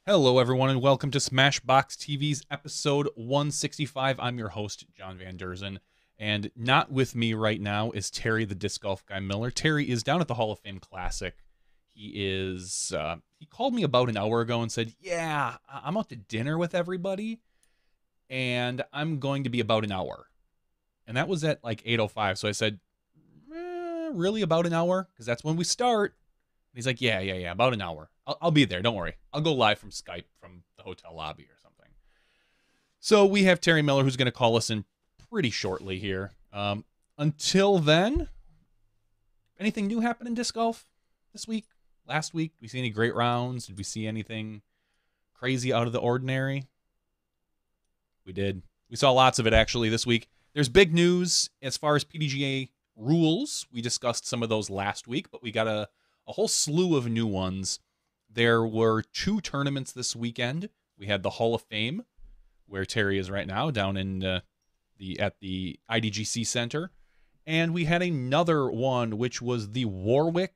Hello, everyone, and welcome to SmashBoxxTV's episode 165. I'm your host, John Van Derzen, and not with me right now is Terry, the disc golf guy Miller. Terry is down at the Hall of Fame Classic. He called me about an hour ago and said, yeah, I'm out to dinner with everybody, and I'm going to be about an hour. And that was at like 8:05, so I said, really about an hour? Because that's when we start. And he's like, yeah, about an hour. I'll be there. Don't worry. I'll go live from Skype from the hotel lobby or something. So we have Terry Miller who's going to call us in pretty shortly here. Until then, anything new happen in disc golf this week? Last week? Did we see any great rounds? Did we see anything crazy out of the ordinary? We did. We saw lots of it actually this week. There's big news as far as PDGA rules. We discussed some of those last week, but we got a whole slew of new ones. There were two tournaments this weekend. We had the Hall of Fame, where Terry is right now, down in at the IDGC Center. And we had another one, which was the Warwick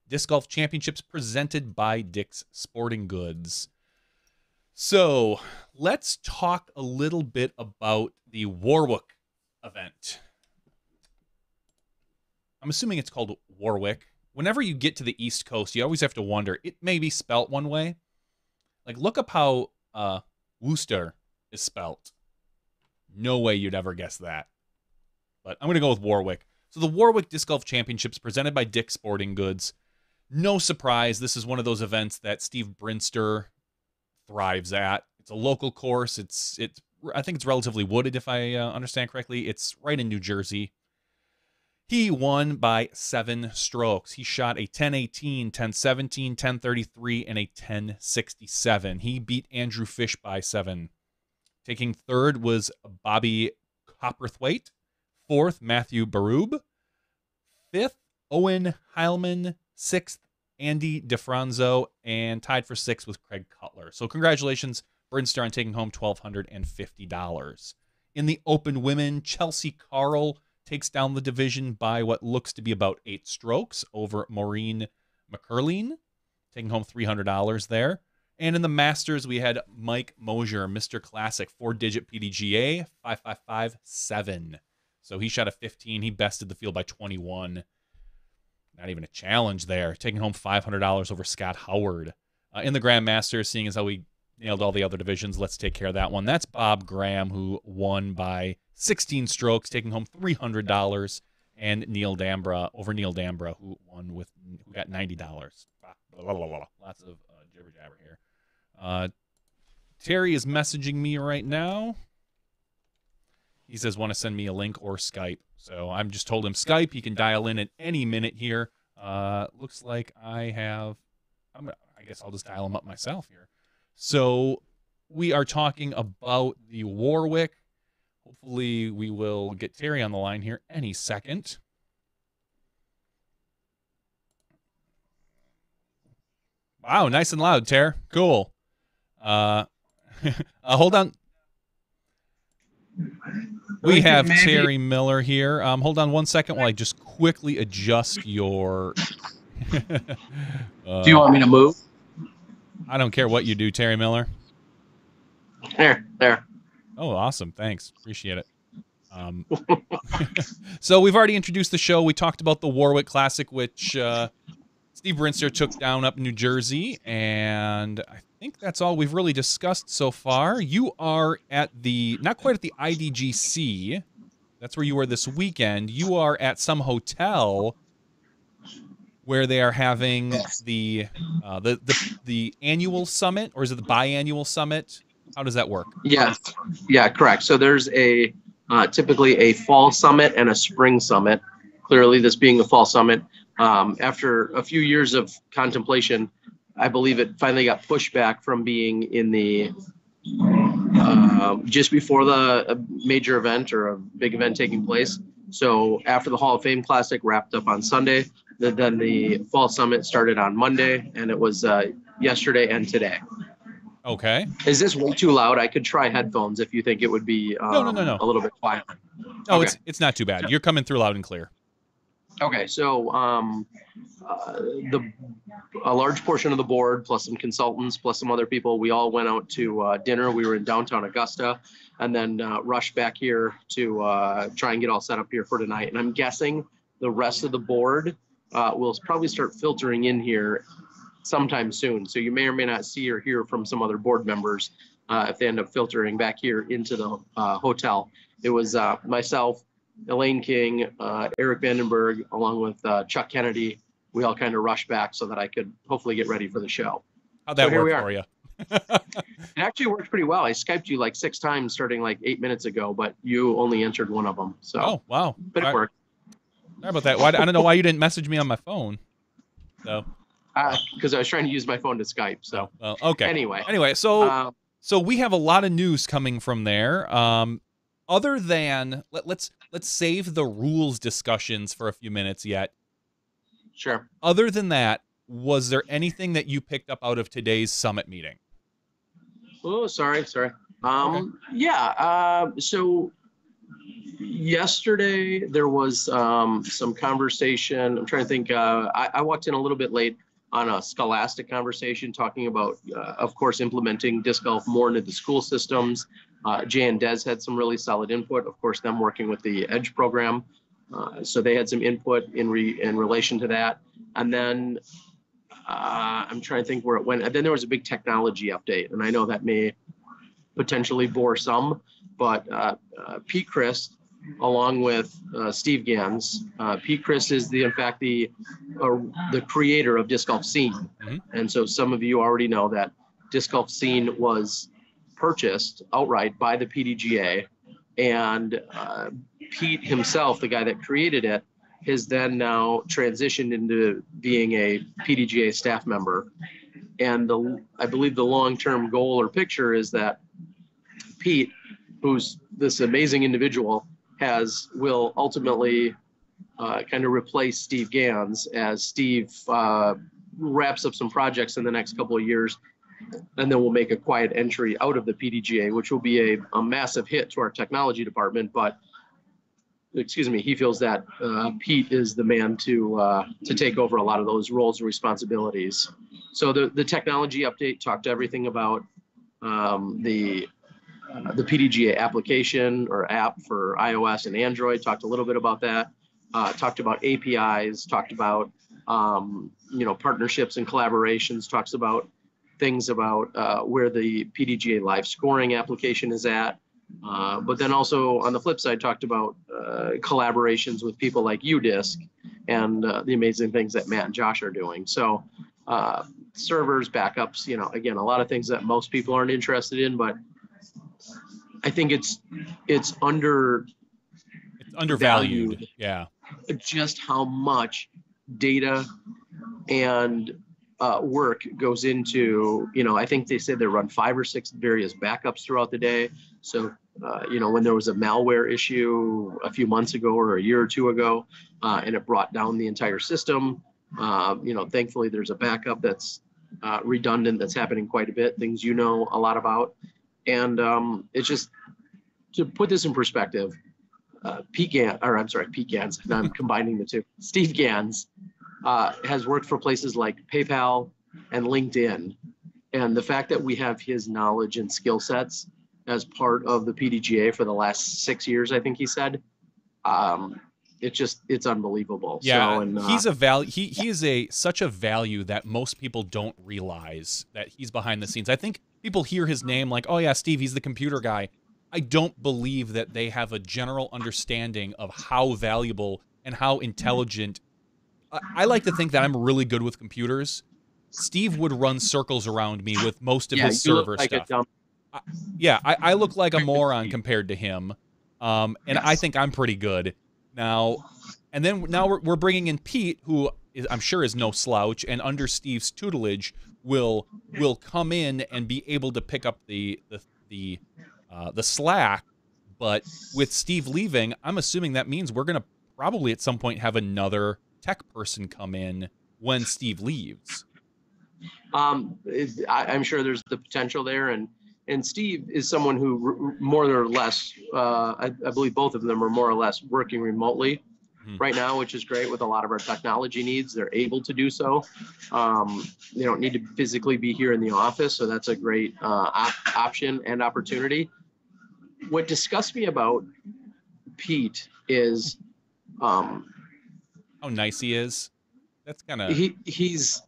Disc Golf Championships presented by Dick's Sporting Goods. So let's talk a little bit about the Warwick event. I'm assuming it's called Warwick. Whenever you get to the East Coast, you always have to wonder, it may be spelt one way. Like, look up how Worcester is spelt. No way you'd ever guess that. But I'm going to go with Warwick. So the Warwick Disc Golf Championships presented by Dick's Sporting Goods. No surprise, this is one of those events that Steve Brinster thrives at. It's a local course. I think it's relatively wooded, if I understand correctly. It's right in New Jersey. He won by 7 strokes. He shot a 1018, 1017, 1033, and a 1067. He beat Andrew Fish by 7. Taking third was Bobby Copperthwaite. Fourth, Matthew Barub. Fifth, Owen Heilman. Sixth, Andy DeFranzo. And tied for sixth was Craig Cutler. So congratulations, Brinster, on taking home $1,250. In the Open Women, Chelsea Carl takes down the division by what looks to be about 8 strokes over Maureen McCurleen, taking home $300 there. And in the Masters, we had Mike Mosier, Mr. Classic, 4-digit PDGA, 5557. So he shot a 15. He bested the field by 21. Not even a challenge there, taking home $500 over Scott Howard. In the Grand Masters, seeing as how we nailed all the other divisions, let's take care of that one. That's Bob Graham, who won by 16 strokes, taking home $300, and Neil Dambra, who got $90. Lots of jibber jabber here. Terry is messaging me right now. He says, want to send me a link or Skype. So I'm just told him Skype. He can dial in at any minute here. Looks like I guess I'll just dial him up myself here. So we are talking about the Warwick. Hopefully we will get Terry on the line here any second. Wow, nice and loud, Ter. Cool. Hold on. We have Terry Miller here. Hold on one second while I just quickly adjust your... Do you want me to move? I don't care what you do, Terry Miller. There. Oh, awesome. Thanks. Appreciate it. So we've already introduced the show. We talked about the Warwick Classic, which Steve Brinster took down up in New Jersey. And I think that's all we've really discussed so far. You are at not quite at the IDGC. That's where you were this weekend. You are at some hotel where they are having the annual summit, or is it the biannual summit? How does that work? Yes. Yeah, correct. So there's typically a fall summit and a spring summit. Clearly, this being a fall summit, after a few years of contemplation, I believe it finally got pushed back from being in the just before the major event or a big event taking place. So after the Hall of Fame Classic wrapped up on Sunday, then the fall summit started on Monday, and it was yesterday and today. Okay. Is this way too loud? I could try headphones if you think it would be no. a little bit quieter. No, Okay. it's not too bad. You're coming through loud and clear. Okay, so the a large portion of the board, plus some consultants, plus some other people, we all went out to dinner. We were in downtown Augusta, and then rushed back here to try and get all set up here for tonight. And I'm guessing the rest of the board will probably start filtering in here sometime soon. So you may or may not see or hear from some other board members if they end up filtering back here into the hotel. It was myself, Elaine King, Eric Vandenberg, along with Chuck Kennedy. We all kind of rushed back so that I could hopefully get ready for the show. How'd that work for you? It actually worked pretty well. I Skyped you like 6 times starting like 8 minutes ago, but you only answered one of them. So, oh, wow. But it worked. Sorry about that. I don't know why you didn't message me on my phone. So, because I was trying to use my phone to Skype. So, okay. Anyway, so we have a lot of news coming from there. Other than let's save the rules discussions for a few minutes yet. Sure. Other than that, was there anything that you picked up out of today's summit meeting? Oh, sorry. Okay. Yeah. So yesterday there was some conversation. I'm trying to think. I walked in a little bit late on a scholastic conversation talking about, of course, implementing disc golf more into the school systems. Jay and Des had some really solid input. Of course, them working with the EDGE program. So they had some input in relation to that. And then I'm trying to think where it went. And then there was a big technology update. And I know that may potentially bore some, but Pete Christ, along with Steve Gans. Pete Christ is in fact the creator of Disc Golf Scene. Mm-hmm. And so some of you already know that Disc Golf Scene was purchased outright by the PDGA, and Pete himself, the guy that created it, has then now transitioned into being a PDGA staff member. And I believe the long-term goal or picture is that Pete, who's this amazing individual, will ultimately kind of replace Steve Gans as Steve wraps up some projects in the next couple of years, and then we'll make a quiet entry out of the PDGA, which will be a massive hit to our technology department. But he feels that Pete is the man to take over a lot of those roles and responsibilities. So the technology update talked everything about the PDGA application or app for iOS and Android. Talked a little bit about that. Talked about APIs. Talked about partnerships and collaborations. Talks about things about where the PDGA live scoring application is at. But then also on the flip side, talked about collaborations with people like UDisc and the amazing things that Matt and Josh are doing. So servers, backups, again, a lot of things that most people aren't interested in, but I think it's undervalued. Yeah. Just how much data and work goes into, I think they said they run 5 or 6 various backups throughout the day. So, when there was a malware issue a few months ago or a year or two ago, and it brought down the entire system, thankfully there's a backup that's redundant, that's happening quite a bit, things a lot about. And it's just, to put this in perspective, Pete Gans, now I'm combining the two. Steve Gans has worked for places like PayPal and LinkedIn. And the fact that we have his knowledge and skill sets as part of the PDGA for the last 6 years, I think he said, it's unbelievable. Yeah, so, and, he's a value. He is such a value that most people don't realize that he's behind the scenes. I think people hear his name like, oh yeah, Steve, he's the computer guy. I don't believe that they have a general understanding of how valuable and how intelligent. I like to think that I'm really good with computers. Steve would run circles around me with most of his server stuff. I look like a moron compared to him. And yes. I think I'm pretty good now. And then now we're bringing in Pete, who I'm sure is no slouch, and under Steve's tutelage will come in and be able to pick up the slack. But with Steve leaving, I'm assuming that means we're going to probably at some point have another tech person come in when Steve leaves. I'm sure there's the potential there, and Steve is someone who more or less, I believe both of them are more or less working remotely. right now, which is great with a lot of our technology needs. They're able to do so. They don't need to physically be here in the office. So that's a great option and opportunity. What disgusts me about Pete is how nice he is. That's kind of he's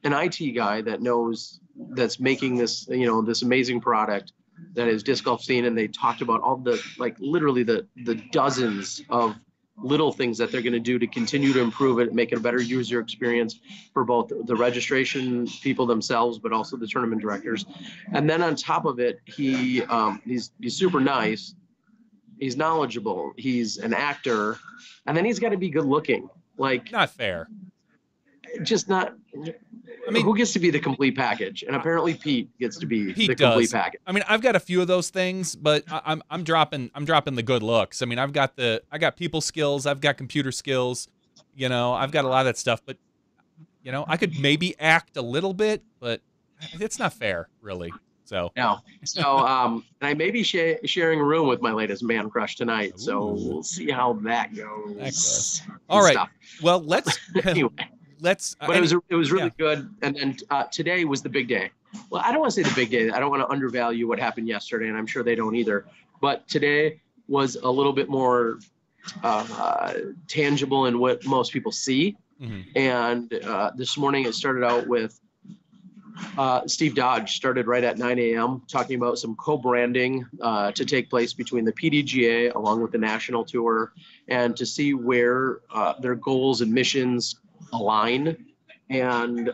an IT guy that's making this, this amazing product that is disc golf scene. And they talked about all the, like, literally the dozens of little things that they're going to do to continue to improve it, make it a better user experience for both the registration people themselves, but also the tournament directors. And then on top of it, he's super nice. He's knowledgeable. He's an actor, and then he's got to be good looking. Like, not fair. Just not. I mean, who gets to be the complete package? And apparently Pete gets to be the complete package. I mean, I've got a few of those things, but I'm dropping the good looks. I mean, I got people skills, I've got computer skills, I've got a lot of that stuff, but I could maybe act a little bit, but it's not fair, really. So no. So and I may be sharing a room with my latest man crush tonight. Ooh. So we'll see how that goes. All right. Well, let's anyway. But it was really good. And then today was the big day. Well, I don't want to say the big day. I don't want to undervalue what happened yesterday, and I'm sure they don't either. But today was a little bit more tangible in what most people see. Mm-hmm. And this morning it started out with Steve Dodge started right at 9 a.m. talking about some co-branding to take place between the PDGA along with the national tour, and to see where their goals and missions align. And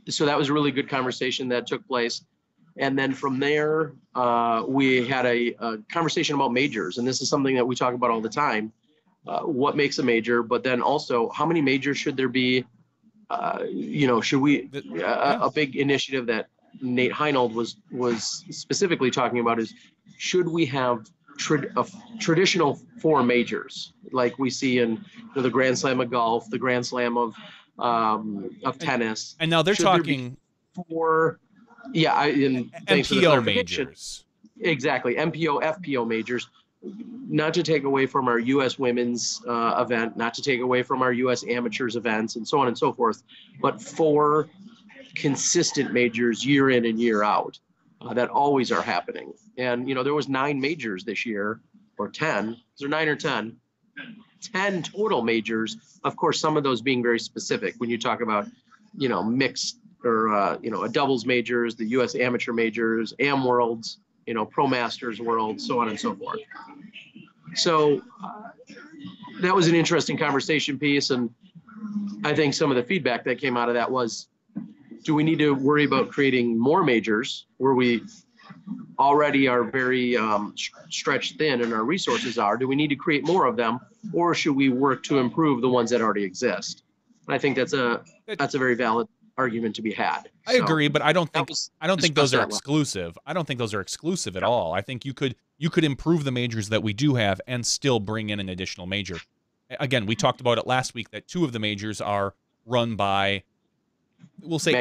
so that was a really good conversation that took place. And then from there, we had a conversation about majors. And this is something that we talk about all the time. What makes a major, but then also how many majors should there be? Should we, a big initiative that Nate Heinold was specifically talking about is, should we have traditional 4 majors like we see in the Grand Slam of golf, the Grand Slam of tennis, and now they're talking 4 MPO majors. Exactly, MPO FPO majors, not to take away from our U.S. women's event, not to take away from our U.S. amateurs events, and so on and so forth, but 4 consistent majors year in and year out that always are happening. And, there was 9 majors this year, or 10. Is there 9 or 10? 10 total majors. Of course, some of those being very specific. When you talk about, mixed or, a doubles majors, the U.S. amateur majors, Am Worlds, Pro Masters World, so on and so forth. So that was an interesting conversation piece. And I think some of the feedback that came out of that was, do we need to worry about creating more majors where we already are very stretched thin and our resources are? Do we need to create more of them, or should we work to improve the ones that already exist? And I think that's a very valid argument to be had. I agree, but I don't think those are exclusive. I don't think those are exclusive at all. I think you could improve the majors that we do have and still bring in an additional major. Again, we talked about it last week that 2 of the majors are run by, we'll say,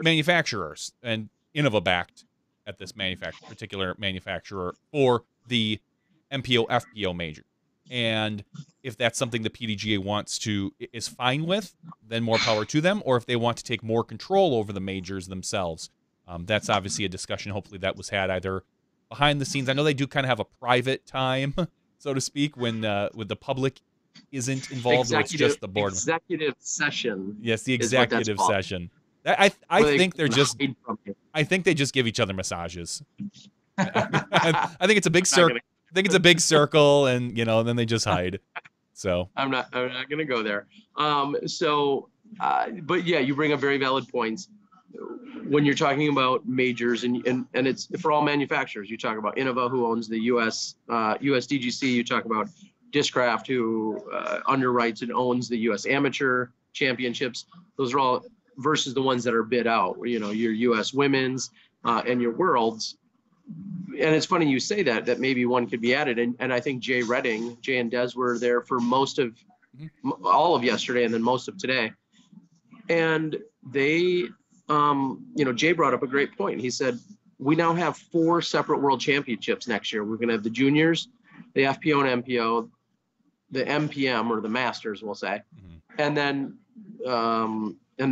manufacturers, and Innova backed at this particular manufacturer for the MPO FPO major. And if that's something the PDGA is fine with, then more power to them. Or if they want to take more control over the majors themselves, that's obviously a discussion. Hopefully that was had either behind the scenes. I know they do kind of have a private time, so to speak, when the public isn't involved, or it's just the board. Executive session. Yes, the executive session. I think they just give each other massages. I think it's a big circle. I think it's a big circle, and then they just hide. So I'm not going to go there. But yeah, you bring up very valid points when you're talking about majors, and it's for all manufacturers. You talk about Innova, who owns the US DGC. You talk about Discraft, who underwrites and owns the US Amateur Championships. Those are all versus the ones that are bid out. Your US Women's and your Worlds. And it's funny you say that maybe one could be added. And I think Jay and Des were there for most of all of yesterday and then most of today. And they, Jay brought up a great point. He said, we now have 4 separate world championships next year. We're going to have the juniors, the FPO and MPO, the MPM, or the Masters, we'll say, Mhm. and then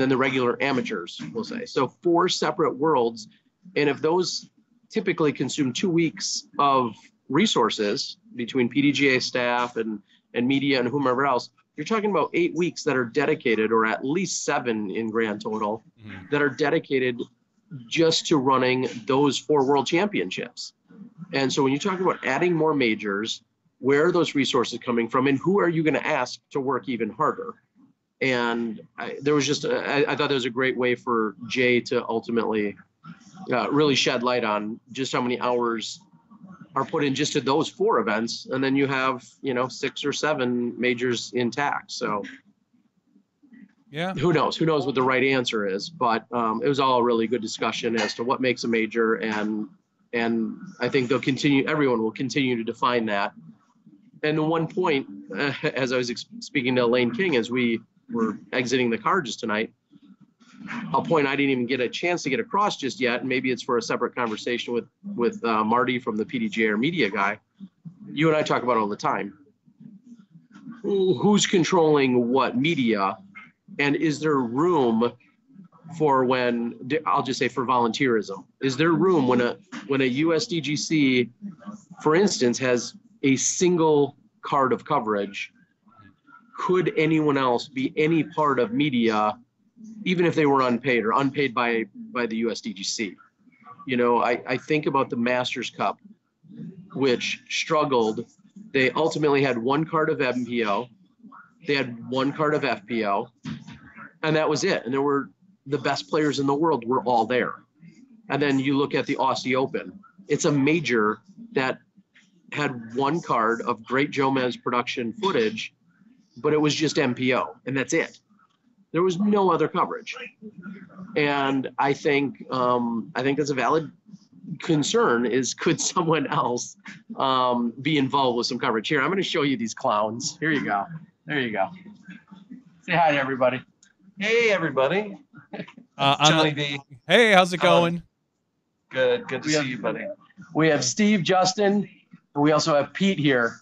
the regular amateurs, we'll say. So 4 separate worlds, and if those typically consume 2 weeks of resources between PDGA staff and media and whomever else, you're talking about 8 weeks that are dedicated, or at least 7 in grand total, that are dedicated just to running those 4 world championships. And so when you talk about adding more majors, where are those resources coming from, and who are you going to ask to work even harder? And I thought that was a great way for Jay to ultimately really shed light on just how many hours are put in just to those 4 events. And then you have, 6 or 7 majors intact. So Yeah. who knows what the right answer is, but it was all a really good discussion as to what makes a major. And I think everyone will continue to define that. And the one point, as I was speaking to Elaine King, as we were exiting the car just tonight, a point I didn't even get a chance to get across just yet, and maybe it's for a separate conversation with Marty from the PDGA or media guy. You and I talk about it all the time. Who's controlling what media, and is there room for I'll just say for volunteerism? Is there room when a USDGC, for instance, has a single card of coverage? Could anyone else be any part of media, even if they were unpaid by the USDGC? I think about the Masters Cup, which struggled. They ultimately had 1 card of MPO, they had 1 card of FPO, and that was it. And the best players in the world were all there. And then you look at the Aussie Open. It's a major that had 1 card of great Jomez production footage, but it was just MPO, and that's it. There was no other coverage. And I think that's a valid concern, is could someone else be involved with some coverage? Here, I'm going to show you these clowns. Here you go. There you go. Say hi to everybody. Hey, everybody. Johnny D. Hey, how's it going? Good to see you, buddy. We have Steve, Justin, and we also have Pete here.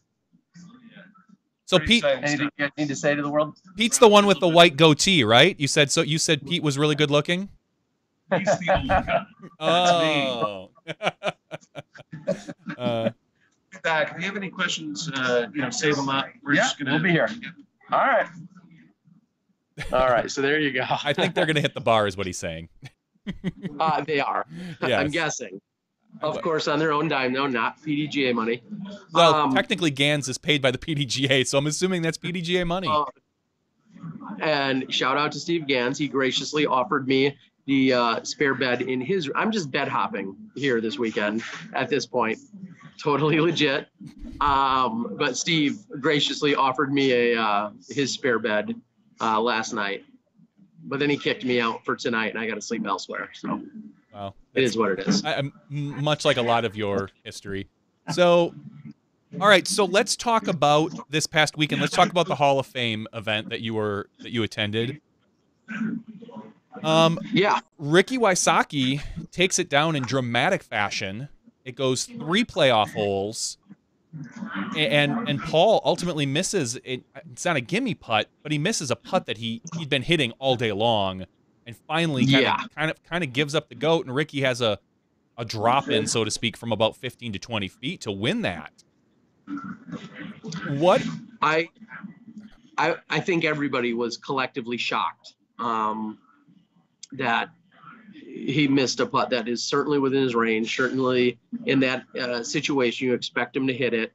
So Pretty Pete, Anything you need to say to the world? Pete's the one with the white goatee, right? You said Pete was really good looking? He's the old guy. Oh. Zach, if you have any questions, save them up. We'll be here. All right. All right, so there you go. I think they're going to hit the bar is what he's saying. They are. Yes. I'm guessing. Of course, on their own dime, though, not PDGA money. Well, technically, Gans is paid by the PDGA, so I'm assuming that's PDGA money. And shout out to Steve Gans. He graciously offered me the spare bed in his. I'm just bed hopping here this weekend at this point. Totally legit. But Steve graciously offered me his spare bed last night. But then he kicked me out for tonight, and I got to sleep elsewhere. So. Wow. It is what it is. I'm much like a lot of your history. So, all right. So let's talk about this past weekend. Let's talk about the Hall of Fame event that you attended. Yeah. Ricky Wysocki takes it down in dramatic fashion. It goes 3 playoff holes, and Paul ultimately misses it. It's not a gimme putt, but he misses a putt that he'd been hitting all day long. And finally, kind of gives up the goat, and Ricky has a drop in, so to speak, from about 15 to 20 feet to win that. What I think everybody was collectively shocked that he missed a putt that is certainly within his range. Certainly in that situation, you expect him to hit it.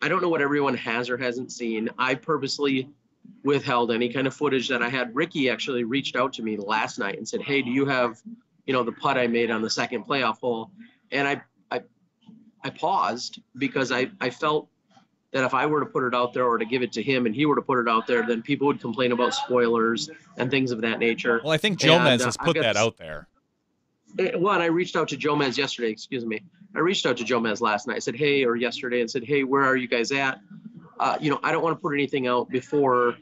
I don't know what everyone has or hasn't seen. I purposely withheld any kind of footage that I had. Ricky actually reached out to me last night and said, "Hey, do you have, the putt I made on the second playoff hole?" And I paused because I felt that if I were to put it out there or to give it to him and he were to put it out there, then people would complain about spoilers and things of that nature. Well, I think Jomez has put that out there. Well, and I reached out to Jomez yesterday, I reached out to Jomez last night. I said, "Hey," or yesterday, and said, "Hey, where are you guys at? I don't want to put anything out before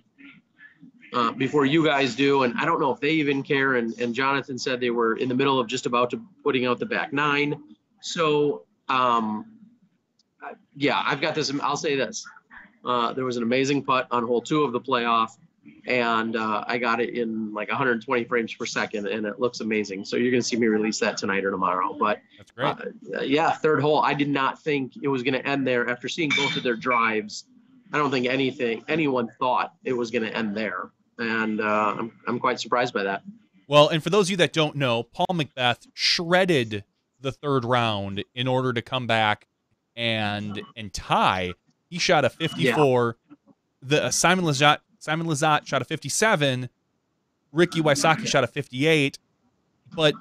you guys do." And I don't know if they even care. And Jonathan said they were in the middle of just about to putting out the back 9. So, I've got this. I'll say this. There was an amazing putt on hole 2 of the playoff, and I got it in like 120 frames per second, and it looks amazing. So you're going to see me release that tonight or tomorrow. But That's great. Yeah, third hole. I did not think it was going to end there after seeing both of their drives. I don't think anyone thought it was going to end there, and I'm quite surprised by that. Well, and for those of you that don't know, Paul McBeth shredded the third round in order to come back and tie. He shot a 54. Yeah. The Simon Lizotte shot a 57. Ricky Wysocki shot a 58. But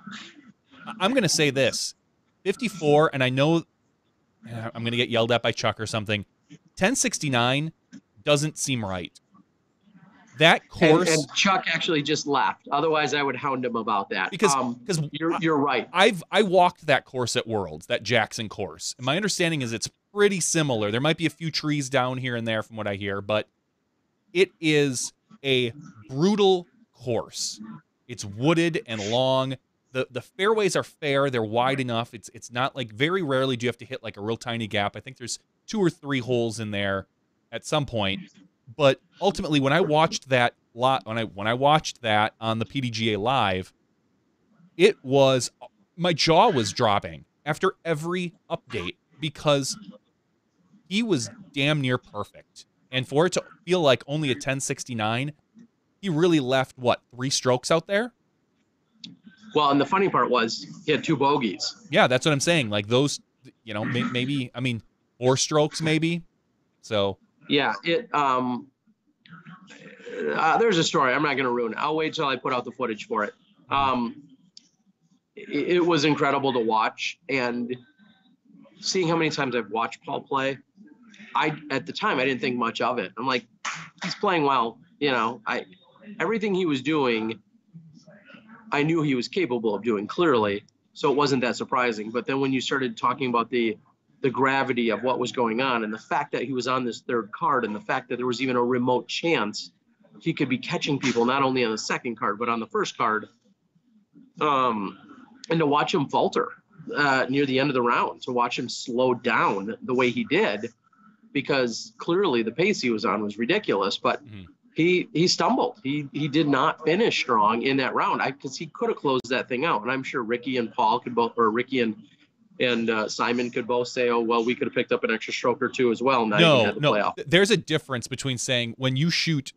I'm going to say this. 54, and I know I'm going to get yelled at by Chuck or something. 1069 doesn't seem right. That course, and Chuck actually just laughed. Otherwise, I would hound him about that. Because you're right. I walked that course at Worlds, that Jackson course. And my understanding is it's pretty similar. There might be a few trees down here and there from what I hear, but it is a brutal course. It's wooded and long. The fairways are fair. They're wide enough. It's not like, very rarely do you have to hit like a real tiny gap. I think there's 2 or 3 holes in there at some point. But ultimately, when I watched that when I watched that on the PDGA Live, my jaw was dropping after every update because he was damn near perfect. And for it to feel like only a 1069, he really left, 3 strokes out there? Well, and the funny part was he had 2 bogeys. Yeah, that's what I'm saying. Like those, maybe, 4 strokes maybe. So yeah, there's a story. I'm not going to ruin it. I'll wait till I put out the footage for it. It was incredible to watch, and seeing how many times I've watched Paul play. At the time I didn't think much of it. I'm like, he's playing well. Everything he was doing, I knew he was capable of doing clearly. So it wasn't that surprising. But then when you started talking about the gravity of what was going on and the fact that he was on this third card and the fact that there was even a remote chance he could be catching people not only on the second card but on the first card, and to watch him falter near the end of the round, to watch him slow down the way he did, because clearly the pace he was on was ridiculous, but he stumbled. He did not finish strong in that round, because he could have closed that thing out. And I'm sure Ricky and Paul could both, or Ricky and Simon could both say, oh, well, we could have picked up an extra stroke or 2 as well. No. There's a difference between saying when you shoot,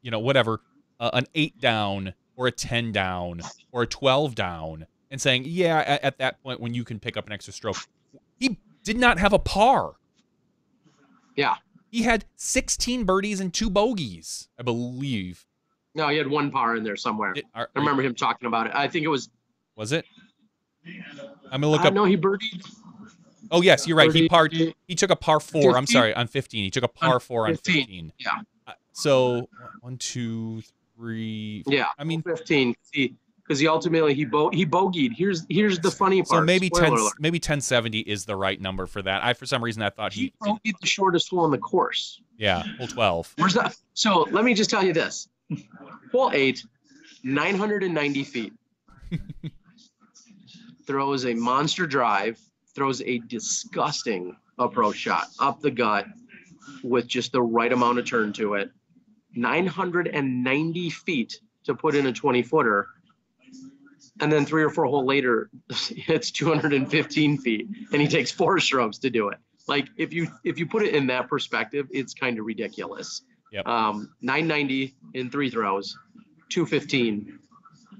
whatever, an 8 down or a 10 down or a 12 down, and saying, yeah, at that point when you can pick up an extra stroke. He did not have a par. Yeah. He had 16 birdies and 2 bogeys, I believe. No, he had 1 par in there somewhere. I remember him talking about it. I think it was. Was it? I'm gonna look up. No, he birdied. Oh yes, you're right. He took a par 4. 15? I'm sorry, on 15. He took a par 4 on 15. Yeah. So 1, 2, 3. Yeah. 15. Because he ultimately he bogeyed. Here's the funny part. So maybe 1070 is the right number for that. For some reason I thought he bogeyed the shortest hole on the course. Yeah, hole 12. Where's that? So let me just tell you this: hole 8, 990 feet. Throws a monster drive, throws a disgusting approach shot up the gut with just the right amount of turn to it. 990 feet to put in a 20-footer. And then 3 or 4 holes later, it's 215 feet, and he takes 4 strokes to do it. Like, if you put it in that perspective, it's kind of ridiculous. Yep. 990 in 3 throws, 215.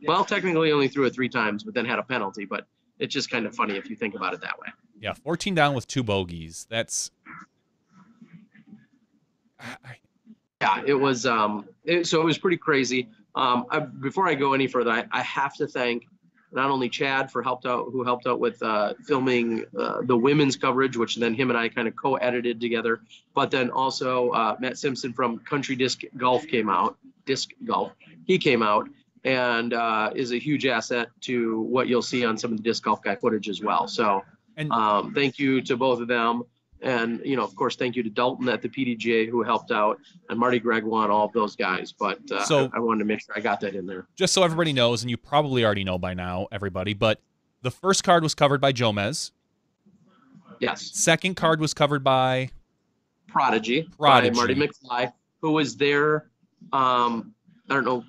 Well, technically only threw it 3 times, but then had a penalty. But it's just kind of funny if you think about it that way. Yeah, 14 down with 2 bogeys. That's. Yeah, it was. So it was pretty crazy. Before I go any further, I have to thank not only Chad who helped out with filming the women's coverage, which then him and I kind of co-edited together, but then also Matt Simpson from Country Disc Golf came out. He came out and is a huge asset to what you'll see on some of the Disc Golf Guy footage as well. So thank you to both of them. And, of course, thank you to Dalton at the PDGA who helped out, and Marty Gregoire and all of those guys. But I wanted to make sure I got that in there. Just so everybody knows, and you probably already know by now, everybody, but the first card was covered by Jomez. Yes. Second card was covered by Prodigy by Marty McFly, who was there. I don't know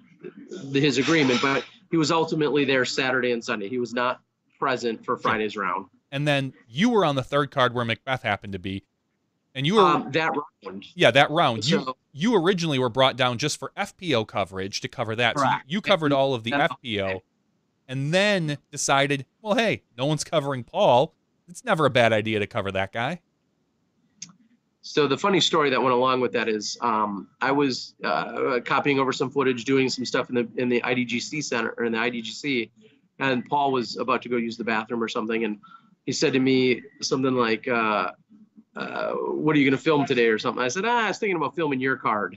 his agreement, but he was ultimately there Saturday and Sunday. He was not present for Friday's round. And then you were on the third card where Macbeth happened to be. And you were that round. Yeah, that round. So, you originally were brought down just for FPO coverage to cover that. Correct. So you covered all of the FPO and then decided, well, hey, no one's covering Paul. It's never a bad idea to cover that guy. So the funny story that went along with that is I was copying over some footage, doing some stuff in the IDGC center, or in the IDGC, and Paul was about to go use the bathroom or something, and he said to me something like, what are you going to film today or something? I said, I was thinking about filming your card.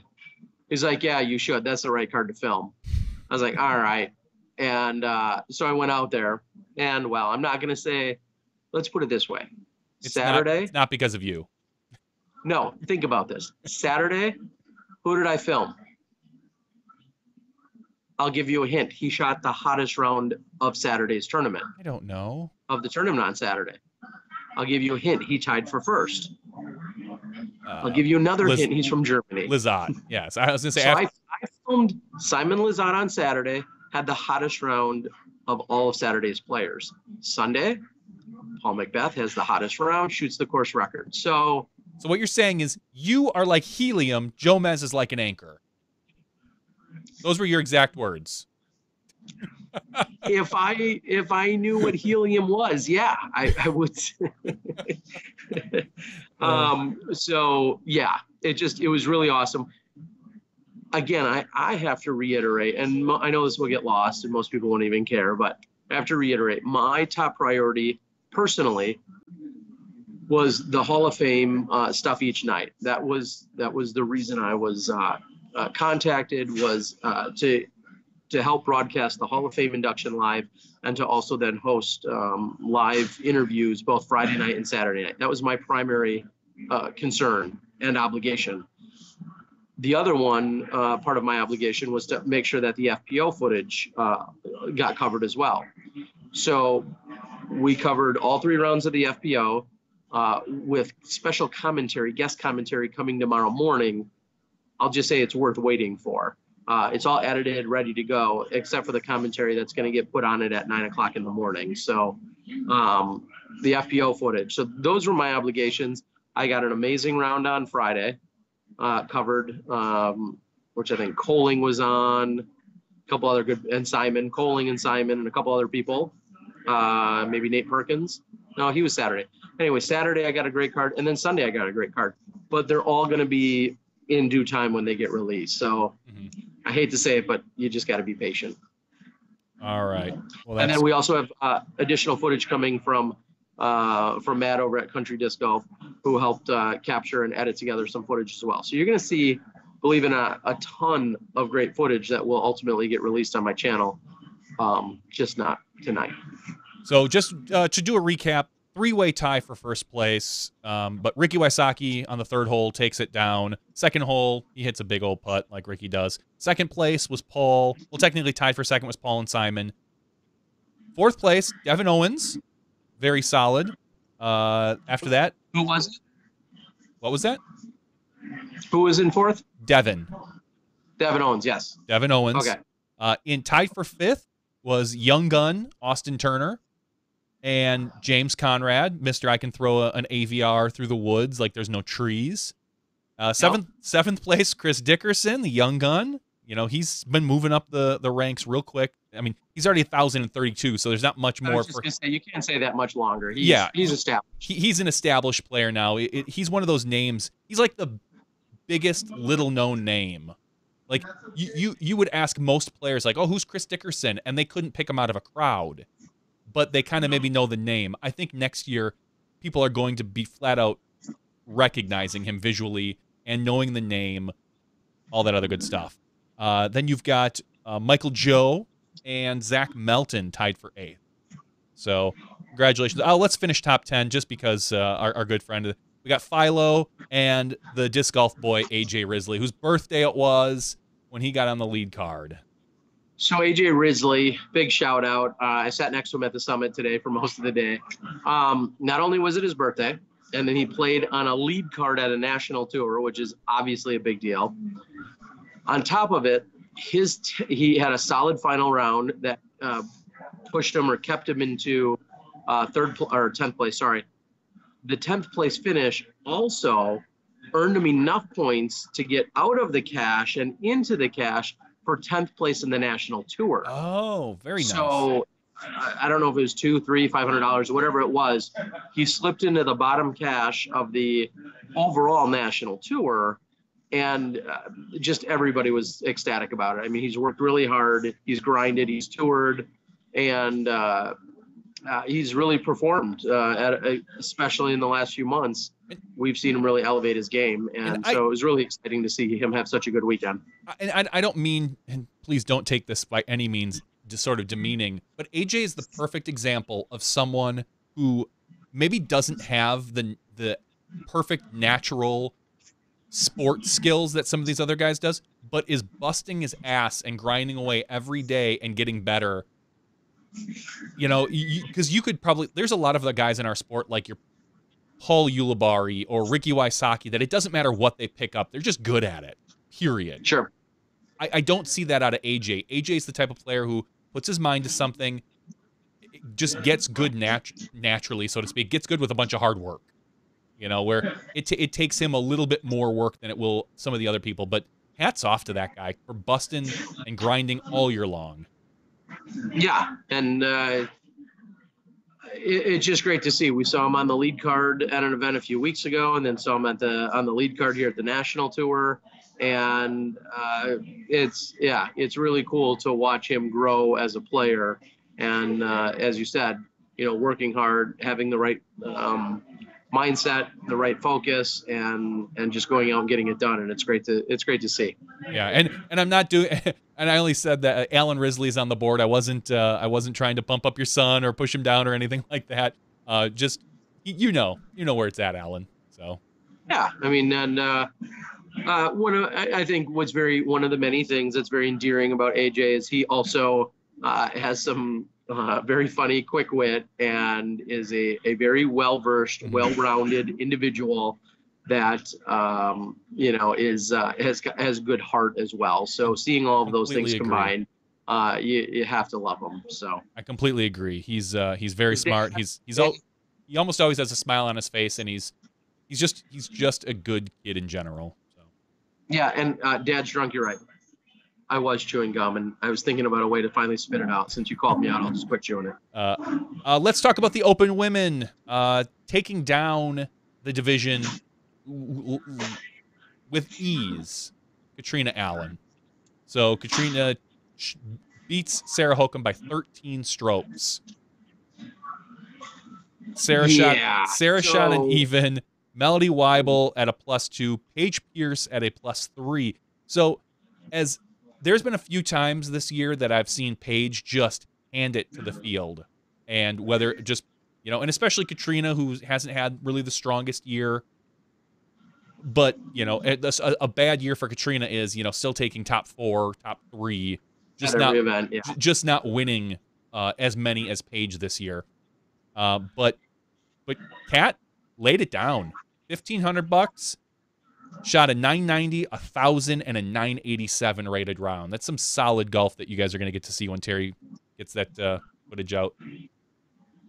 He's like, yeah, you should. That's the right card to film. I was like, all right. And so I went out there, and well, I'm not going to say, let's put it this way. Saturday. It's not because of you. No, think about this. Saturday, who did I film? I'll give you a hint. He shot the hottest round of Saturday's tournament. I don't know. Of the tournament on Saturday. I'll give you a hint. He tied for first. I'll give you another hint. He's from Germany. Lizotte. Yes. I was going to say. So I filmed Simon Lizotte on Saturday, had the hottest round of all of Saturday's players. Sunday, Paul Macbeth has the hottest round, shoots the course record. So what you're saying is you are like helium, Joe Mez is like an anchor. Those were your exact words. If I knew what helium was, yeah, I would. So yeah, it was really awesome. Again, I have to reiterate, and I know this will get lost and most people won't even care, but I have to reiterate, my top priority personally was the Hall of Fame stuff each night. That was the reason I was contacted, was to help broadcast the Hall of Fame induction live, and to also then host live interviews both Friday night and Saturday night. That was my primary concern and obligation. The other one, part of my obligation, was to make sure that the FPO footage got covered as well. So we covered all 3 rounds of the FPO with special commentary, guest commentary coming tomorrow morning. I'll just say it's worth waiting for. It's all edited, ready to go, except for the commentary that's going to get put on it at 9 o'clock in the morning. So the FPO footage. So those were my obligations. I got an amazing round on Friday, covered, which I think Coling was on, a couple other good, and Simon, Coling and Simon, and a couple other people, maybe Nate Perkins. No, he was Saturday. Anyway, Saturday I got a great card, and then Sunday I got a great card. But they're all going to be in due time when they get released. So I hate to say it, but you just got to be patient. All right. Well, and then we also have additional footage coming from Matt over at Country Disc Golf, who helped capture and edit together some footage as well. So you're going to see, believe in a ton of great footage that will ultimately get released on my channel, just not tonight. So just to do a recap, 3-way tie for first place, but Ricky Wysocki on the 3rd hole takes it down. 2nd hole, he hits a big old putt like Ricky does. 2nd place was Paul. Well, technically tied for 2nd was Paul and Simon. 4th place, Devin Owens. Very solid. After that. Who was it? What was that? Who was in 4th? Devin Owens, yes. Devin Owens. Okay. In tied for 5th was Young Gun, Austin Turner. And James Conrad, Mr. I can throw an AVR through the woods like there's no trees. Seventh place, Chris Dickerson, the young gun. You know, he's been moving up the ranks real quick. I mean, he's already 1,032, so there's not much more. I was just gonna say, you can't say that much longer. He's established. He's an established player now. He's one of those names. He's like the biggest little-known name. Like, you would ask most players, like, oh, who's Chris Dickerson? And they couldn't pick him out of a crowd. But they kind of maybe know the name. I think next year people are going to be flat out recognizing him visually and knowing the name, all that other good stuff. Then you've got Michael Joe and Zach Melton tied for 8th. So congratulations. Let's finish top 10 just because our good friend, we got Philo and the disc golf boy, AJ Risley, whose birthday it was when he got on the lead card. So AJ Risley, big shout out. I sat next to him at the summit today for most of the day. Not only was it his birthday, and then he played on a lead card at a national tour, which is obviously a big deal. On top of it, he had a solid final round that pushed him or kept him into 10th place. Sorry, the 10th place finish also earned him enough points to get out of the cash and into the cash for 10th place in the national tour. Oh, very nice. So I don't know if it was $200, $300, $500, whatever it was. He slipped into the bottom cash of the overall national tour, and just everybody was ecstatic about it. I mean, he's worked really hard. He's grinded. He's toured, and he's really performed, especially in the last few months. We've seen him really elevate his game, and so it was really exciting to see him have such a good weekend. And I don't mean, and please don't take this by any means just sort of demeaning, but AJ is the perfect example of someone who maybe doesn't have the perfect natural sport skills that some of these other guys does, but is busting his ass and grinding away every day and getting better. You know, because you could probably, there's a lot of the guys in our sport like your Paul Ulibarri or Ricky Wysocki that it doesn't matter what they pick up, they're just good at it, period. Sure. I don't see that out of AJ. AJ's the type of player who puts his mind to something, just gets good naturally, so to speak, gets good with a bunch of hard work. You know, where it takes him a little bit more work than it will some of the other people. But hats off to that guy for busting and grinding all year long. Yeah, and it's just great to see. We saw him on the lead card at an event a few weeks ago, and then saw him on the lead card here at the national tour. And it's really cool to watch him grow as a player. And as you said, you know, working hard, having the right mindset, the right focus, and just going out and getting it done. And it's great to see. Yeah, and I'm not doing. And I only said that Alan Risley's on the board. I wasn't trying to pump up your son or push him down or anything like that. Just you know where it's at, Alan. So yeah, I mean, and I think what's one of the many things that's very endearing about AJ is he also has some very funny, quick wit, and is a very well-versed, well-rounded individual that you know has good heart as well. So seeing all of those things combined, you have to love him. So I completely agree. He's very smart. He almost always has a smile on his face, and he's just a good kid in general. So yeah, and Dad's drunk. You're right. I was chewing gum, and I was thinking about a way to finally spit it out. Since you called me out, I'll just quit chewing it. Let's talk about the Open Women taking down the division with ease. Katrina Allen. So Katrina beats Sarah Hokum by 13 strokes. Sarah shot an even. Melody Weibel at a +2. Paige Pierce at a +3. So as there's been a few times this year that I've seen Paige just hand it to the field. And whether just, you know, and especially Katrina, who hasn't had really the strongest year. But, you know, a bad year for Katrina is, you know, still taking top 4, top 3, just not winning as many as Paige this year. But Kat laid it down. $1,500, shot a 990, 1,000, and a 987 rated round. That's some solid golf that you guys are going to get to see when Terry gets that footage out.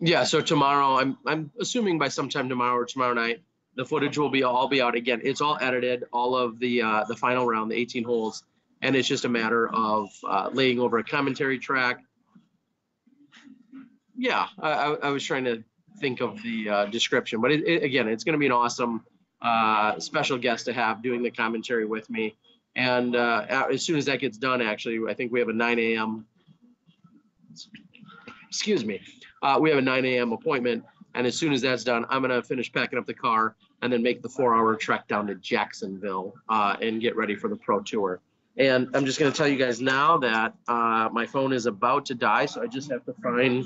Yeah, so tomorrow, I'm assuming by sometime tomorrow or tomorrow night, the footage will all be out again. It's all edited, all of the final round, the 18 holes, and it's just a matter of laying over a commentary track. Yeah, I was trying to think of the description, but again, it's going to be an awesome special guest to have doing the commentary with me. And as soon as that gets done, actually, I think we have a 9 a.m. Excuse me. We have a 9 a.m. appointment. And as soon as that's done, I'm going to finish packing up the car and then make the 4-hour trek down to Jacksonville and get ready for the Pro Tour. And I'm just going to tell you guys now that my phone is about to die, so I just have to find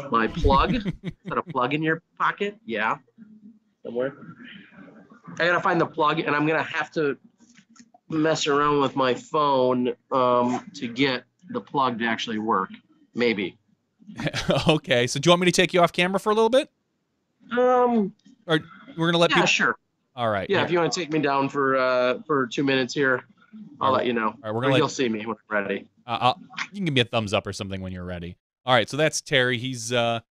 my plug. Is that a plug in your pocket? Yeah. Somewhere. I got to find the plug, and I'm going to have to mess around with my phone to get the plug to actually work. Maybe. Okay. So do you want me to take you off camera for a little bit? Well, We're gonna let Yeah, people. sure. All right. Yeah, Here. if you want to take me down for 2 minutes here, I'll let you know. All right, we're Or gonna you'll let. see me when I'm ready. You can give me a thumbs up or something when you're ready. All right. So that's Terry. He's going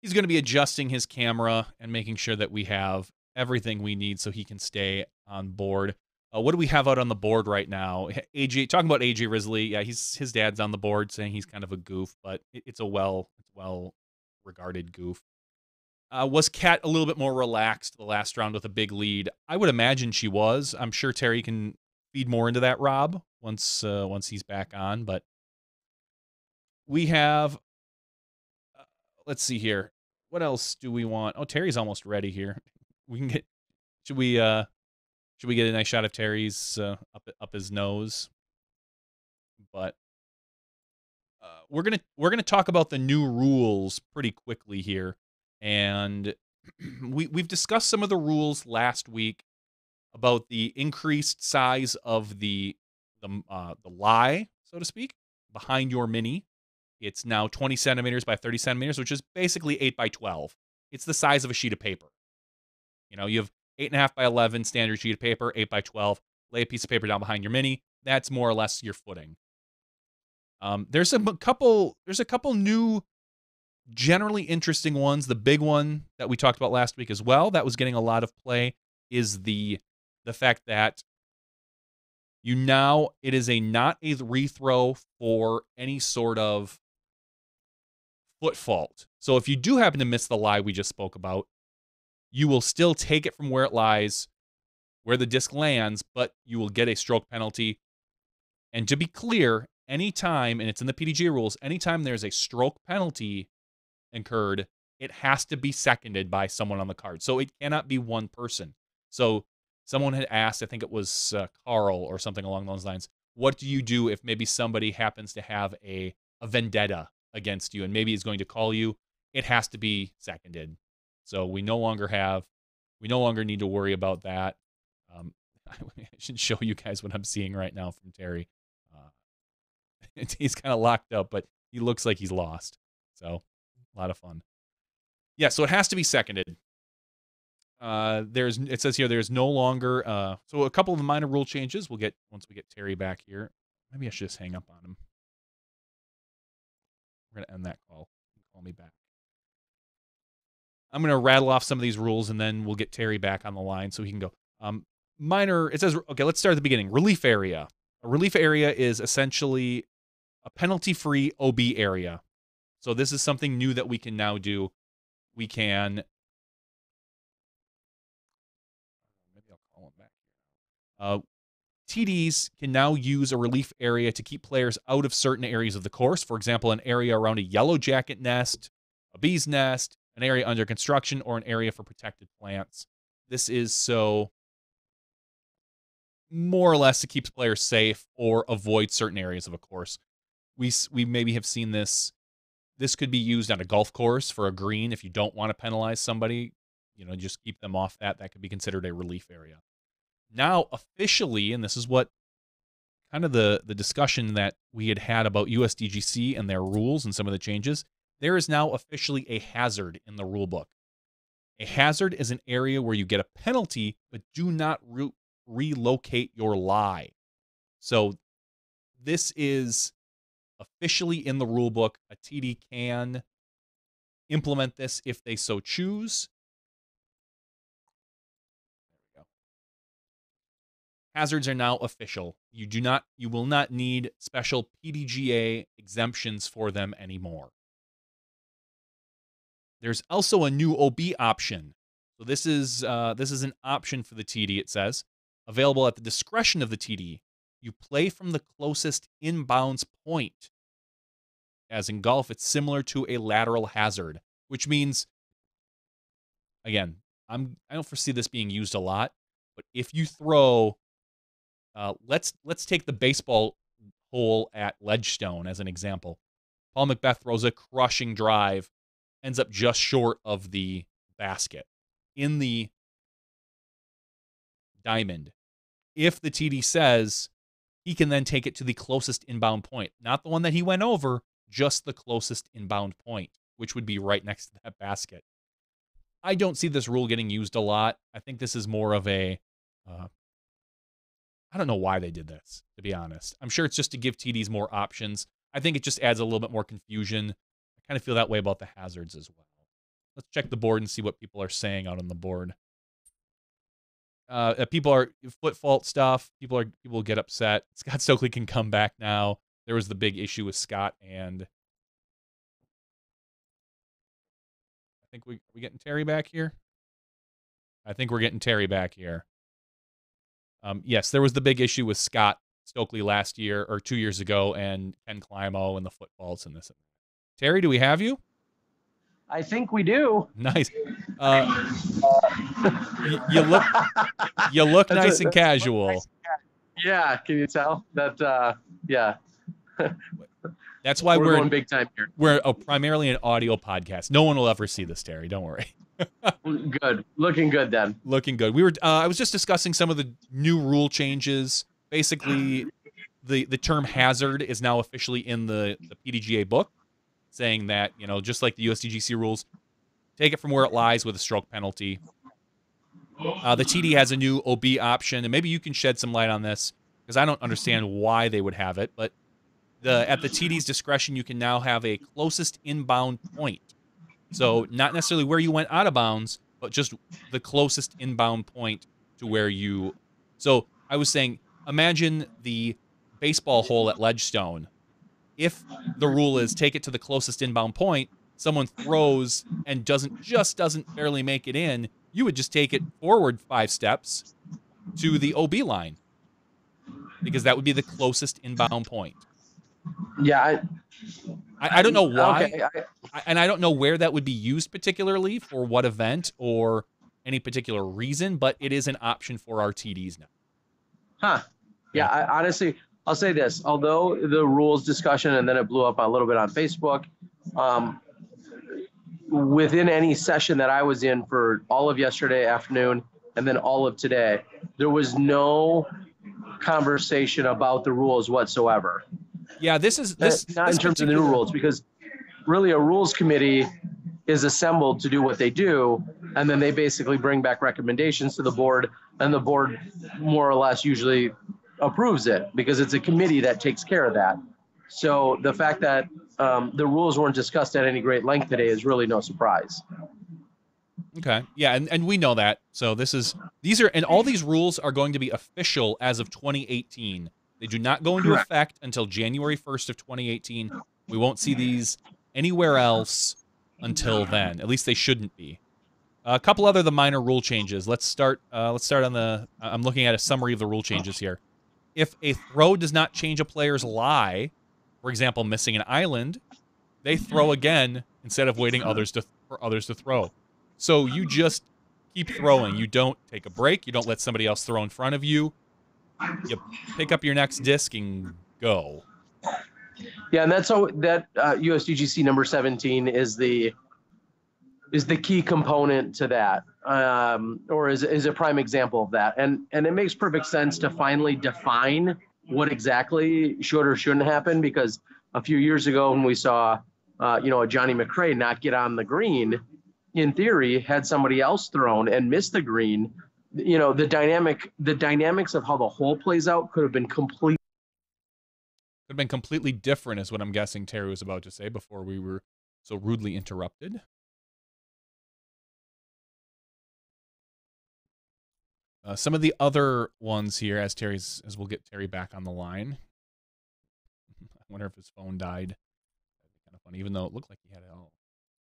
to be adjusting his camera and making sure that we have everything we need so he can stay on board. What do we have out on the board right now? AJ, talking about AJ Risley. Yeah, his dad's on the board saying he's kind of a goof, but it's a well regarded goof. Was Kat a little bit more relaxed the last round with a big lead? I would imagine she was. I'm sure Terry can feed more into that, Rob, once he's back on. But we have, let's see here. What else do we want? Oh, Terry's almost ready here. We can get. Should we get a nice shot of Terry's up his nose? But we're gonna talk about the new rules pretty quickly here, and we've discussed some of the rules last week about the increased size of the lie, so to speak, behind your mini. It's now 20 centimeters by 30 centimeters, which is basically 8 by 12. It's the size of a sheet of paper. You know, you have 8.5 by 11 standard sheet of paper, 8 by 12. Lay a piece of paper down behind your mini. That's more or less your footing. There's a couple new, generally interesting ones. The big one that we talked about last week as well, that was getting a lot of play, is the fact that it is not a rethrow for any sort of foot fault. So if you do happen to miss the lie we just spoke about, you will still take it from where it lies, where the disc lands, but you will get a stroke penalty. And to be clear, anytime, and it's in the PDGA rules, anytime there's a stroke penalty incurred, it has to be seconded by someone on the card. So it cannot be one person. So someone had asked, I think it was Carl or something along those lines, what do you do if maybe somebody happens to have a vendetta against you and maybe is going to call you? It has to be seconded. So we no longer need to worry about that. I should show you guys what I'm seeing right now from Terry. He's kind of locked up, but he looks like he's lost. So a lot of fun. Yeah, so it has to be seconded. It says here there's no longer so a couple of the minor rule changes we'll get once we get Terry back here. Maybe I should just hang up on him. We're gonna end that call. Call me back. I'm gonna rattle off some of these rules and then we'll get Terry back on the line so he can go. It says, okay, let's start at the beginning. Relief area. A relief area is essentially a penalty-free OB area. So this is something new that we can now do. We can, maybe I'll call him back here. TDs can now use a relief area to keep players out of certain areas of the course. For example, an area around a yellow jacket nest, a bee's nest, an area under construction, or an area for protected plants. This is so more or less to keep players safe or avoid certain areas of a course. We maybe have seen this. This could be used on a golf course for a green. If you don't want to penalize somebody, just keep them off that. That could be considered a relief area. Now, officially, and this is what kind of the discussion that we had about USDGC and their rules and some of the changes, there is now officially a hazard in the rule book. A hazard is an area where you get a penalty, but do not relocate your lie. So this is officially in the rule book. A TD can implement this if they so choose. There we go. Hazards are now official. You will not need special PDGA exemptions for them anymore. There's also a new OB option. So this is an option for the TD, it says. Available at the discretion of the TD. You play from the closest inbounds point. As in golf, it's similar to a lateral hazard, which means, again, I don't foresee this being used a lot, but if you throw, let's take the baseball hole at Ledgestone as an example. Paul Macbeth throws a crushing drive, ends up just short of the basket in the diamond. If the TD says he can then take it to the closest inbound point, not the one that he went over, just the closest inbound point, which would be right next to that basket. I don't see this rule getting used a lot. I think this is more of a, I don't know why they did this, to be honest. I'm sure it's just to give TDs more options. I think it just adds a little bit more confusion. I kind of feel that way about the hazards as well. Let's check the board and see what people are saying out on the board. People are foot fault stuff. People get upset. Scott Stokely can come back now. There was the big issue with Scott, and I think we getting Terry back here. I think we're getting Terry back here. Yes, there was the big issue with Scott Stokely last year or 2 years ago, and Ken Climo and the foot faults and this. Terry, do we have you? I think we do. Nice. You look nice and casual. Yeah, can you tell that? Yeah. That's why we're going big time here. We're primarily an audio podcast. No one will ever see this, Terry. Don't worry. Good. Looking good then. Looking good. I was just discussing some of the new rule changes. Basically, the term hazard is now officially in the PDGA book, saying that, just like the USDGC rules, take it from where it lies with a stroke penalty. The TD has a new OB option, and maybe you can shed some light on this, because I don't understand why they would have it, but at the TD's discretion, you can now have a closest inbound point. So not necessarily where you went out of bounds, but just the closest inbound point to where you... So I was saying, imagine the baseball hole at Ledgestone. If the rule is take it to the closest inbound point, someone throws and doesn't barely make it in, you would just take it forward 5 steps to the OB line, because that would be the closest inbound point. Yeah, I don't know why, okay, and I don't know where that would be used particularly, for what event or any particular reason, but it is an option for our TDs now. Huh. Yeah, honestly, I'll say this. Although the rules discussion, and then it blew up a little bit on Facebook, within any session that I was in for all of yesterday afternoon and then all of today, there was no conversation about the rules whatsoever. Yeah, this not in terms of the new rules, because really a rules committee is assembled to do what they do, and then they basically bring back recommendations to the board, and the board more or less usually approves it, because it's a committee that takes care of that. So the fact that the rules weren't discussed at any great length today is really no surprise. Okay. Yeah, and we know that. So all these rules are going to be official as of 2018. They do not go into effect until January 1st of 2018. We won't see these anywhere else until then. At least they shouldn't be. A couple other the minor rule changes. Let's start on the... I'm looking at a summary of the rule changes here. If a throw does not change a player's lie, for example, missing an island, they throw again instead of waiting for others to throw. So you just keep throwing. You don't take a break. You don't let somebody else throw in front of you. You pick up your next disc and go. Yeah, and that's USDGC number 17 is the key component to that, or is a prime example of that. And it makes perfect sense to finally define what exactly should or shouldn't happen, because a few years ago when we saw a Johnny McRae not get on the green, in theory, had somebody else thrown and missed the green, the dynamics of how the hole plays out could have been completely different, is what I'm guessing Terry was about to say before we were so rudely interrupted. Some of the other ones here, as we'll get Terry back on the line. I wonder if his phone died. That'd be kind of funny, even though it looked like he had it all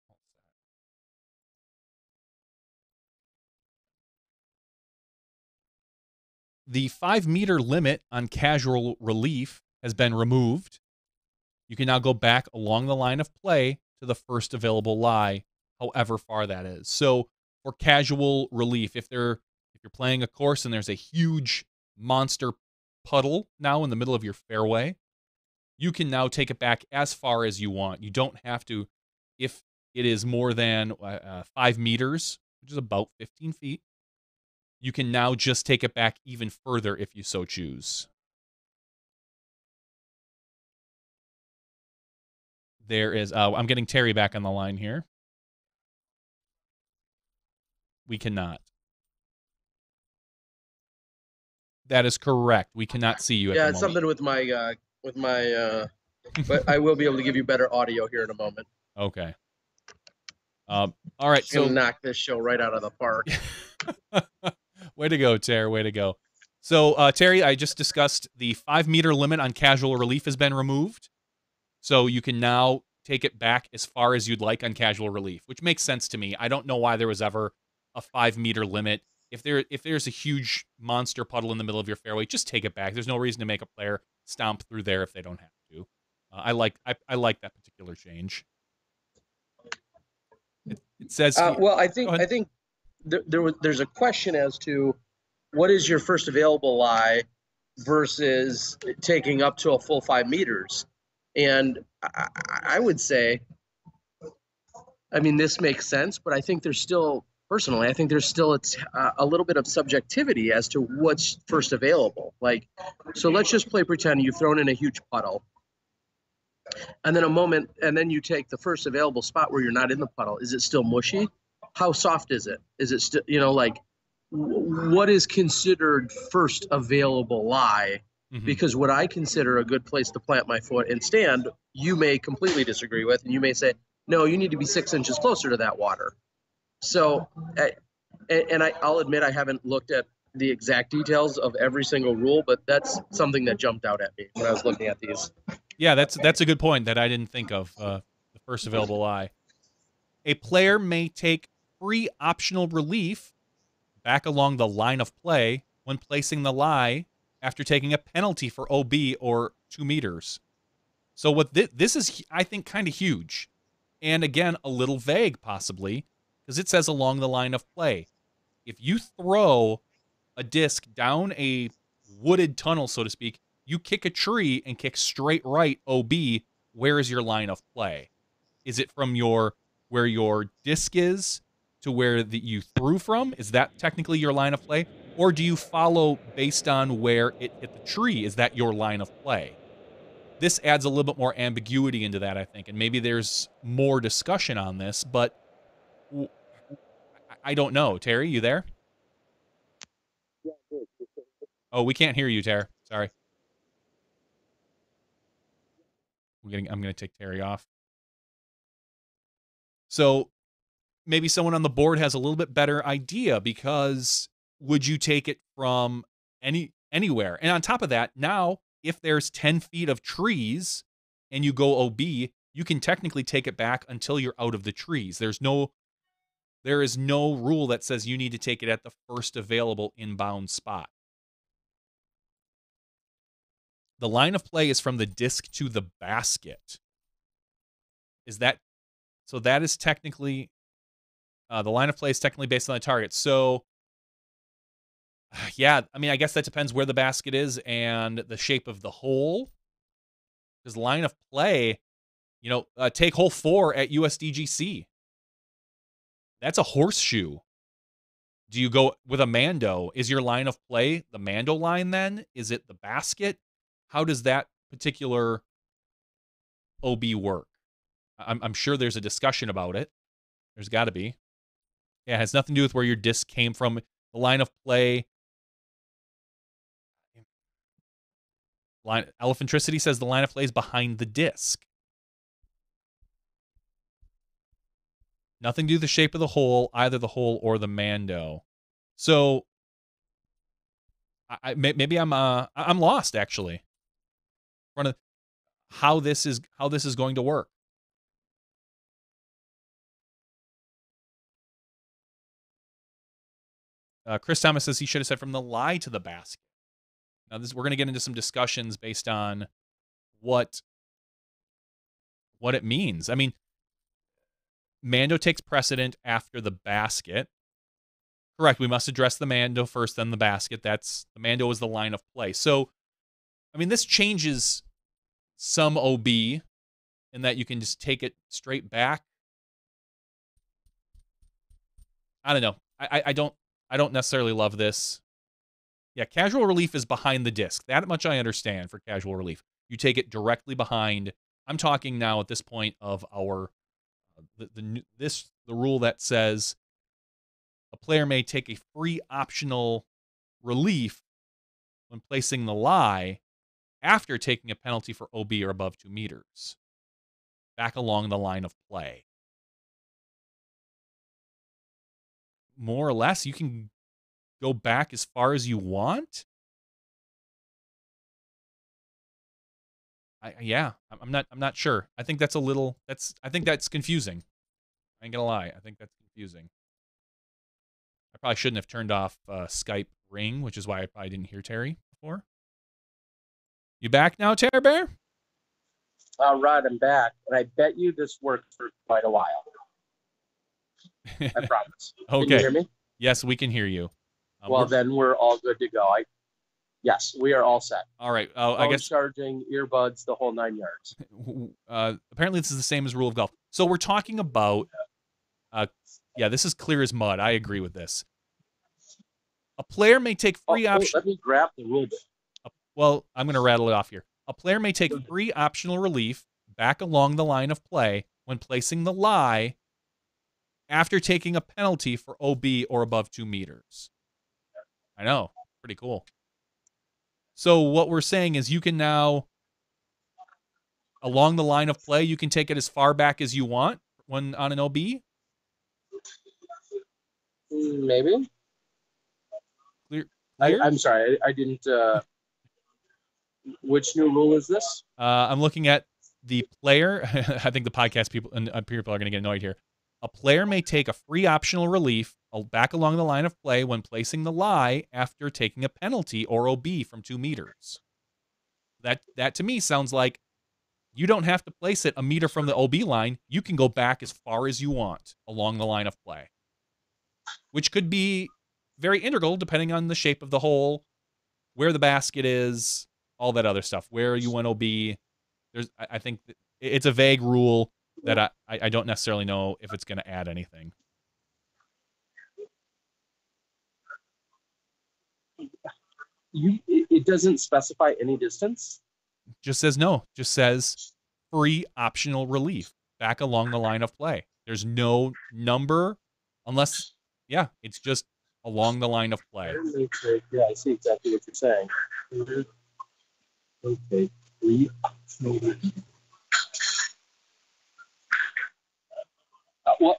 set. The 5-meter limit on casual relief has been removed. You can now go back along the line of play to the first available lie, however far that is. So for casual relief, if you're playing a course and there's a huge monster puddle now in the middle of your fairway, you can now take it back as far as you want. You don't have to, if it is more than 5 meters, which is about 15 feet, you can now just take it back even further if you so choose. There is, I'm getting Terry back on the line here. We cannot. That is correct. We cannot see you at Yeah, the it's moment. something with my but I will be able to give you better audio here in a moment. Okay. All right. So So knock this show right out of the park. way to go, Terry. Way to go. So, Terry, I just discussed the 5-meter limit on casual relief has been removed. So you can now take it back as far as you'd like on casual relief, which makes sense to me. I don't know why there was ever a 5-meter limit. If there's a huge monster puddle in the middle of your fairway, just take it back. There's no reason to make a player stomp through there if they don't have to. I like that particular change. It says Well, I think there's a question as to what is your first available lie versus taking up to a full 5 meters. And I would say, I mean, this makes sense, but I think there's still, personally, I think there's still a little bit of subjectivity as to what's first available. Like, so let's just play pretend you've thrown in a huge puddle. And then you take the first available spot where you're not in the puddle. Is it still mushy? How soft is it? Is it still, like, what is considered first available lie? Mm-hmm. Because what I consider a good place to plant my foot and stand, you may completely disagree with, and you may say, no, you need to be 6 inches closer to that water. So, I'll admit I haven't looked at the exact details of every single rule, but that's something that jumped out at me when I was looking at these. Yeah, that's a good point that I didn't think of. The first available lie. A player may take free optional relief back along the line of play when placing the lie after taking a penalty for OB or 2 meters. So what this is, I think, kind of huge. And again, a little vague possibly, because it says along the line of play. If you throw a disc down a wooded tunnel, so to speak, you kick a tree and kick straight right OB, where is your line of play? Is it from where your disc is to where you threw from? Is that technically your line of play? Or do you follow based on where it hit the tree? Is that your line of play? This adds a little bit more ambiguity into that, I think, and maybe there's more discussion on this, but I don't know. Terry, you there? Oh, we can't hear you, Terry. Sorry. I'm going to take Terry off. So maybe someone on the board has a little bit better idea, because would you take it from anywhere? And on top of that, now if there's 10 feet of trees and you go OB, you can technically take it back until you're out of the trees. There is no rule that says you need to take it at the first available inbound spot. The line of play is from the disc to the basket. So that is technically, the line of play is technically based on the target. So, yeah, I mean, I guess that depends where the basket is and the shape of the hole. Because line of play, take hole 4 at USDGC. That's a horseshoe. Do you go with a Mando? Is your line of play the Mando line then? Is it the basket? How does that particular OB work? I'm sure there's a discussion about it. There's got to be. Yeah, it has nothing to do with where your disc came from. The line of play. Elephantricity says the line of play is behind the disc. Nothing to do with the shape of the hole, either the hole or the Mando. So maybe I'm lost actually. In front of how this is going to work. Chris Thomas says he should have said from the lie to the basket. Now we're going to get into some discussions based on what it means. I mean, Mando takes precedent after the basket. Correct. We must address the Mando first, then the basket. The Mando is the line of play. So, I mean, this changes some OB in that you can just take it straight back. I don't know. I don't necessarily love this. Yeah, casual relief is behind the disc. That much I understand for casual relief. You take it directly behind. I'm talking now at this point of our the rule that says a player may take a free optional relief when placing the lie after taking a penalty for OB or above 2 meters, back along the line of play. More or less, you can go back as far as you want. I'm not sure. I think that's I think that's confusing. I ain't gonna lie. I think that's confusing. I probably shouldn't have turned off Skype ring, which is why I probably didn't hear Terry before. You back now, Terry Bear? All right, I'm back. And I bet you this worked for quite a while. I promise. Okay. Can you hear me? Yes, we can hear you. Well, then we're all good to go. Yes, we are all set. All right. I guess charging, earbuds, the whole 9 yards. Apparently, this is the same as rule of golf. So we're talking about. Yeah, this is clear as mud. I agree with this. A player may take free option. Let me grab the rule book. Well, I'm going to rattle it off here. A player may take free optional relief back along the line of play when placing the lie after taking a penalty for OB or above 2 meters. I know. Pretty cool. So what we're saying is you can now, along the line of play, you can take it as far back as you want when on an OB? Maybe. Clear? I'm sorry. I didn't... which new rule is this? I'm looking at the player. I think the podcast people and people are going to get annoyed here. A player may take a free optional relief back along the line of play when placing the lie after taking a penalty or OB from 2 meters. That to me sounds like you don't have to place it a meter from the OB line. You can go back as far as you want along the line of play, which could be very integral depending on the shape of the hole, where the basket is, all that other stuff, where you want OB. I think it's a vague rule that I don't necessarily know if it's going to add anything. It doesn't specify any distance? Just says no. Just says free optional relief back along the line of play. There's no number unless, it's just along the line of play. Yeah, I see exactly what you're saying. Okay, free optional relief.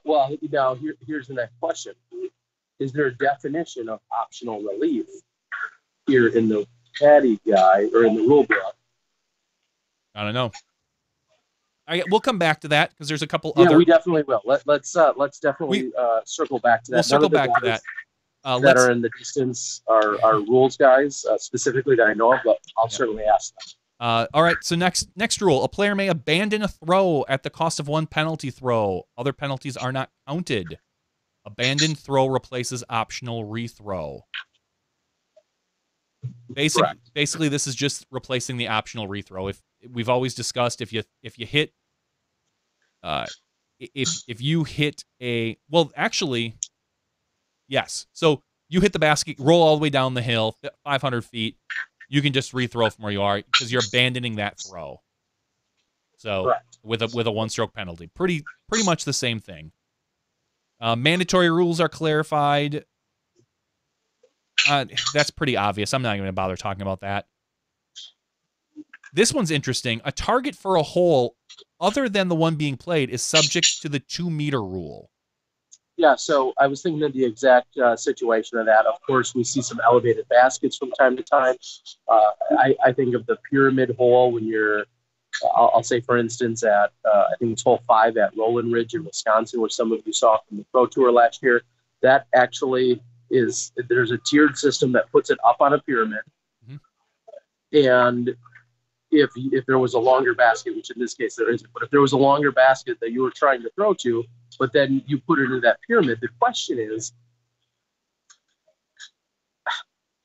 Well, now here's the next question. Is there a definition of optional relief here in the caddy guide or in the rule book? I don't know. We'll come back to that because there's a couple other. Yeah, we definitely will. Let's definitely circle back to that. We'll circle back to that. That are in the distance are rules guys specifically that I know of, but I'll certainly ask them. All right, so next rule. A player may abandon a throw at the cost of 1 penalty throw. Other penalties are not counted. Abandoned throw replaces optional rethrow. Basically, this is just replacing the optional rethrow. If we've always discussed, if you hit, if you hit a yes. So you hit the basket, roll all the way down the hill, 500 feet. You can just rethrow from where you are because you're abandoning that throw. So with a 1-stroke penalty, pretty much the same thing. Mandatory rules are clarified. That's pretty obvious. I'm not even going to bother talking about that. This one's interesting. A target for a hole other than the one being played is subject to the 2-meter rule. Yeah, so I was thinking of the exact situation of that. Of course, we see some elevated baskets from time to time. I think of the pyramid hole when you're, I'll say, for instance, at I think it's hole 5 at Roland Ridge in Wisconsin, which some of you saw from the Pro Tour last year. That actually is, there's a tiered system that puts it up on a pyramid. Mm-hmm. And if there was a longer basket, which in this case there isn't, but if there was a longer basket that you were trying to throw to, but then you put it into that pyramid, the question is,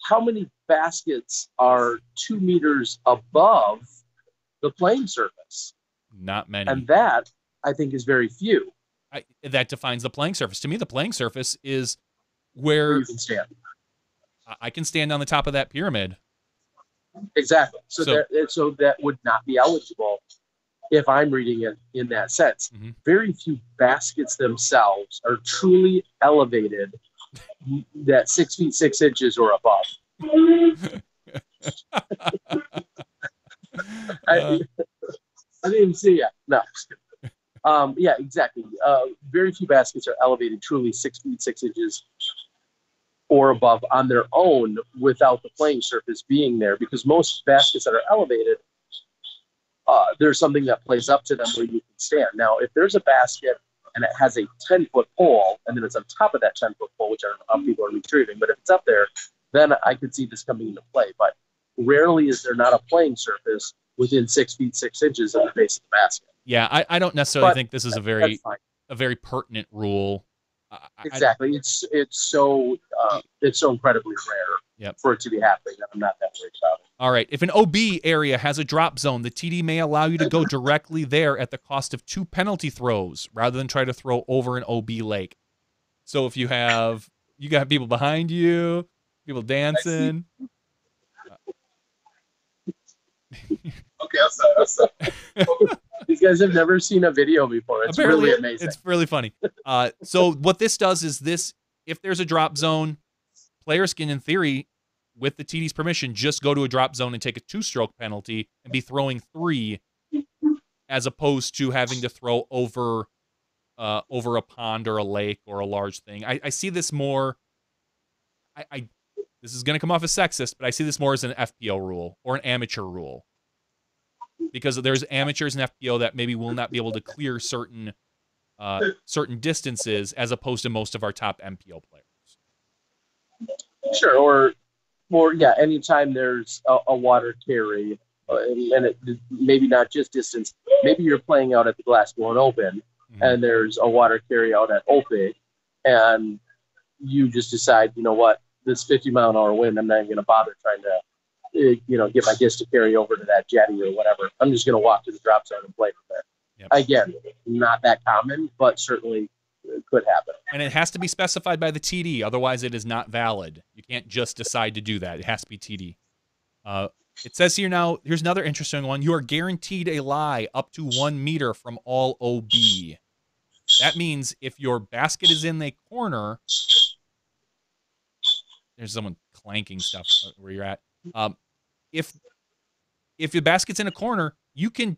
how many baskets are 2 meters above the playing surface? Not many. And that, I think, is very few. That defines the playing surface. To me, the playing surface is where you can stand. I can stand on the top of that pyramid. Exactly. So that would not be eligible if I'm reading it in that sense. Mm-hmm. Very few baskets themselves are truly elevated that 6 feet 6 inches or above. I didn't even see it. No. Yeah, exactly. Very few baskets are elevated truly 6 feet 6 inches or above on their own without the playing surface being there, because most baskets that are elevated, there's something that plays up to them where you can stand. Now, if there's a basket and it has a 10-foot pole, and then it's on top of that 10-foot pole, which I don't know how people are retrieving, but if it's up there, then I could see this coming into play. But rarely is there not a playing surface within 6 feet 6 inches of the base of the basket. Yeah, I don't necessarily think this is a very pertinent rule. Exactly. It's so incredibly rare for it to be happening that I'm not that worried about it. All right. If an OB area has a drop zone, the TD may allow you to go directly there at the cost of 2 penalty throws rather than try to throw over an OB lake. So if you got people behind you, people dancing. Okay, I'll stop. These guys have never seen a video before. It's really amazing. It's really funny. So what this does is if there's a drop zone, players can, in theory, with the TD's permission, just go to a drop zone and take a 2-stroke penalty and be throwing 3, as opposed to having to throw over a pond or a lake or a large thing. I see this more. This is going to come off as sexist, but I see this more as an FPO rule or an amateur rule, because there's amateurs in FPO that maybe will not be able to clear certain distances, as opposed to most of our top MPO players. Sure, or yeah, anytime there's a water carry, and it maybe not just distance. Maybe you're playing out at the Glass One Open, and there's a water carry out at Opig, and you just decide, you know what, this 50-mile-an-hour wind, I'm not going to bother trying to, get my disc to carry over to that jetty or whatever. I'm just going to walk to the drop zone and play from there. Yep. Again, not that common, but certainly could happen. And it has to be specified by the TD, otherwise it is not valid. You can't just decide to do that. It has to be TD. It says here now, here's another interesting one. You are guaranteed a lie up to 1 meter from all OB. That means if your basket is in the corner, there's someone clanking stuff where you're at. If your basket's in a corner, you can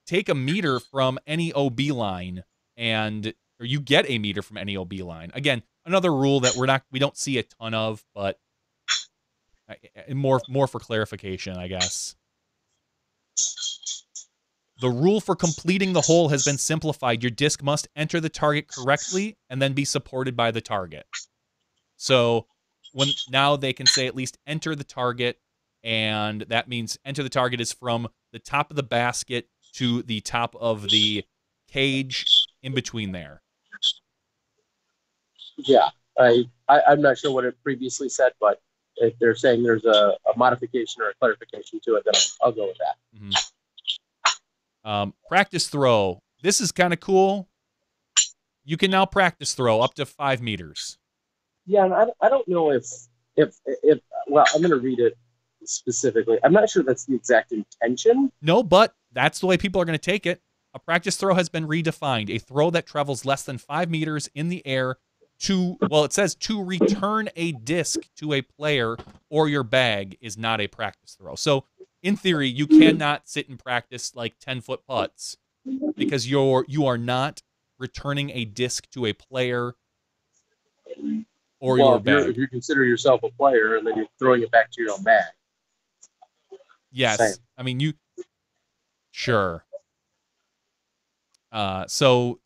take 1 meter from any OB line, or you get 1 meter from any OB line. Again, another rule that we don't see a ton of, but more for clarification, I guess. The rule for completing the hole has been simplified. Your disc must enter the target correctly and then be supported by the target. So now they can say at least enter the target, and that means enter the target is from the top of the basket to the top of the cage in between there. Yeah, I'm not sure what it previously said, but if they're saying there's a modification or a clarification to it, then I'll go with that. Mm-hmm. Practice throw. This is kind of cool. You can now practice throw up to 5 meters. Yeah, and I don't know if well, I'm going to read it specifically. I'm not sure that's the exact intention. No, but that's the way people are going to take it. A practice throw has been redefined. A throw that travels less than 5 meters in the air it says to return a disc to a player or your bag is not a practice throw. So in theory, you cannot sit and practice like 10-foot putts, because you are not returning a disc to a player or your bag. If you consider yourself a player and then you're throwing it back to your own bag. Yes. Same. I mean, sure. So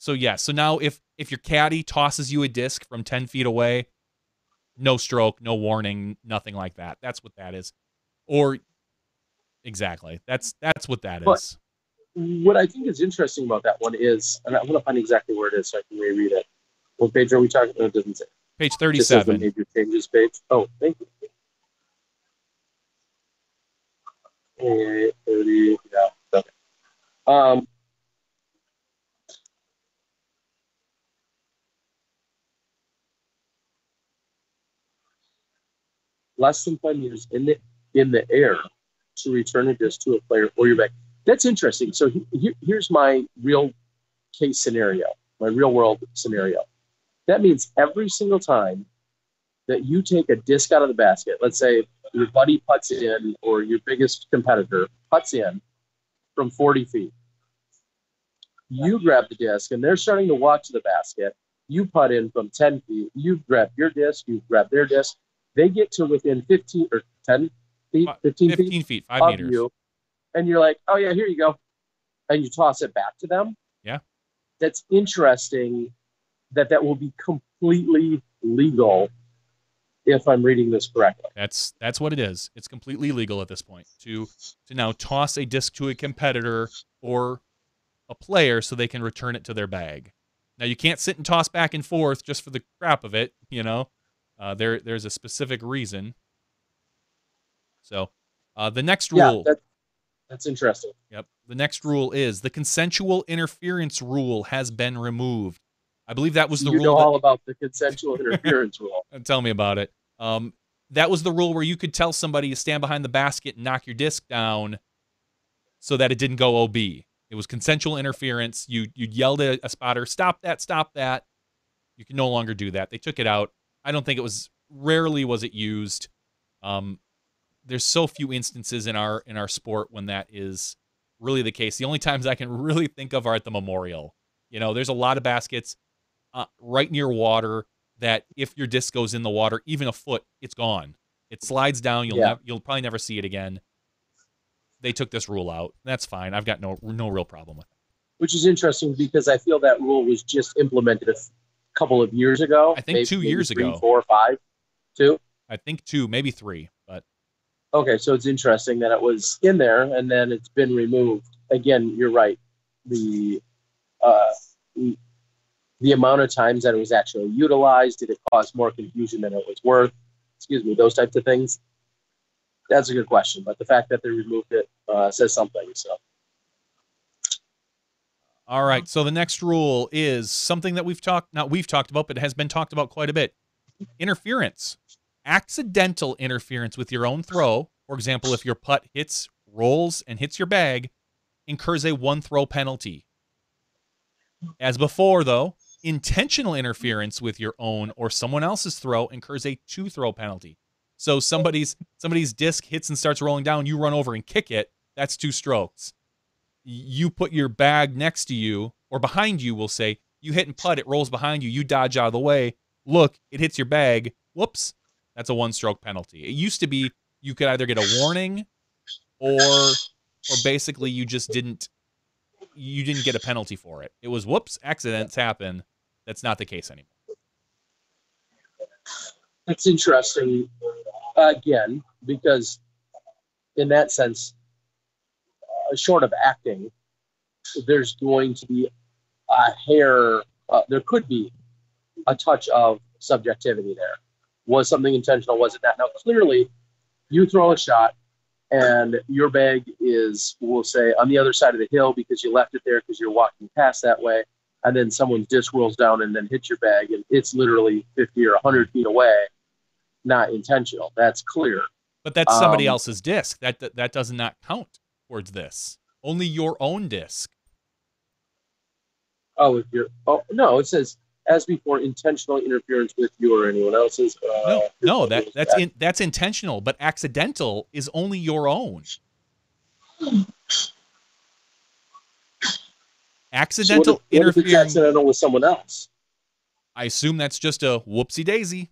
now if your caddy tosses you a disc from 10 feet away, no stroke, no warning, nothing like that. That's what that is. Or exactly. That's what that is. What I think is interesting about that one is, and I want to find exactly where it is so I can reread it. What page are we talking about? It doesn't say. Page 37. The major changes page. Oh, thank you. 30, yeah. Okay. Less than 5 meters in the air to return a disc to a player or your bag. That's interesting. So here's my real case scenario, my real world scenario. That means every single time that you take a disc out of the basket. Let's say your buddy putts in, or your biggest competitor putts in from 40 feet. You grab the disc, and they're starting to walk to the basket. You putt in from 10 feet. You grab your disc. You grab their disc. They get to within 15 or 10 feet, 15 feet, 5 of meters. you, and you're like, oh, yeah, here you go. And you toss it back to them. Yeah. That's interesting that will be completely legal if I'm reading this correctly. That's what it is. It's completely legal at this point to now toss a disc to a competitor or a player so they can return it to their bag. Now, you can't sit and toss back and forth just for the crap of it, you know. There's a specific reason. So the next rule. Yeah, that's interesting. Yep. The next rule is the consensual interference rule has been removed. I believe that was the rule. You know all about the consensual interference rule. Tell me about it. That was the rule where you could tell somebody to stand behind the basket and knock your disc down so that it didn't go OB. It was consensual interference. You'd yell at a spotter, stop that, stop that. You can no longer do that. They took it out. I don't think it was, rarely was it used. There's so few instances in our sport when that is really the case. The only times I can really think of are at the Memorial. You know, there's a lot of baskets right near water that if your disc goes in the water, even a foot, it's gone. It slides down. You'll probably never see it again. They took this rule out. That's fine. I've got no real problem with it. Which is interesting because I feel that rule was just implemented a couple of years ago. I think 2 years ago. 3, 4, 5, 2? I think 2, maybe 3. But okay, so it's interesting that it was in there and then it's been removed. Again, you're right. The amount of times that it was actually utilized, did it cause more confusion than it was worth? Excuse me, those types of things. That's a good question, but the fact that they removed it says something. So, all right. So the next rule is something that we've talked about, but it has been talked about quite a bit. Interference, accidental interference with your own throw. For example, if your putt rolls and hits your bag, incurs a 1 throw penalty. As before, though, intentional interference with your own or someone else's throw incurs a 2 throw penalty. So somebody's disc hits and starts rolling down, you run over and kick it, that's 2 strokes. You put your bag next to you, or behind you, we'll say, you hit and putt, it rolls behind you, you dodge out of the way, look, it hits your bag, whoops, that's a 1 stroke penalty. It used to be you could either get a warning or basically you just didn't get a penalty for it. It was, whoops, accidents happen. That's not the case anymore. that's interesting. Again, because in that sense, short of acting, there's going to be a hair, there could be a touch of subjectivity there. Was something intentional? Was it not? Now, clearly, you throw a shot and your bag is, we'll say, on the other side of the hill because you left it there because you're walking past that way, and then someone's disc rolls down and then hits your bag, and it's literally 50 or 100 feet away. Not intentional. That's clear. But that's somebody else's disc. That does not count towards this. Only your own disc. Oh, no, it says as before, intentional interference with you or anyone else's. No, that's intentional, but accidental is only your own. Accidental interference. What if it's accidental with someone else? I assume that's just a whoopsie daisy.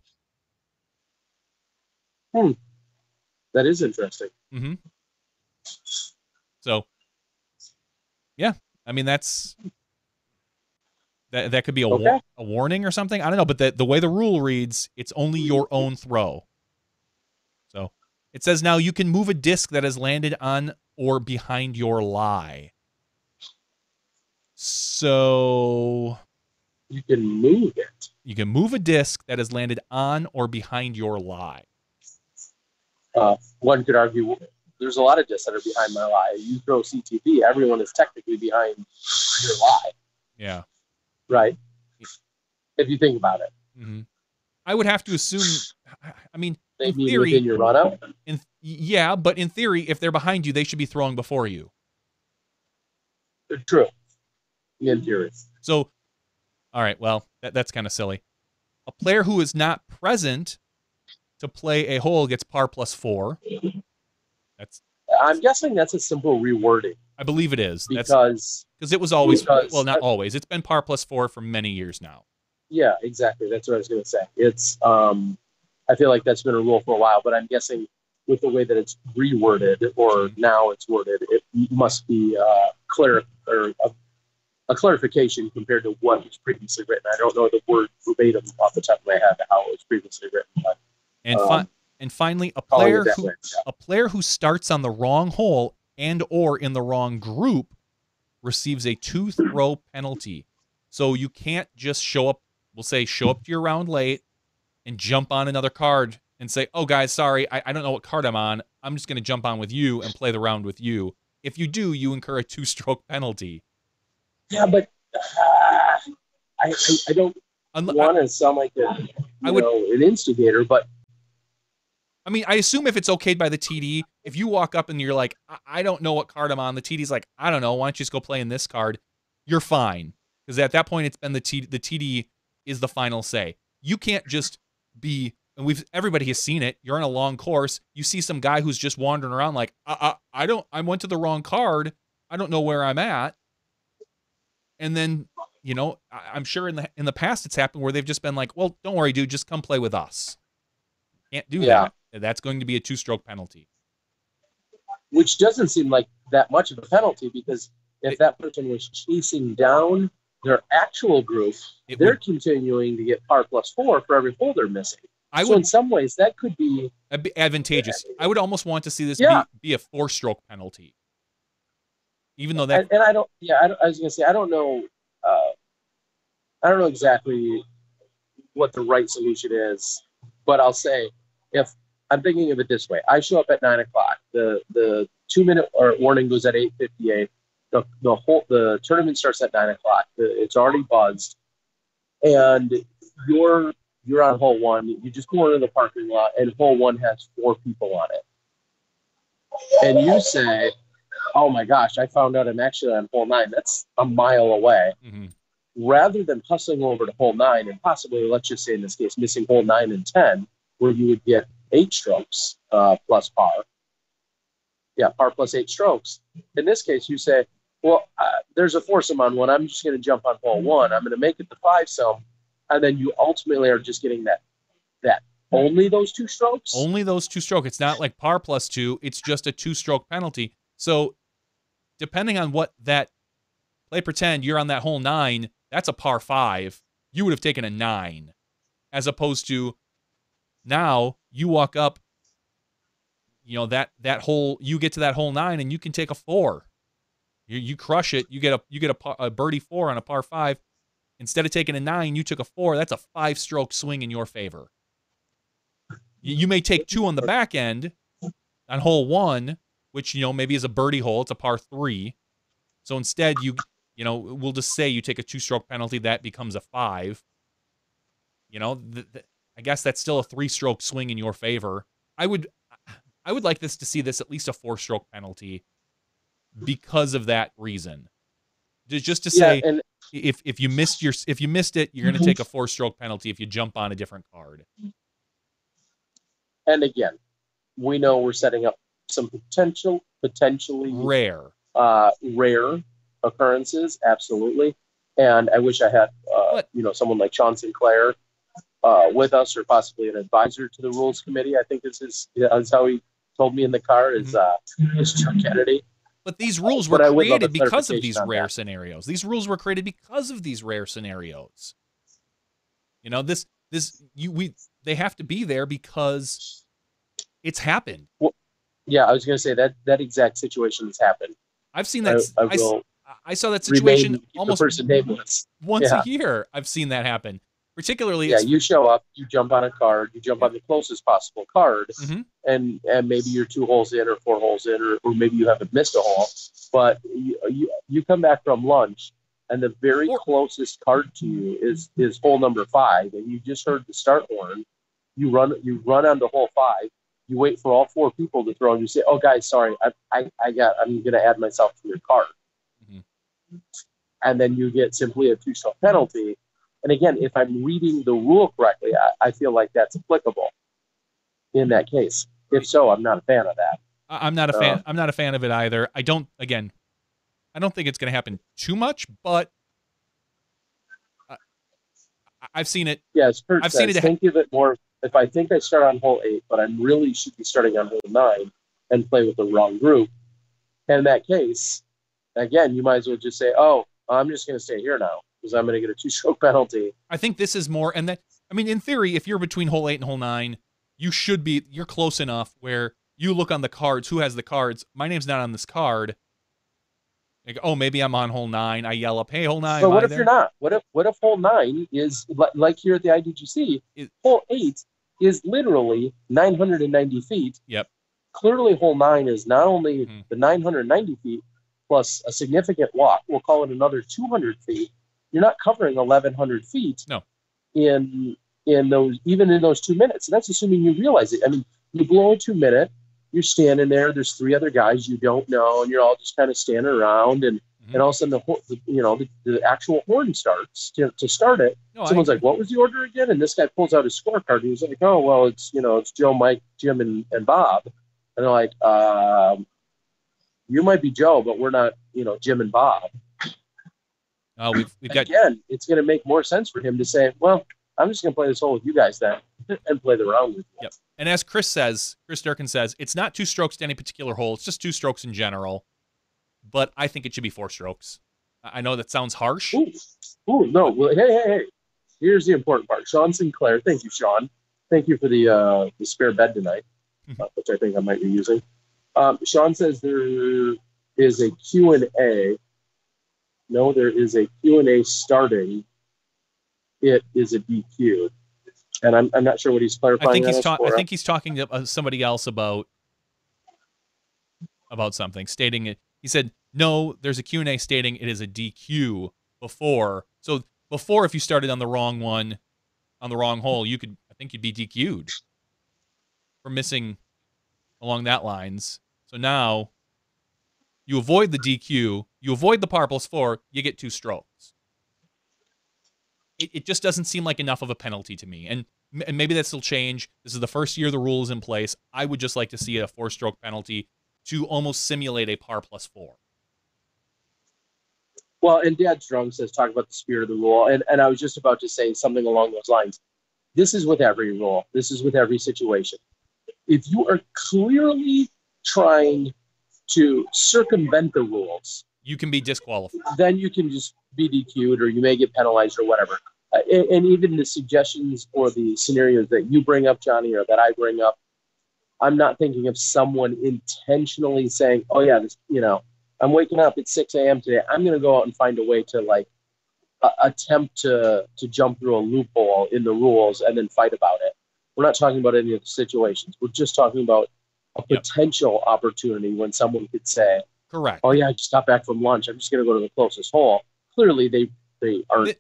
That is interesting. Mm-hmm. So, yeah, I mean that could be a warning or something. I don't know, but the way the rule reads, it's only your own throw. So it says now you can move a disc that has landed on or behind your lie. So you can move it. You can move a disc that has landed on or behind your lie. One could argue there's a lot of discs that are behind my lie. You throw CTV, everyone is technically behind your lie. Yeah. Right? If you think about it. Mm-hmm. I would have to assume, I mean, maybe in theory, within your run-out? Yeah, but in theory, if they're behind you, they should be throwing before you. True. In theory. So, all right, well, that's kind of silly. A player who is not present to play a hole gets par plus 4. I'm guessing that's a simple rewording. I believe it is. Because it was always, well, not always. It's been par plus 4 for many years now. Yeah, exactly. That's what I was going to say. It's I feel like that's been a rule for a while, but I'm guessing with the way that it's reworded or now it's worded, it must be clear or a clarification compared to what was previously written. I don't know the word verbatim off the top of my head how it was previously written. But, and finally, a player who starts on the wrong hole and or in the wrong group receives a 2-throw penalty. So you can't just show up to your round late and jump on another card and say, oh, guys, sorry, I don't know what card I'm on. I'm just going to jump on with you and play the round with you. If you do, you incur a 2-stroke penalty. Yeah, but I don't want to sound like an instigator, but I mean, I assume if it's okayed by the TD, if you walk up and you're like, I don't know what card I'm on, the TD's like, I don't know, why don't you just go play in this card? You're fine. Because at that point, it's been the TD is the final say. You can't just be, and everybody has seen it, you're on a long course, you see some guy who's just wandering around like, I went to the wrong card, I don't know where I'm at. And then, I'm sure in the past it's happened where they've just been like, well, don't worry, dude, just come play with us. Can't do that. That's going to be a 2-stroke penalty. Which doesn't seem like that much of a penalty, because if that person was chasing down their actual group, they're continuing to get par plus 4 for every hole they're missing. In some ways, that could be advantageous. I would almost want to see this be a 4-stroke penalty. Even though that, and I don't. Yeah, I was gonna say I don't know. I don't know exactly what the right solution is, but I'll say if I'm thinking of it this way, I show up at 9 o'clock. The 2-minute warning goes at 8:58. The tournament starts at 9 o'clock. It's already buzzed, and you're on hole 1. You just go into the parking lot, and hole 1 has 4 people on it, and you say, oh my gosh, I found out I'm actually on hole 9. That's a mile away. Mm-hmm. Rather than hustling over to hole 9 and possibly, let's just say in this case, missing hole 9 and 10, where you would get 8 strokes plus par. Yeah, par plus 8 strokes. In this case, you say, well, there's a foursome on 1. I'm just going to jump on hole 1. I'm going to make it the 5-some. And then you ultimately are just getting that only those 2 strokes? Only those 2 strokes. It's not like par plus 2. It's just a 2-stroke penalty. So depending on what that play, pretend you're on that hole 9, that's a par 5. You would have taken a 9, as opposed to now you walk up, that hole, you get to that hole 9 and you can take a 4. You crush it. You get a birdie 4 on a par 5. Instead of taking a 9, you took a 4. That's a 5-stroke swing in your favor. You may take 2 on the back end on hole 1, which, maybe is a birdie hole. It's a par 3. So instead, we'll just say you take a 2-stroke penalty. That becomes a 5. I guess that's still a 3-stroke swing in your favor. I would like to see this at least a 4-stroke penalty because of that reason. Just to say, if you missed it, you're going to take a 4-stroke penalty if you jump on a different card. And again, we know we're setting up some potentially rare occurrences, absolutely. And I wish I had someone like Sean Sinclair with us, or possibly an advisor to the rules committee. I think is how he told me in the car is Chuck Kennedy. But these rules were created because of these rare scenarios. These rules were created because of these rare scenarios. They have to be there because it's happened. Well, yeah, I was going to say that exact situation has happened. I've seen that. I saw that situation almost once a year. I've seen that happen. Particularly, you show up, you jump on a card, you jump on the closest possible card, and maybe you're 2 holes in or 4 holes in, or maybe you haven't missed a hole, but you come back from lunch, and the very closest card to you is hole number 5, and you just heard the start horn. You run onto hole 5. You wait for all 4 people to throw, and you say, "Oh, guys, sorry, I'm going to add myself to your card," and then you get simply a 2-stroke penalty. And again, if I'm reading the rule correctly, I feel like that's applicable. in that case? If so, I'm not a fan of that. I'm not a fan. I'm not a fan of it either. I don't think it's going to happen too much, but I've seen it. Yeah, as Kurt I've says, seen it. Think of it more. If I think I start on hole 8, but I really should be starting on hole 9 and play with the wrong group. And in that case, again, you might as well just say, "Oh, I'm just going to stay here now because I'm going to get a 2-stroke penalty." I think this is more, and that I mean, in theory, if you're between hole 8 and hole 9, you're close enough where you look on the cards. Who has the cards? My name's not on this card. Like, oh, maybe I'm on hole 9. I yell up, "Hey, hole 9." But what if you're not? What if hole 9 is like here at the IDGC? Hole 8 is literally 990 feet. Yep. Clearly, hole 9 is not only the 990 feet plus a significant walk. We'll call it another 200 feet. You're not covering 1,100 feet. No. In those 2 minutes. And that's assuming you realize it. I mean, you blow a 2-minute. You're standing there. There's 3 other guys you don't know, and you're all just kind of standing around. And all of a sudden, the actual horn starts to start it. No, someone's like, "What was the order again?" And this guy pulls out his scorecard. He's like, "Oh, well, it's Joe, Mike, Jim, and Bob." And they're like, "You might be Joe, but we're not, Jim and Bob." We've got again. It's going to make more sense for him to say, "Well, I'm just going to play this hole with you guys then," and play the round with you. Yep. And as Chris Durkin says, it's not 2 strokes to any particular hole. It's just 2 strokes in general. But I think it should be 4 strokes. I know that sounds harsh. Ooh, no. Well, hey. Here's the important part. Sean Sinclair. Thank you, Sean. Thank you for the spare bed tonight, which I think I might be using. Sean says there is a Q&A. No, there is a Q&A starting. It is a DQ. And I'm not sure what he's clarifying. I think he's talking to somebody else about something, stating it. He said, no, there's a Q&A stating it is a DQ before. So before, if you started on the wrong one, on the wrong hole, I think you'd be DQ'd for missing along that lines. So now you avoid the DQ, you avoid the par plus 4, you get 2 strokes. It just doesn't seem like enough of a penalty to me. And maybe that still change. This is the first year the rule is in place. I would just like to see a 4-stroke penalty to almost simulate a par plus 4. Well, and Dad Strong says, talk about the spirit of the rule. And I was just about to say something along those lines. This is with every rule. This is with every situation. If you are clearly trying to circumvent the rules, you can be disqualified. Then you can just be DQ'd, or you may get penalized or whatever. And even the suggestions or the scenarios that you bring up, Johnny, or that I bring up, I'm not thinking of someone intentionally saying, "Oh yeah, this, I'm waking up at 6 a.m. today. I'm going to go out and find a way to attempt to jump through a loophole in the rules and then fight about it." We're not talking about any of the situations. We're just talking about a potential opportunity when someone could say, "Correct. Oh yeah, I just got back from lunch. I'm just going to go to the closest hole." Clearly, they aren't.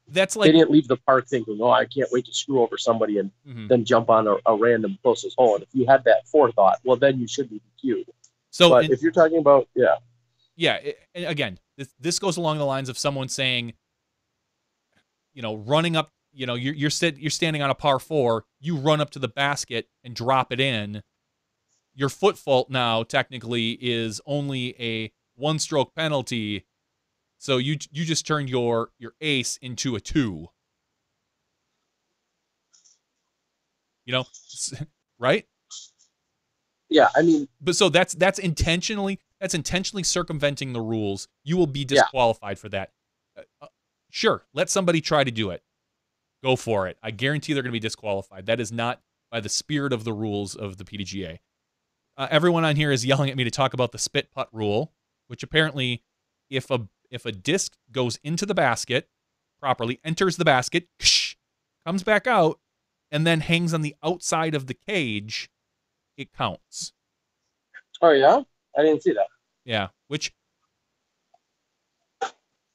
That's like they didn't leave the park thinking, "Oh, I can't wait to screw over somebody and then jump on a random closest hole." And if you had that forethought, well, then you should be DQ'd. But if you're talking about, and again, this goes along the lines of someone saying, running up, you're standing on a par 4, you run up to the basket and drop it in. Your foot fault now technically is only a 1-stroke penalty. So you just turned your ace into a 2. Right? Yeah, I mean, but so that's intentionally circumventing the rules. You will be disqualified for that. Sure, let somebody try to do it. Go for it. I guarantee they're going to be disqualified. That is not by the spirit of the rules of the PDGA. Everyone on here is yelling at me to talk about the spit putt rule, which apparently, if a disc goes into the basket properly, enters the basket, comes back out, and then hangs on the outside of the cage, it counts. Oh yeah, I didn't see that. Yeah,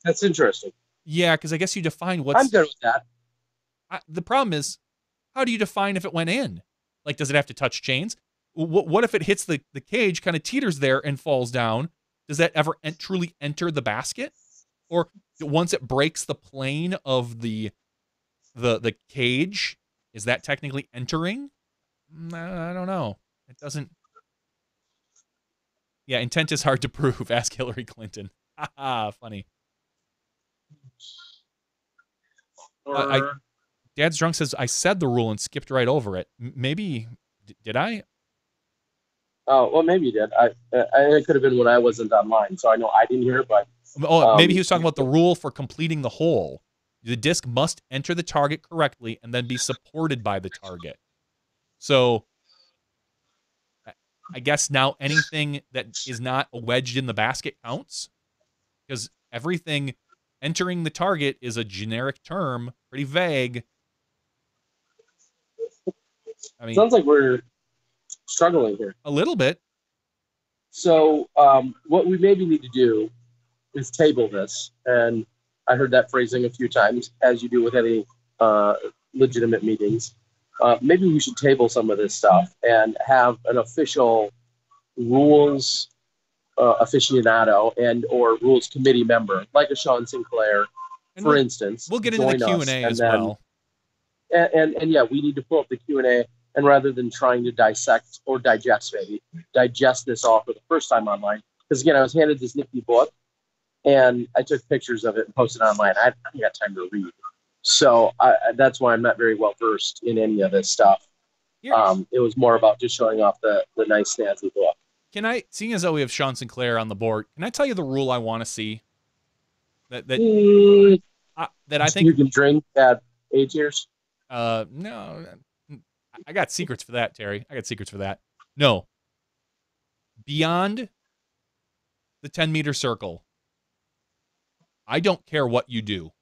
that's interesting. Yeah, because I guess you define what's. I'm good with that. The problem is, how do you define if it went in? Like, does it have to touch chains? What if it hits the cage, kind of teeters there, and falls down? Does that ever truly enter the basket? Or once it breaks the plane of the cage, is that technically entering? I don't know. It doesn't. Yeah, intent is hard to prove. Ask Hillary Clinton. Haha, funny. Dad's Drunk says, I said the rule and skipped right over it. Maybe, did I? Oh, well, maybe you did. It could have been when I wasn't online, so I know I didn't hear it, but... Oh, maybe he was talking about the rule for completing the hole. The disc must enter the target correctly and then be supported by the target. So, I guess now anything that is not wedged in the basket counts? Because everything entering the target is a generic term, pretty vague. I mean, sounds like we're struggling here. A little bit. So what we maybe need to do is table this. And I heard that phrasing a few times, as you do with any legitimate meetings. Maybe we should table some of this stuff and have an official rules aficionado and or rules committee member, like a Sean Sinclair, and for instance. We'll get into the Q&A as well. And yeah, we need to pull up the Q&A, and rather than trying to dissect or digest this all for the first time online, because again, I was handed this nifty book, and I took pictures of it and posted it online. I haven't got time to read. So that's why I'm not very well versed in any of this stuff. Yeah. It was more about just showing off the nice snazzy book. Can I, seeing as though we have Sean Sinclair on the board, can I tell you the rule I want to see? That I think you can drink at 8 years. No, I got secrets for that, Terry. I got secrets for that. No. Beyond the 10-meter circle, I don't care what you do.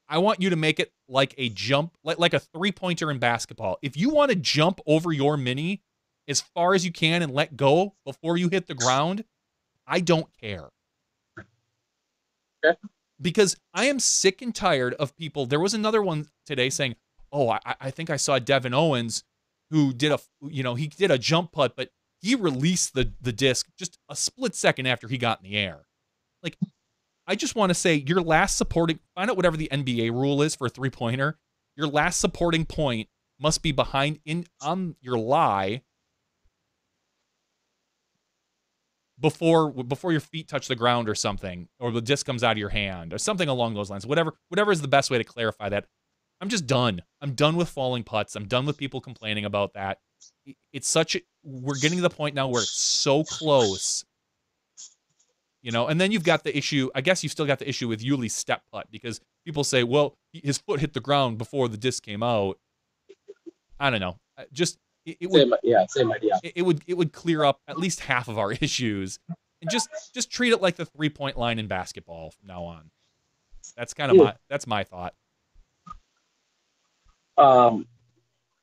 I want you to make it like a jump, like a three-pointer in basketball. If you want to jump over your mini as far as you can and let go before you hit the ground, I don't care. Okay. Because I am sick and tired of people. There was another one today saying, oh, I think I saw Devin Owens who did he did a jump putt, but he released the disc just a split second after he got in the air. Like, I just want to say your last supporting, find out whatever the NBA rule is for a three-pointer. Your last supporting point must be behind on your lie before your feet touch the ground or something, or the disc comes out of your hand or something along those lines. Whatever is the best way to clarify that. I'm just done. I'm done with falling putts. I'm done with people complaining about that. It's we're getting to the point now where it's so close. And then you've got the issue, I guess you've still got the issue with Yuli's step putt, because people say, well, his foot hit the ground before the disc came out. I don't know. Same idea. It would clear up at least half of our issues, and just treat it like the 3-point line in basketball from now on. That's kind of my thought.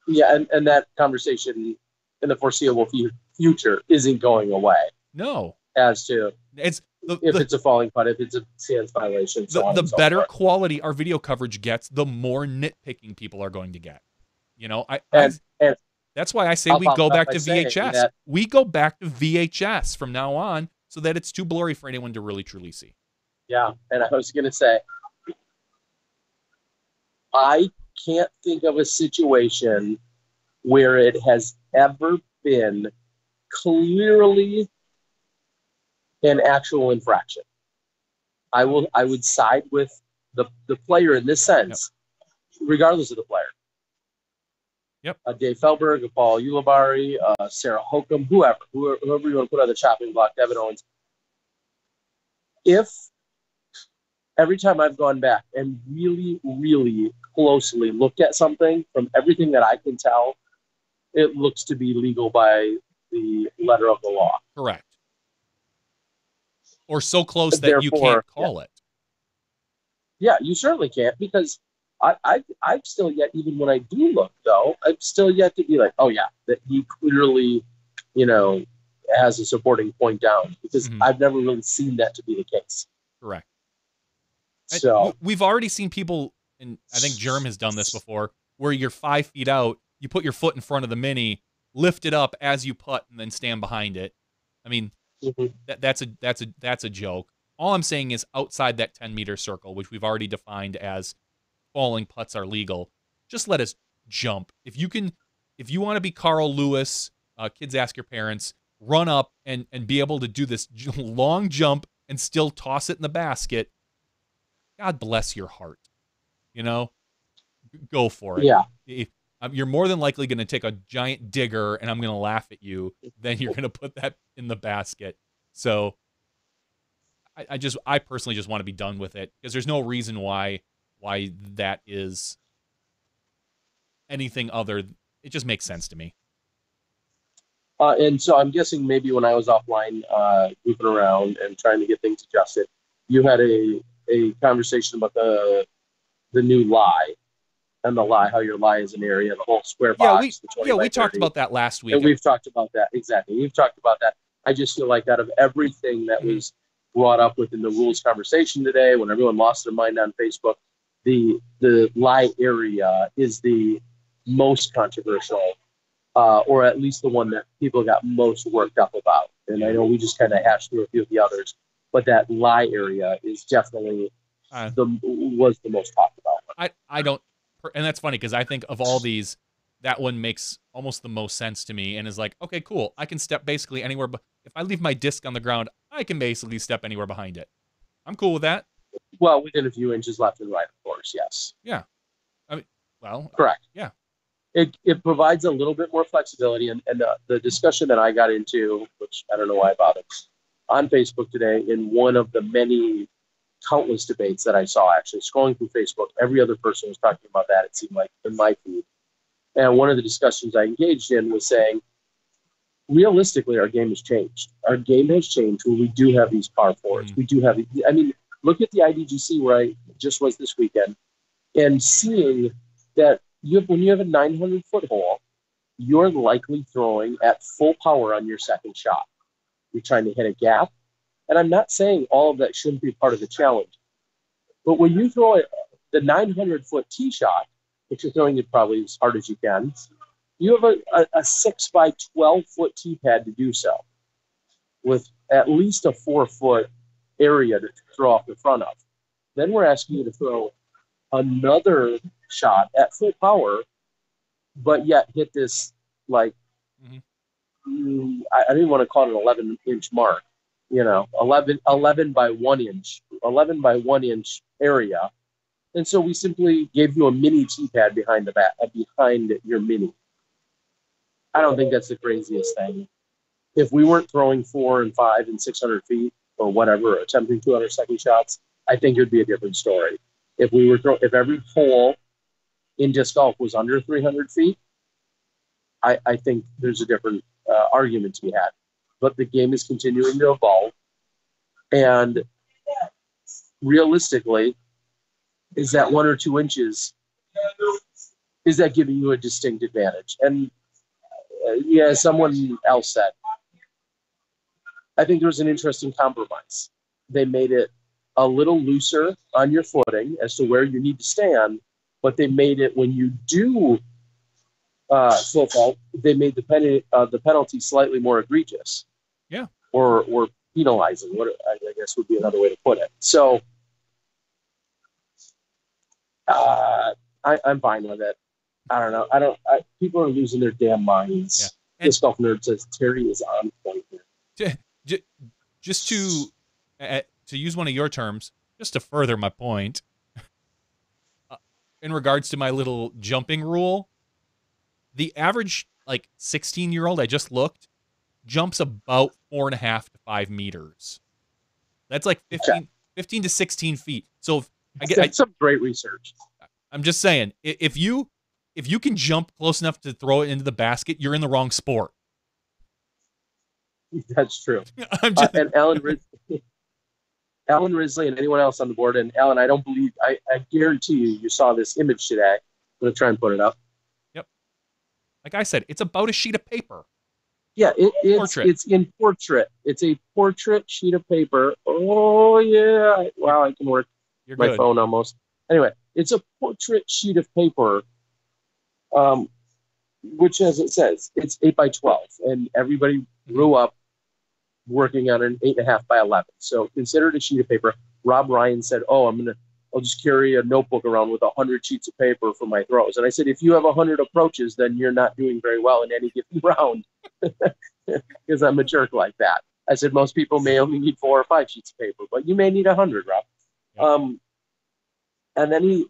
Yeah, and that conversation in the foreseeable future isn't going away. No. As to if it's a falling putt, if it's a stance violation, the better quality our video coverage gets, the more nitpicking people are going to get. That's why I say we go back to VHS. We go back to VHS from now on, so that it's too blurry for anyone to really truly see. Yeah, and I was going to say, I can't think of a situation where it has ever been clearly an actual infraction. I would side with the player in this sense, regardless of the player. Yep. Dave Feldberg, Paul Ulibarri, Sarah Hokum, whoever you want to put on the chopping block, Devin Owens. If every time I've gone back and really, really closely looked at something, from everything that I can tell, it looks to be legal by the letter of the law. Correct. Or so close that you can't call it. Yeah, you certainly can't, because I've still yet, even when I do look, though, I've still yet to be like, oh yeah, that he clearly, has a supporting point down, because I've never really seen that to be the case. Correct. So we've already seen people, and I think Germ has done this before, where you're 5 feet out, you put your foot in front of the mini, lift it up as you putt, and then stand behind it. I mean, that's a joke. All I'm saying is outside that 10-meter circle, which we've already defined as falling putts are legal, just let us jump. If you can if you want to be Carl Lewis, kids ask your parents, run up and be able to do this long jump and still toss it in the basket, God bless your heart. You know, go for it. Yeah. If, you're more than likely going to take a giant digger and I'm going to laugh at you. Then you're going to put that in the basket. So I personally just want to be done with it because there's no reason why that is anything other. It just makes sense to me. And so I'm guessing maybe when I was offline, goofing around and trying to get things adjusted, you had a conversation about the new lie and the lie, how your lie is an area, the whole square box. We talked about that last week. And we've talked about that. Exactly. We've talked about that. I just feel like out of everything that was brought up within the rules conversation today, when everyone lost their mind on Facebook, the lie area is the most controversial, or at least the one that people got most worked up about. And I know we just kind of hashed through a few of the others, but that lie area is definitely was the most talked about. I don't, and that's funny because I think of all these, that one makes almost the most sense to me and is like, okay, cool. I can step basically anywhere, but if I leave my disc on the ground, I can basically step anywhere behind it. I'm cool with that. Well, within a few inches left and right, of course, yes. Yeah. I mean, well. Correct. Yeah. It provides a little bit more flexibility. And the discussion that I got into, which I don't know why about it, on Facebook today, in one of the many countless debates that I saw, actually scrolling through Facebook, every other person was talking about that, it seemed like, in my feed. And one of the discussions I engaged in was saying, realistically, our game has changed. Our game has changed where we do have these power forwards. We do have, I mean, look at the IDGC where I just was this weekend and seeing that when you have a 900-foot hole, you're likely throwing at full power on your second shot. You're trying to hit a gap. And I'm not saying all of that shouldn't be part of the challenge. But when you throw the 900-foot tee shot, which you're throwing it probably as hard as you can, you have a 6 by 12-foot tee pad to do so with at least a 4-foot area to throw off the front of. Then we're asking you to throw another shot at full power, but yet hit this, like, I didn't want to call it an 11-inch mark, 11 by 1 inch, 11 by 1 inch area. And so we simply gave you a mini tee pad behind behind your mini. I don't think that's the craziest thing. If we weren't throwing 4 and 5 and 600 feet or whatever, attempting 200 second shots, I think it would be a different story. If we were if every hole in disc golf was under 300 feet, I think there's a different argument to be had. But the game is continuing to evolve, and realistically, is that 1 or 2 inches? Is that giving you a distinct advantage? And someone else said, I think there was an interesting compromise. They made it a little looser on your footing as to where you need to stand, but they made it when you do full fault, they made the penalty slightly more egregious. Yeah. Or penalizing, what I guess would be another way to put it. So I'm fine with it. I don't know. People are losing their damn minds. Yeah. Disc golf nerd says Terry is on point here. Just to use one of your terms, just to further my point, in regards to my little jumping rule, the average 16-year-old, I just looked, jumps about 4.5 to 5 meters. That's like 15 to 16 feet. So that's some great research. I'm just saying, if you can jump close enough to throw it into the basket, you're in the wrong sport. That's true. And Alan Risley and anyone else on the board, and Alan, I guarantee you saw this image today. I'm going to try and put it up. Yep. Like I said, it's about a sheet of paper. Yeah, it's in portrait. It's a portrait sheet of paper. Oh, yeah. Wow, I can work my phone almost. Anyway, it's a portrait sheet of paper, which, as it says, it's 8 by 12. And everybody grew up working on an 8.5 by 11. So consider it a sheet of paper. Rob Ryan said, I'm going to I'll just carry a notebook around with 100 sheets of paper for my throws. And I said, if you have 100 approaches, then you're not doing very well in any given round, because I'm a jerk like that. I said, most people may only need 4 or 5 sheets of paper, but you may need 100, Rob. Yep. And then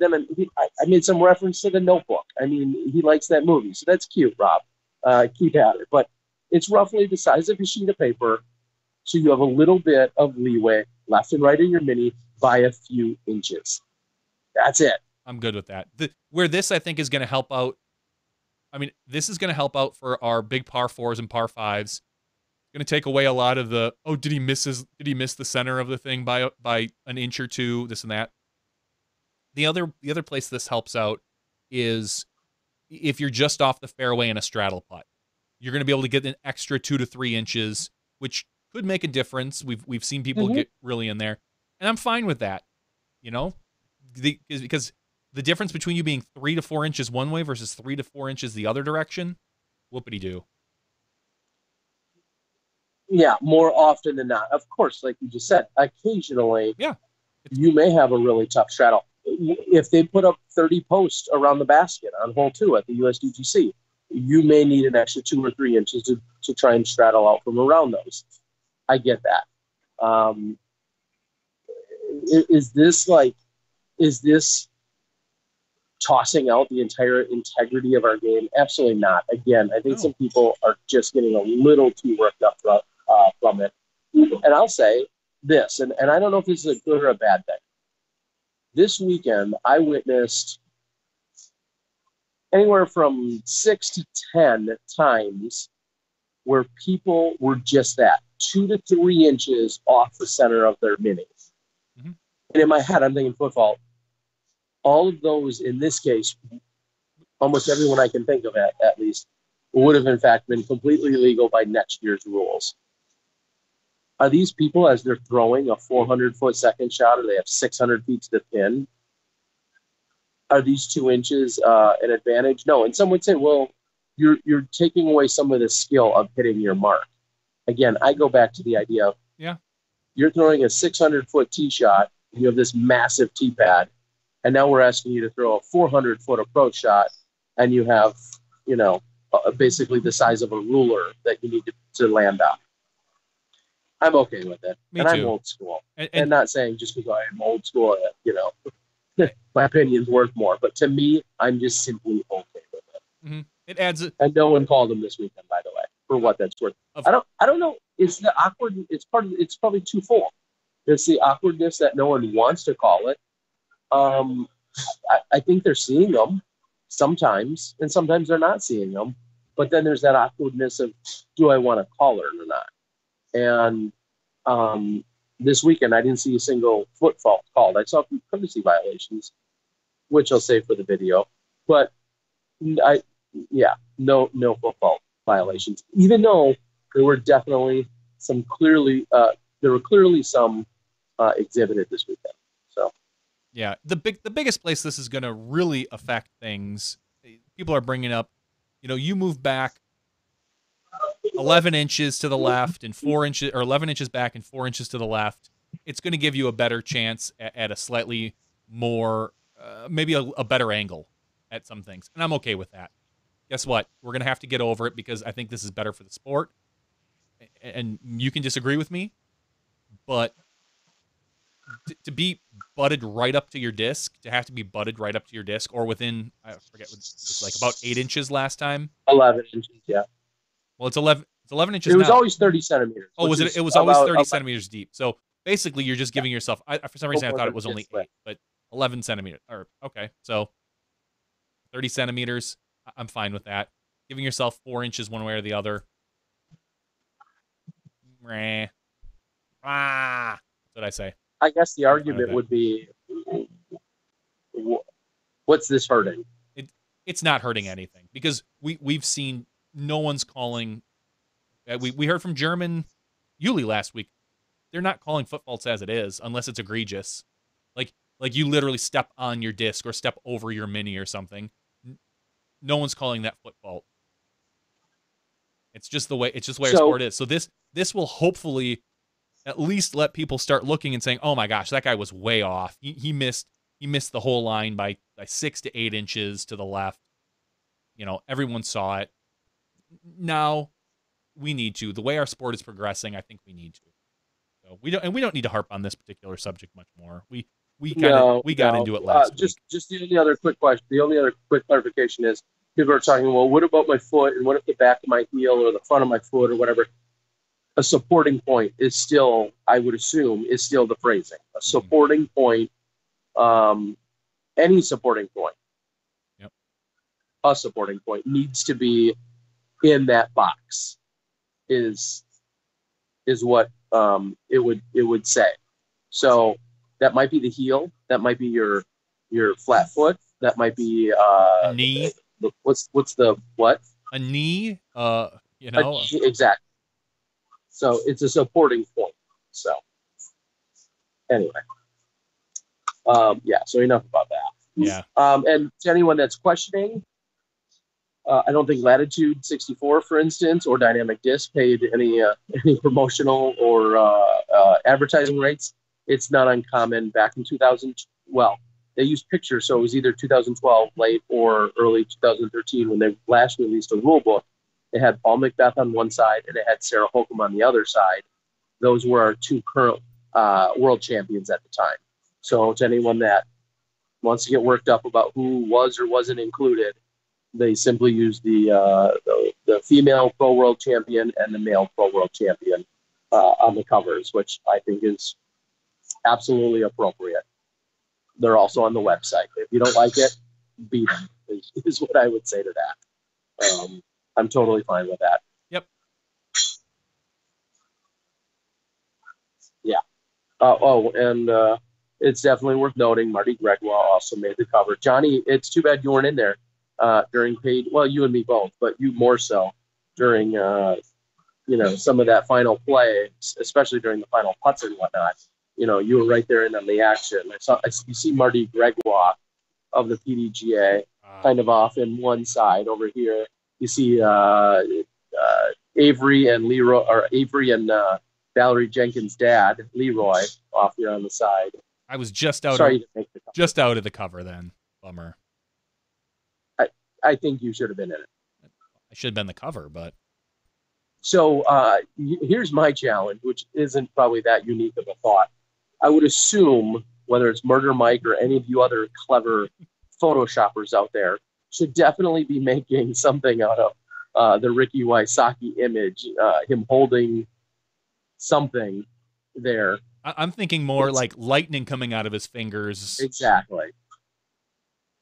I made some reference to the Notebook. I mean, he likes that movie, so that's cute, Rob. Keep at it. But it's roughly the size of a sheet of paper, so you have a little bit of leeway left and right in your mini by a few inches. That's it. I'm good with that. Where this, I think, is going to help out. I mean, this is going to help out for our big par 4s and par 5s. Going to take away a lot of the, oh, did he miss the center of the thing by an inch or two, this and that. The other place this helps out is if you're just off the fairway in a straddle putt. You're going to be able to get an extra 2 to 3 inches, which could make a difference. We've seen people get really in there, and I'm fine with that. You know, because the difference between you being 3 to 4 inches one way versus 3 to 4 inches the other direction, whoopity-doo. Yeah, more often than not. Of course, like you just said, occasionally, you may have a really tough straddle. If they put up 30 posts around the basket on hole 2 at the USDGC, you may need an extra 2 or 3 inches to try and straddle out from around those. I get that. Is this tossing out the entire integrity of our game? Absolutely not. Again, I think some people are just getting a little too worked up from it. And I'll say this, and I don't know if this is a good or a bad thing. This weekend, I witnessed anywhere from 6 to 10 times where people were just that, 2 to 3 inches off the center of their minis. Mm-hmm. And in my head, I'm thinking football. All of those, in this case, almost everyone I can think of at least, would have in fact been completely illegal by next year's rules. Are these people, as they're throwing a 400-foot second shot, or they have 600 feet to the pin, are these 2 inches an advantage? No. And some would say, well, you're taking away some of the skill of hitting your mark. Again, I go back to the idea of you're throwing a 600-foot tee shot, and you have this massive tee pad, and now we're asking you to throw a 400-foot approach shot, and you have, basically the size of a ruler that you need to land on. I'm okay with it. Me and too. I'm old school. And not saying just because I'm old school, my opinion's worth more. But to me, I'm just simply okay with it. Mm-hmm. It adds and no one called him this weekend, by the way, for what that's worth. I don't know. It's the awkward. It's probably twofold. It's the awkwardness that no one wants to call it. I think they're seeing them sometimes, and sometimes they're not seeing them. But then there's that awkwardness of, do I want to call it or not? And this weekend, I didn't see a single foot fault called. I saw some privacy violations, which I'll save for the video. But no foot fault violations. Even though there were definitely some some exhibited this weekend. So, yeah, the biggest place this is going to really affect things. People are bringing up, you move back 11 inches to the left and 4 inches, or 11 inches back and 4 inches to the left. It's going to give you a better chance at a slightly more, maybe a better angle at some things. And I'm okay with that. Guess what? We're going to have to get over it because I think this is better for the sport. And you can disagree with me, but to be butted right up to your disc, to have to be butted right up to your disc, or within, I forget, it was like about 8 inches last time. 11 inches, yeah. Well, it's 11 inches. It was now. always 30 centimeters. Oh, was it? It was always 30 centimeters deep. So basically, you're just giving yourself. For some reason, I thought it was only 8, but 11 centimeters. Or okay, so 30 centimeters. I'm fine with that. Giving yourself 4 inches one way or the other. That's what I say. I guess the argument would be, what's this hurting? It's not hurting anything because we've seen no one's calling. We heard from German Yuli last week. They're not calling foot faults as it is unless it's egregious, like you literally step on your disc or step over your mini or something. No one's calling that foot fault. It's just the way. It's just the way our sport is. So this will hopefully at least let people start looking and saying, "Oh my gosh, that guy was way off. He missed he missed the whole line by 6 to 8 inches to the left. Everyone saw it. Now we need to. The way our sport is progressing, I think we need to. So we don't need to harp on this particular subject much more. We got into it last week. Just the only other quick question. The only other quick clarification is people are talking, well, what about my foot, and what if the back of my heel or the front of my foot or whatever? A supporting point is still, I would assume, is still the phrasing. A supporting point, any supporting point. Yep. A supporting point needs to be in that box. Is what it would say. So that might be the heel. That might be your flat foot. That might be a knee. What's the what? A knee. A knee, exactly. So it's a supporting point. So anyway, yeah. So enough about that. Yeah. And to anyone that's questioning, I don't think Latitude 64, for instance, or Dynamic Disc paid any promotional or advertising rates. It's not uncommon back in 2000. Well, they used pictures, so it was either 2012 late or early 2013 when they last released a rule book. They had Paul Macbeth on one side and they had Sarah Holcomb on the other side. Those were our two current world champions at the time. So to anyone that wants to get worked up about who was or wasn't included, they simply use the female pro world champion and the male pro world champion on the covers, which I think is absolutely appropriate. They're also on the website. If you don't like it, beat them, is what I would say to that. I'm totally fine with that. Yep. Yeah. And it's definitely worth noting Marty Gregoire also made the cover. Johnny, it's too bad you weren't in there during paid. Well, you and me both, but you more so during some of that final play, especially during the final putts and whatnot. You were right there in on the action. You see Marty Gregoire of the PDGA kind of off in one side over here. You see Avery and Leroy, or Avery and Valerie Jenkins' dad, Leroy, off here on the side. I was just out. Sorry to make the cover. Just out of the cover then. Bummer. I think you should have been in it. I should have been the cover, but. So here's my challenge, which isn't probably that unique of a thought. I would assume, whether it's Murder Mike or any of you other clever Photoshoppers out there, should definitely be making something out of the Ricky Wysocki image, him holding something there. I'm thinking more like lightning coming out of his fingers. Exactly.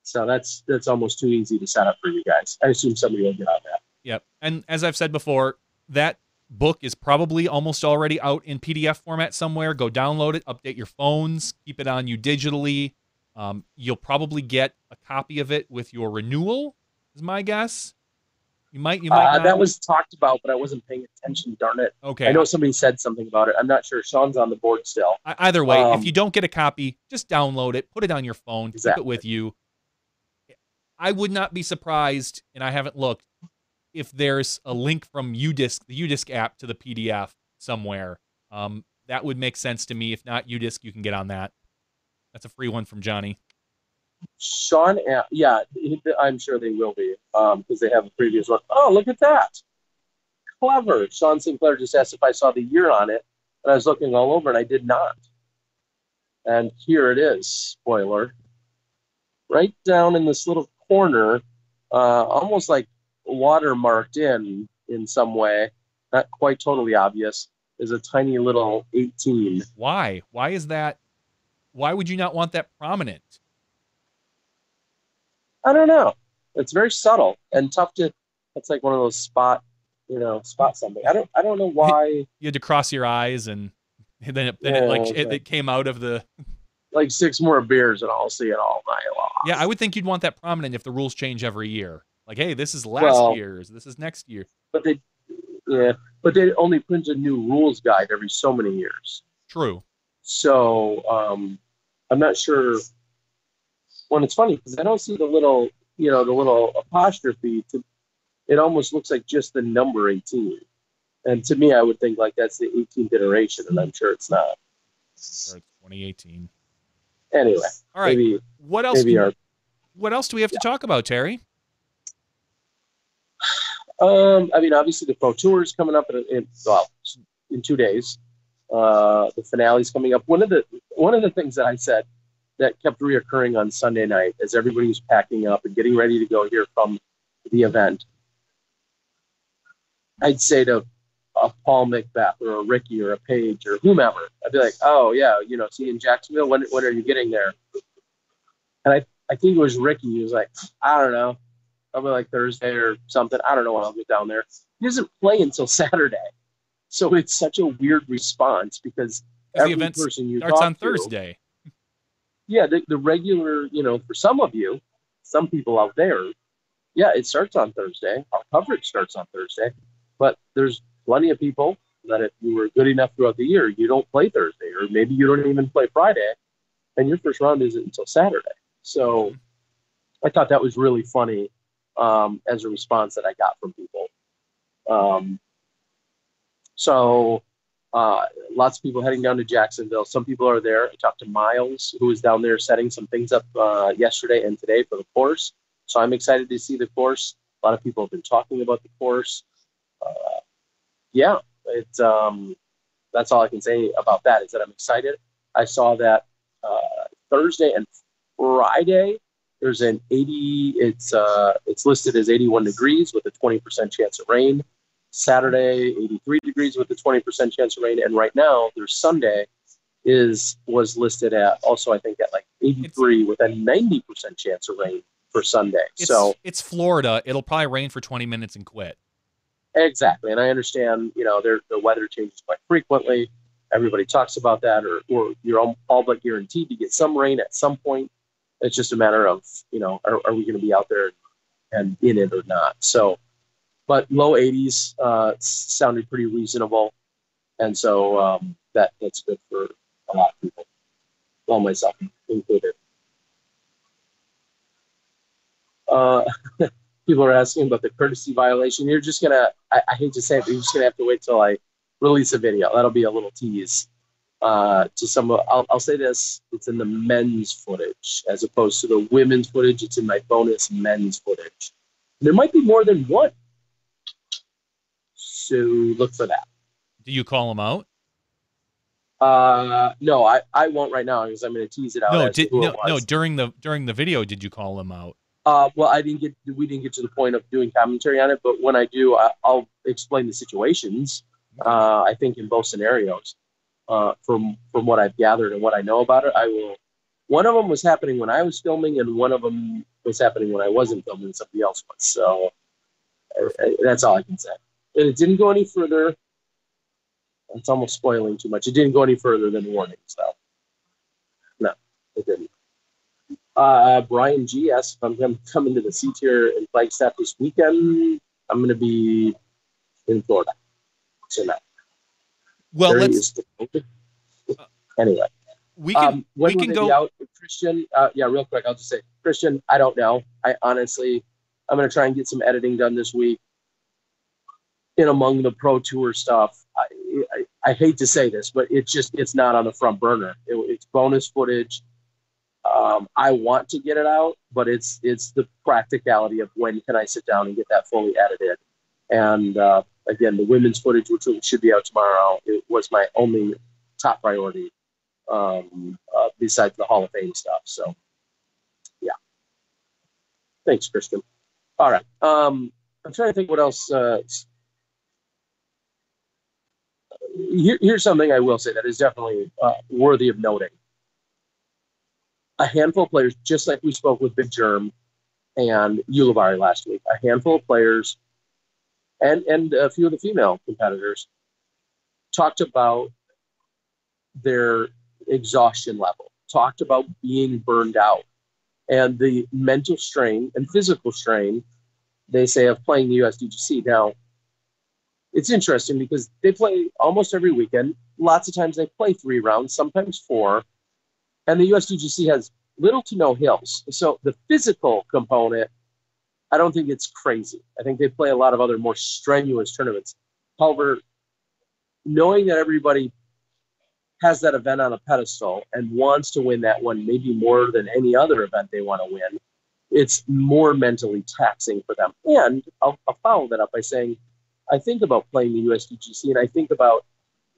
So that's almost too easy to set up for you guys. I assume somebody will get on that. Yep. And as I've said before, that book is probably almost already out in PDF format somewhere. Go download it, update your phones, keep it on you digitally. You'll probably get a copy of it with your renewal, is my guess. You might not. That was talked about, but I wasn't paying attention, darn it. Okay. I know somebody said something about it. I'm not sure. Sean's on the board still. Either way, if you don't get a copy, just download it, put it on your phone, exactly. Keep it with you. I would not be surprised, and I haven't looked, if there's a link from UDisc, the UDisc app, to the PDF somewhere. That would make sense to me. If not UDisc, you can get on that. That's a free one from Johnny. Sean, yeah, I'm sure they will be, because they have a previous one. Oh, look at that. Clever. Sean Sinclair just asked if I saw the year on it, and I was looking all over, and I did not. And here it is, spoiler. Right down in this little corner, almost like watermarked in some way, not quite totally obvious, is a tiny little 18. Why? Why is that? Why would you not want that prominent? I don't know. It's very subtle and tough to. It's like one of those spot something. I don't know why. You had to cross your eyes, and then it came out of the. Like 6 more beers, and I'll see it all night long. Yeah, I would think you'd want that prominent if the rules change every year. Like, hey, this is last year's. This is next year. But they only print a new rules guide every so many years. True. So I'm not sure. When it's funny because I don't see the little apostrophe. It almost looks like just the number 18. And to me, I would think like that's the 18th iteration, and I'm sure it's not. Sure, it's 2018. Anyway, All right. maybe What else? maybe our What else do we have to talk about, Terry? I mean, obviously the Pro Tour is coming up in 2 days. The finale's coming up. One of the things that I said that kept reoccurring on Sunday night as everybody was packing up and getting ready to go here from the event, I'd say to a Paul Macbeth or a Ricky or a Paige or whomever, I'd be like, oh yeah, see you in Jacksonville. When are you getting there? And I think it was Ricky. He was like, I don't know. Probably like Thursday or something. I don't know when I'll get down there. He doesn't play until Saturday. So it's such a weird response because the event starts on Thursday. Yeah, the regular, for some of you, some people out there, yeah, it starts on Thursday. Our coverage starts on Thursday. But there's plenty of people that if you were good enough throughout the year, you don't play Thursday, or maybe you don't even play Friday, and your first round isn't until Saturday. So I thought that was really funny as a response that I got from people. Lots of people heading down to Jacksonville. Some people are there. I talked to Miles, who was down there setting some things up yesterday and today for the course. So I'm excited to see the course. A lot of people have been talking about the course. That's all I can say about that is that I'm excited. I saw that Thursday and Friday there's an 80. It's listed as 81 degrees with a 20% chance of rain. Saturday 83 degrees with a 20% chance of rain, and right now their Sunday was listed at also I think at like 83 with a 90% chance of rain for Sunday. It's Florida. It'll probably rain for 20 minutes and quit. Exactly, and I understand, the weather changes quite frequently. Everybody talks about that, or you're all but guaranteed to get some rain at some point. It's just a matter of, are we going to be out there and in it or not? So, but low 80s sounded pretty reasonable, and so that's good for a lot of people, well, myself included. People are asking about the courtesy violation. You're just gonna, I hate to say it, but you're just gonna have to wait till I release a video. That'll be a little tease to some. I'll say this: it's in the men's footage as opposed to the women's footage. It's in my bonus men's footage. There might be more than one, so look for that. Do you call them out? No, I won't right now because I'm going to tease it out. No. During the video, did you call them out? Well, we didn't get to the point of doing commentary on it, but when I do, I'll explain the situations. I think in both scenarios, from what I've gathered and what I know about it, I will. One of them was happening when I was filming, and one of them was happening when I wasn't filming. And somebody else was. So that's all I can say. And it didn't go any further. It's almost spoiling too much. It didn't go any further than warnings, though. No, it didn't. Brian G asked if I'm going to come into the C tier in Flagstaff this weekend. I'm going to be in Florida. So no. Well, anyway. We can go out, Christian. Real quick, I'll just say, Christian, I don't know. I'm going to try and get some editing done this week. In among the Pro Tour stuff, I hate to say this, but it's not on the front burner. It's bonus footage. I want to get it out, but it's the practicality of when can I sit down and get that fully edited. And again, the women's footage, which should be out tomorrow, it was my only top priority besides the Hall of Fame stuff. So, yeah. Thanks, Christian. All right. I'm trying to think what else. Here's something I will say that is definitely worthy of noting. A handful of players, just like we spoke with Big Germ and Ulibarri last week, a handful of players and a few of the female competitors talked about their exhaustion level, talked about being burned out, and the mental strain and physical strain, they say, of playing the USDGC. Now, it's interesting because they play almost every weekend. Lots of times they play 3 rounds, sometimes 4. And the USDGC has little to no hills. So the physical component, I don't think it's crazy. I think they play a lot of other more strenuous tournaments. However, knowing that everybody has that event on a pedestal and wants to win that one maybe more than any other event they want to win, it's more mentally taxing for them. And I'll follow that up by saying, I think about playing the USDGC, and I think about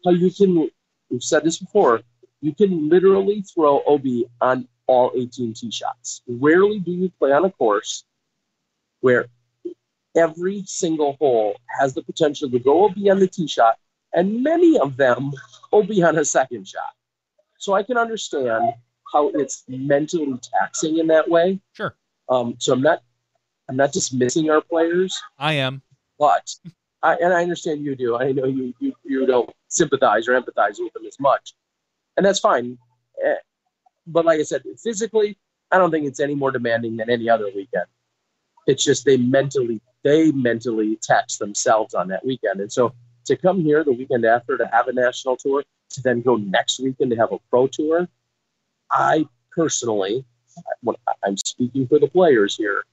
how you can, we've said this before, you can literally throw OB on all 18 tee shots. Rarely do you play on a course where every single hole has the potential to go OB on the tee shot, and many of them OB on a second shot. So I can understand how it's mentally taxing in that way. Sure. So I'm not dismissing our players. I am. But I understand you do. I know you don't sympathize or empathize with them as much, and that's fine. But like I said, physically, I don't think it's any more demanding than any other weekend. It's just they mentally tax themselves on that weekend, and so to come here the weekend after to have a national tour, to then go next weekend to have a pro tour, I personally, when I'm speaking for the players here,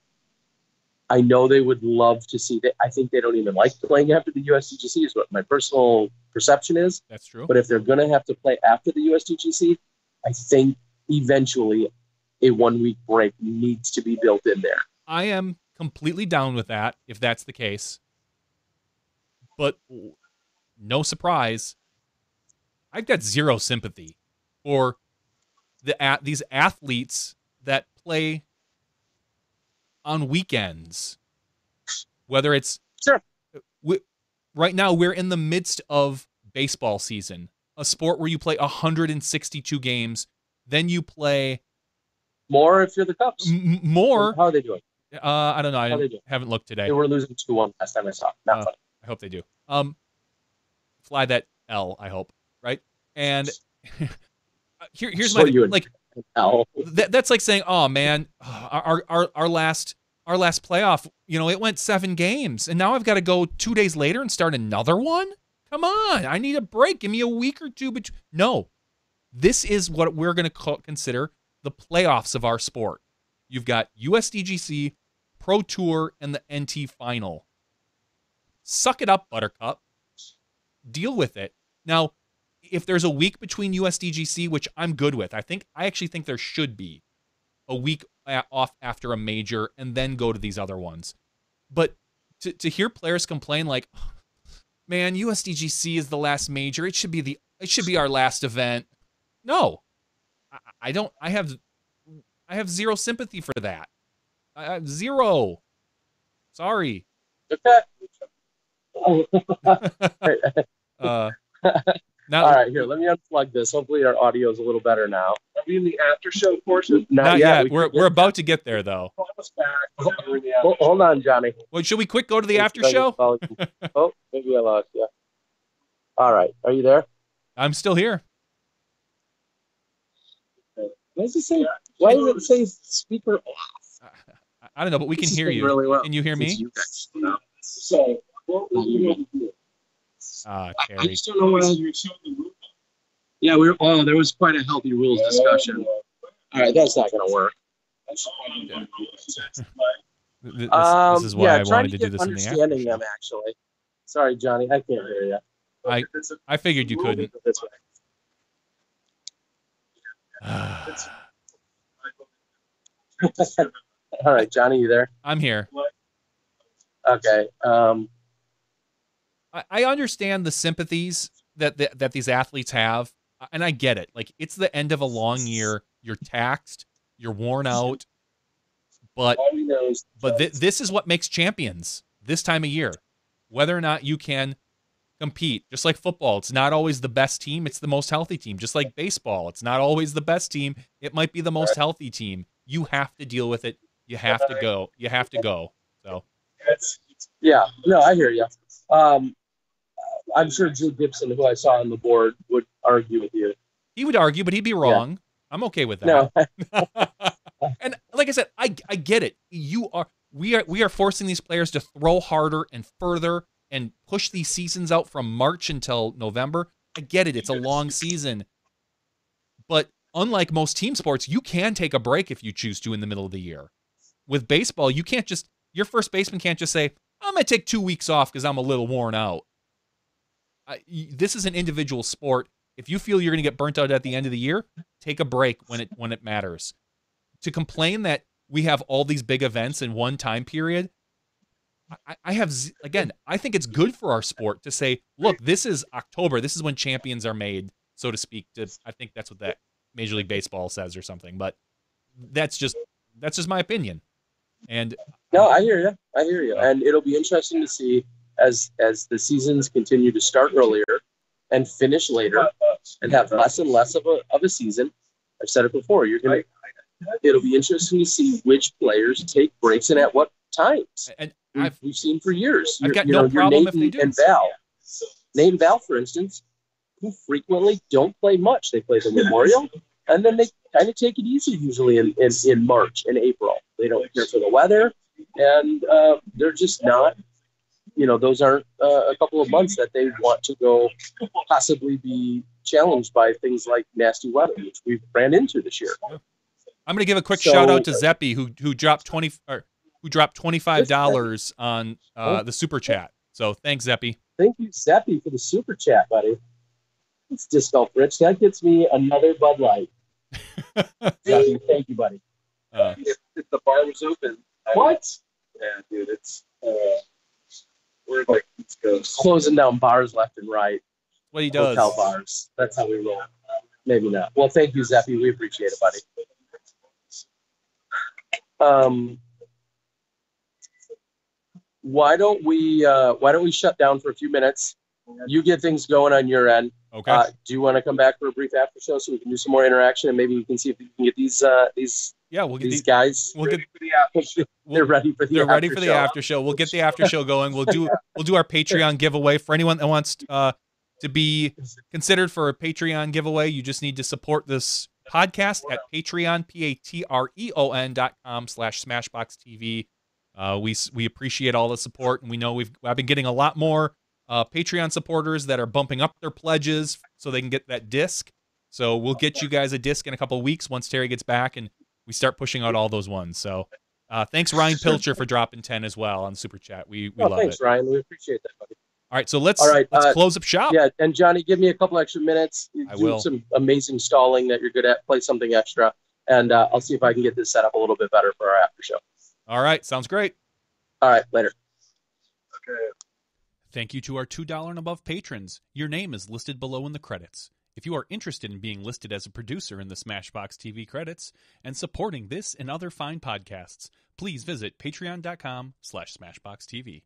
I know they would love to see that. I think they don't even like playing after the USDGC is what my personal perception is. That's true. But if they're going to have to play after the USDGC, I think eventually a 1 week break needs to be built in there. I am completely down with that if that's the case. But no surprise, I've got zero sympathy for these athletes that play on weekends. Whether it's sure. Right now, we're in the midst of baseball season, a sport where you play 162 games, then you play more if you're the Cubs. More. How are they doing? I don't know. I haven't looked today. They were losing 2-1 last time I saw. Not funny. I hope they do. Fly that L, I hope. Right? And here's my like L. That's like saying, oh man, our last playoff, it went 7 games, and now I've got to go 2 days later and start another one. Come on, I need a break. Give me a week or two. No, this is what we're going to consider the playoffs of our sport. You've got USDGC, Pro Tour, and the NT Final. Suck it up, Buttercup. Deal with it. Now, if there's a week between USDGC, which I'm good with, I actually think there should be a week off after a major and then go to these other ones. But to hear players complain like, man, USDGC is the last major. It should be our last event. No, I don't. I have zero sympathy for that. I have zero. Sorry. Now, all right, here, let me unplug this. Hopefully our audio is a little better now. Are we in the after show portion? Not yet. We're about to get there, though. Hold on, Johnny. Well, should we quick go to the after show? Oh, maybe I lost you. All right, are you there? I'm still here. Why does it say speaker off? I don't know, but we can hear you. Really well. Can you hear me? So, what were you do? Terry. I just don't know what Yeah, there was quite a healthy rules discussion. All right, that's not going to work. Yeah. This is why I wanted to do this in the understanding them, actually. Sorry, Johnny, I can't hear you. I figured you couldn't. All right, Johnny, you there? I'm here. Okay. I understand the sympathies that these athletes have, and I get it. Like, it's the end of a long year. You're taxed. You're worn out. But this is what makes champions this time of year. Whether or not you can compete. Just like football, it's not always the best team. It's the most healthy team. Just like baseball, it's not always the best team. It might be the most healthy team. You have to deal with it. You have to go. You have to go. So. Yeah. No, I hear you. I'm sure Drew Gibson, who I saw on the board, would argue with you. He would argue, but he'd be wrong. Yeah. I'm okay with that. No. And like I said, I get it. We are forcing these players to throw harder and further and push these seasons out from March until November. I get it. It's a long season. But unlike most team sports, you can take a break if you choose to in the middle of the year. With baseball, you can't just, your first baseman can't just say, I'm going to take 2 weeks off because I'm a little worn out. This is an individual sport. If you feel you're going to get burnt out at the end of the year, take a break when it matters. To complain that we have all these big events in one time period, I think it's good for our sport to say, look, this is October. This is when champions are made, so to speak. I think that's what that Major League Baseball says or something. But that's just my opinion. And no, I hear you. And it'll be interesting to see as the seasons continue to start earlier and finish later and have less and less of a season. I've said it before. It'll be interesting to see which players take breaks and at what times. And we've seen for years. I've got no problem if they do. Nate and Val, for instance, who frequently don't play much. They play the Memorial, and then they kind of take it easy usually in March and April. They don't care for the weather, and they're just not. Those aren't a couple of months that they want to go possibly be challenged by things like nasty weather, which we've ran into this year. I'm going to give a quick shout out to Zeppy who dropped $25 on the super chat. So thanks, Zeppy. Thank you, Zeppy, for the super chat, buddy. It's Disc Golf Rich. That gets me another Bud Light. Zeppy, thank you, buddy. If the bar was open, What? Yeah, dude, it's we're like let's go. Closing down bars left and right. What he does. Hotel bars. That's how we roll. Maybe not. Well, thank you, Zeppy. We appreciate it, buddy. Why don't we shut down for a few minutes? You get things going on your end. Okay. Do you want to come back for a brief after show so we can do some more interaction and maybe we can see if we can get these guys. We'll get they're ready for the after show. We'll get the after show going. We'll do our Patreon giveaway for anyone that wants to be considered for a Patreon giveaway. You just need to support this podcast at Patreon, patreon.com/SmashBoxxTV. We appreciate all the support, and we know I've been getting a lot more Patreon supporters that are bumping up their pledges so they can get that disc. So we'll get you guys a disc in a couple of weeks once Terry gets back and we start pushing out all those ones. So thanks Ryan Pilcher for dropping 10 as well on Super Chat. We love thanks, it. Ryan. We appreciate that, buddy. All right, so let's close up shop. Yeah, and Johnny, give me a couple extra minutes. I do will. Some amazing stalling that you're good at. Play something extra, and I'll see if I can get this set up a little bit better for our after show. All right, sounds great. All right, later. Okay. Thank you to our $2 and above patrons. Your name is listed below in the credits. If you are interested in being listed as a producer in the Smashbox TV credits and supporting this and other fine podcasts, please visit patreon.com/SmashBoxxTV.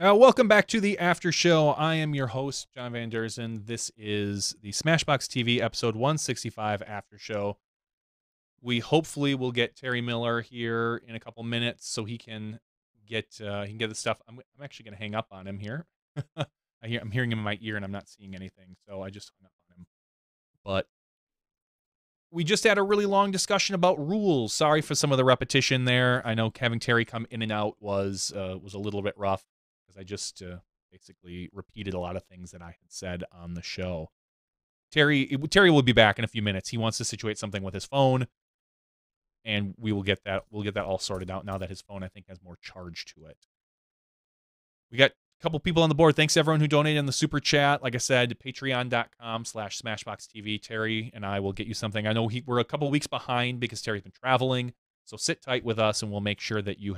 Welcome back to the after show. I am your host, John Van Derzen. This is the Smashbox TV episode 165 after show. We hopefully will get Terry Miller here in a couple minutes so he can get the stuff. I'm actually going to hang up on him here. I'm hearing him in my ear and I'm not seeing anything, so I just hung up on him. But We just had a really long discussion about rules. Sorry for some of the repetition there. I know having Terry come in and out was a little bit rough because I just basically repeated a lot of things that I had said on the show. Terry will be back in a few minutes. He wants to situate something with his phone, and we will get that. We'll get that all sorted out now that his phone, I think, has more charge to it. We got a couple people on the board. Thanks to everyone who donated in the super chat. Like I said, patreon.com/SmashBoxxTV. Terry and I will get you something. I know we're a couple weeks behind because Terry's been traveling. So sit tight with us, and we'll make sure that you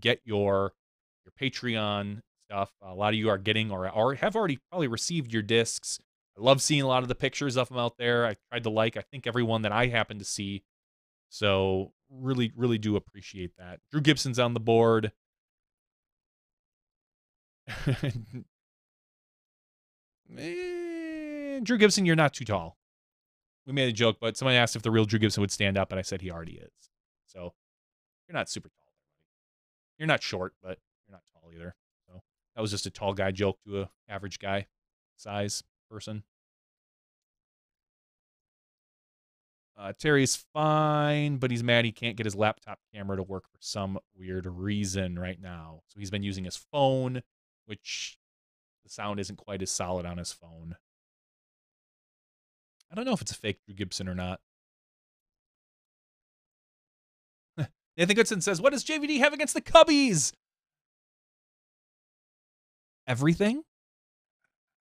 get your Patreon stuff. A lot of you are getting or have already probably received your discs. I love seeing a lot of the pictures of them out there. I tried to I think everyone that I happen to see. So really, really do appreciate that. Drew Gibson's on the board. Drew Gibson, you're not too tall. We made a joke, but somebody asked if the real Drew Gibson would stand up, and I said he already is. So you're not super tall. You're not short, but you're not tall either. So that was just a tall guy joke to a average guy size person. Terry's fine, but he's mad he can't get his laptop camera to work for some weird reason right now. So he's been using his phone, which the sound isn't quite as solid on his phone. I don't know if it's a fake Drew Gibson or not. Nathan Goodson says, what does JVD have against the Cubbies? Everything?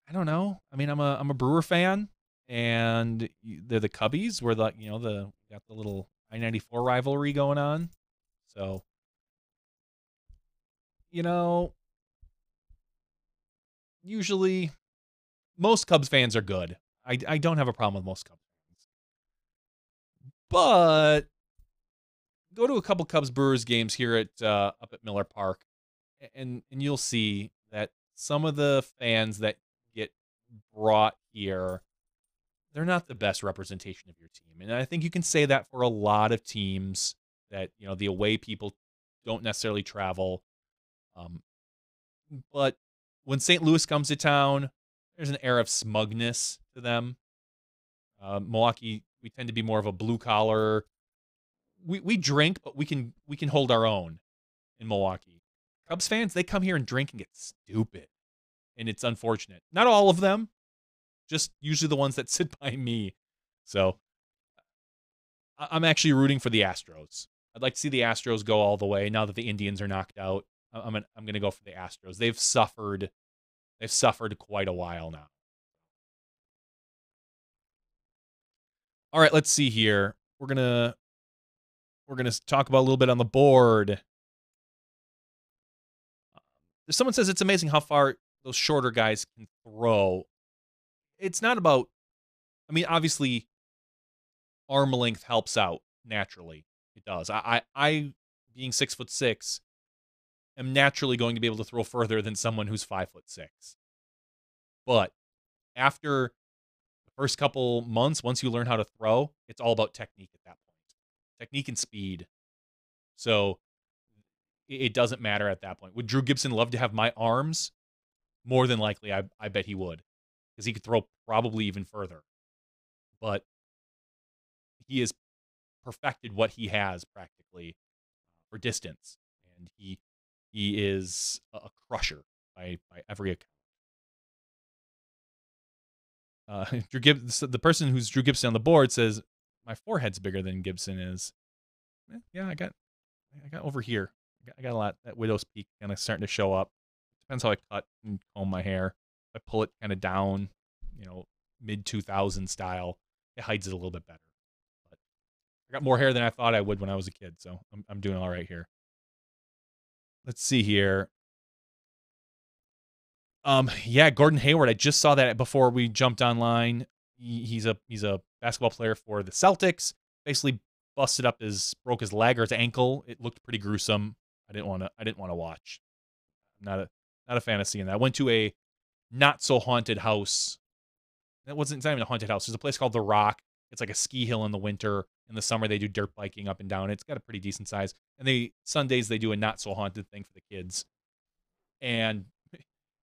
I don't know. I mean, I'm a Brewer fan, and they're the Cubbies. We're got the little I-94 rivalry going on. So, usually most Cubs fans are good. I don't have a problem with most Cubs fans. But go to a couple Cubs Brewers games here at up at Miller Park, and you'll see that some of the fans that get brought here, they're not the best representation of your team. And I think you can say that for a lot of teams that, the away people don't necessarily travel. But when St. Louis comes to town, there's an air of smugness to them. Milwaukee, we tend to be more of a blue collar. We drink, but we can hold our own in Milwaukee. Cubs fans, they come here and drink and get stupid. And it's unfortunate. Not all of them, just usually the ones that sit by me. So I'm actually rooting for the Astros. I'd like to see the Astros go all the way now that the Indians are knocked out. I'm going to go for the Astros. They've suffered quite a while now. All right, let's see here. We're going to talk about a little bit on the board. Someone says it's amazing how far those shorter guys can throw. It's not about, obviously arm length helps out naturally. It does. I being 6'6", am naturally going to be able to throw further than someone who's 5'6". But after the first couple months, once you learn how to throw, it's all about technique at that point. Technique and speed. So it doesn't matter at that point. Would Drew Gibson love to have my arms? More than likely, I bet he would. Because he could throw probably even further. But he has perfected what he has practically for distance. And he is a crusher by every account. The person who's Drew Gibson on the board says, my forehead's bigger than Gibson is. Yeah, I got over here. I got a lot. That widow's peak kind of starting to show up. Depends how I cut and comb my hair. If I pull it kind of down, mid 2000 style, it hides it a little bit better. But I got more hair than I thought I would when I was a kid, so I'm doing all right here. Let's see here. Yeah, Gordon Hayward. I just saw that before we jumped online. He's a basketball player for the Celtics. Basically broke his leg or his ankle. It looked pretty gruesome. I didn't want to watch. I'm not a fan of seeing that. I went to a not so haunted house. It's not even a haunted house. There's a place called The Rock. It's like a ski hill in the winter. In the summer, they do dirt biking up and down. It's got a pretty decent size. And Sundays, they do a not so haunted thing for the kids. And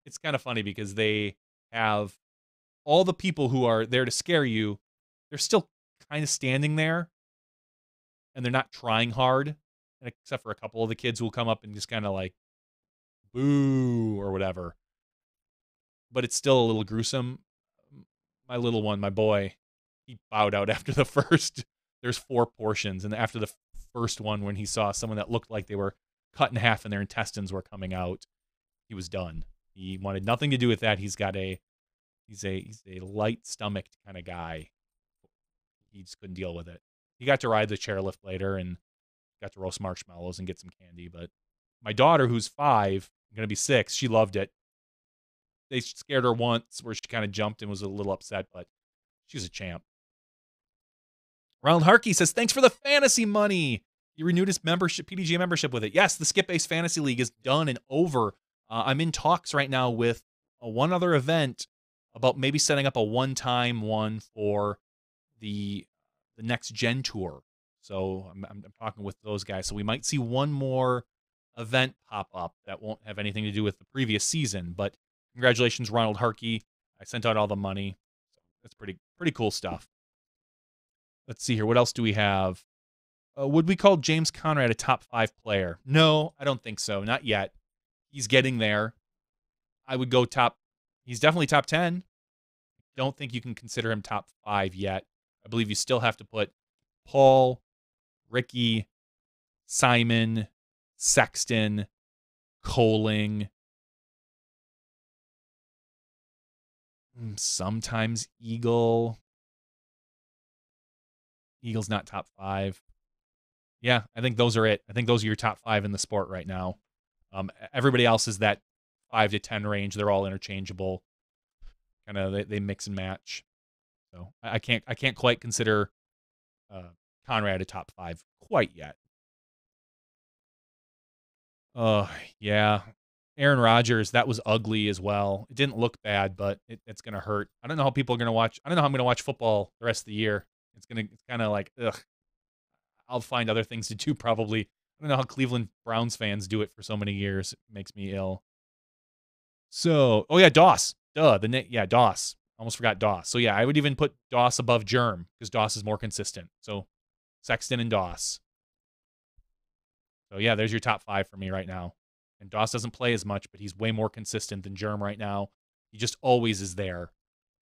it's kind of funny because they have all the people who are there to scare you. They're still kind of standing there and they're not trying hard, except for a couple of the kids who will come up and just kind of like boo or whatever. But it's still a little gruesome. My little one, my boy, he bowed out after the first. There's 4 portions, and after the first one, when he saw someone that looked like they were cut in half and their intestines were coming out, he was done. He wanted nothing to do with that. He's a light stomached kind of guy. He just couldn't deal with it. He got to ride the chairlift later and got to roast marshmallows and get some candy. But my daughter, who's 5, going to be 6, she loved it. They scared her once where she kind of jumped and was a little upset, but she's a champ. Ronald Harkey says, thanks for the fantasy money. He renewed his membership, PDGA membership with it. Yes, the Skip Base Fantasy League is done and over. I'm in talks right now with one other event about maybe setting up a one-time one for the next gen tour. So I'm talking with those guys. So we might see one more event pop up that won't have anything to do with the previous season. But congratulations, Ronald Harkey. I sent out all the money. So that's pretty cool stuff. Let's see here. What else do we have? Would we call James Conrad a top 5 player? No, I don't think so. Not yet. He's getting there. I would go he's definitely top 10. Don't think you can consider him top 5 yet. I believe you still have to put Paul, Ricky, Simon, Sexton, Coling, sometimes Eagle. Eagle's not top 5. Yeah, I think those are it. I think those are your top 5 in the sport right now. Everybody else is that 5 to 10 range. They're all interchangeable. Kind of they mix and match. So I can't quite consider Conrad a top 5 quite yet. Yeah. Aaron Rodgers, that was ugly as well. It didn't look bad, but it's gonna hurt. I don't know how people are gonna watch. I don't know how I'm gonna watch football the rest of the year. It's kind of like, ugh. I'll find other things to do probably. I don't know how Cleveland Browns fans do it for so many years. It makes me ill. So, oh yeah, Doss. Doss. Almost forgot Doss. So yeah, I would even put Doss above Germ because Doss is more consistent. So Sexton and Doss. So yeah, there's your top 5 for me right now. And Doss doesn't play as much, but he's way more consistent than Germ right now. He just always is there.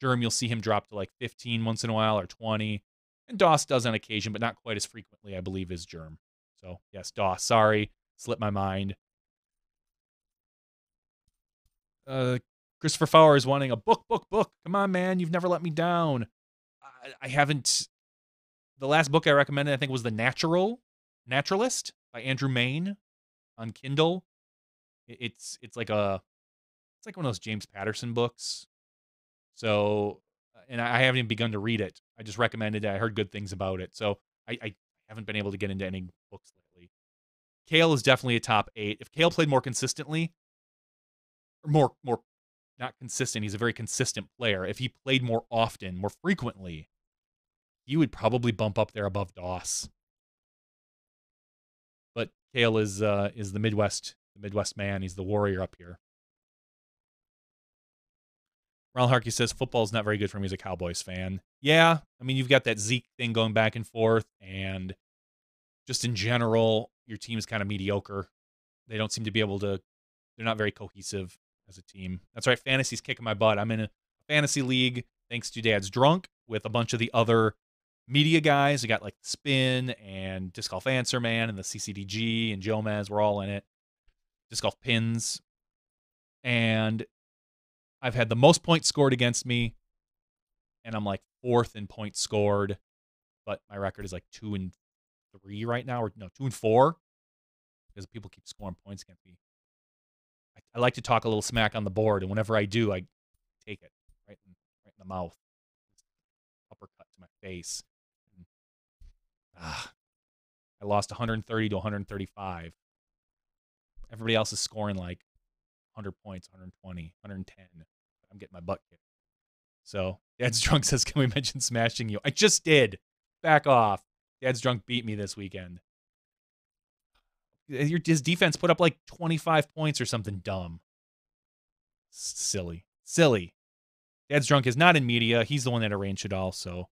Germ, you'll see him drop to like 15 once in a while or 20. And Doss does on occasion, but not quite as frequently, I believe, as Germ. So, yes, Doss. Sorry. Slipped my mind. Christopher Fowler is wanting a book. Come on, man. You've never let me down. I haven't. The last book I recommended, I think, was The Naturalist by Andrew Mayne on Kindle. It's like one of those James Patterson books. So, and I haven't even begun to read it. I just recommended it. I heard good things about it. So I haven't been able to get into any books lately. Kale is definitely a top 8. If Kale played more consistently, or more not consistent, he's a very consistent player. If he played more often, more frequently, he would probably bump up there above Doss. But Kale is the Midwest man. He's the warrior up here. Ronald Harkey says football's not very good for me as a Cowboys fan. Yeah, I mean, you've got that Zeke thing going back and forth, and just in general, your team is kind of mediocre. They don't seem to be able to, they're not very cohesive as a team. That's right, fantasy's kicking my butt. I'm in a fantasy league, thanks to Dad's Drunk, with a bunch of the other media guys. We got like Spin and Disc Golf Answer Man and the CCDG and Jomez. We're all in it. Disc Golf Pins. And I've had the most points scored against me, and I'm like 4th in points scored, but my record is like 2-3 right now, or no, 2-4, because people keep scoring points against me. I like to talk a little smack on the board, and whenever I do, I take it right in the mouth, uppercut to my face. And, I lost 130 to 135. Everybody else is scoring like 100 points, 120, 110. I'm getting my butt kicked. So Dad's Drunk says, can we mention smashing you? I just did. Back off. Dad's Drunk beat me this weekend. His defense put up like 25 points or something dumb. Silly. Dad's Drunk is not in media. He's the one that arranged it all. So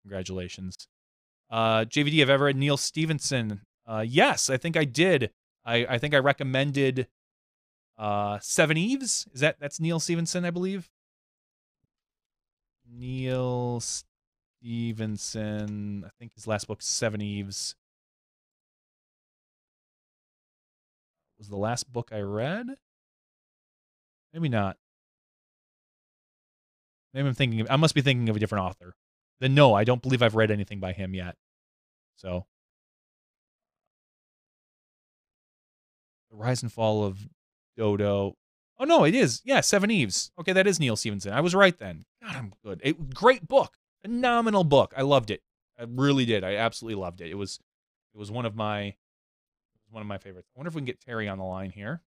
Congratulations. JVD, have I ever read Neil Stevenson? Yes, I think I did. I think I recommended Seven Eves. That's Neil Stevenson, I believe. Neil Stevenson. I think his last book, Seven Eves, was the last book I read. Maybe not. Maybe I must be thinking of a different author. Then no, I don't believe I've read anything by him yet. So, The Rise and Fall of Dodo. Oh no, it is. Yeah, Seven Eves. Okay, that is Neil Stevenson. I was right then. God, I'm good. Great book. Phenomenal book. I loved it. I really did. I absolutely loved it. It was one of my favorites. I wonder if we can get Terry on the line here.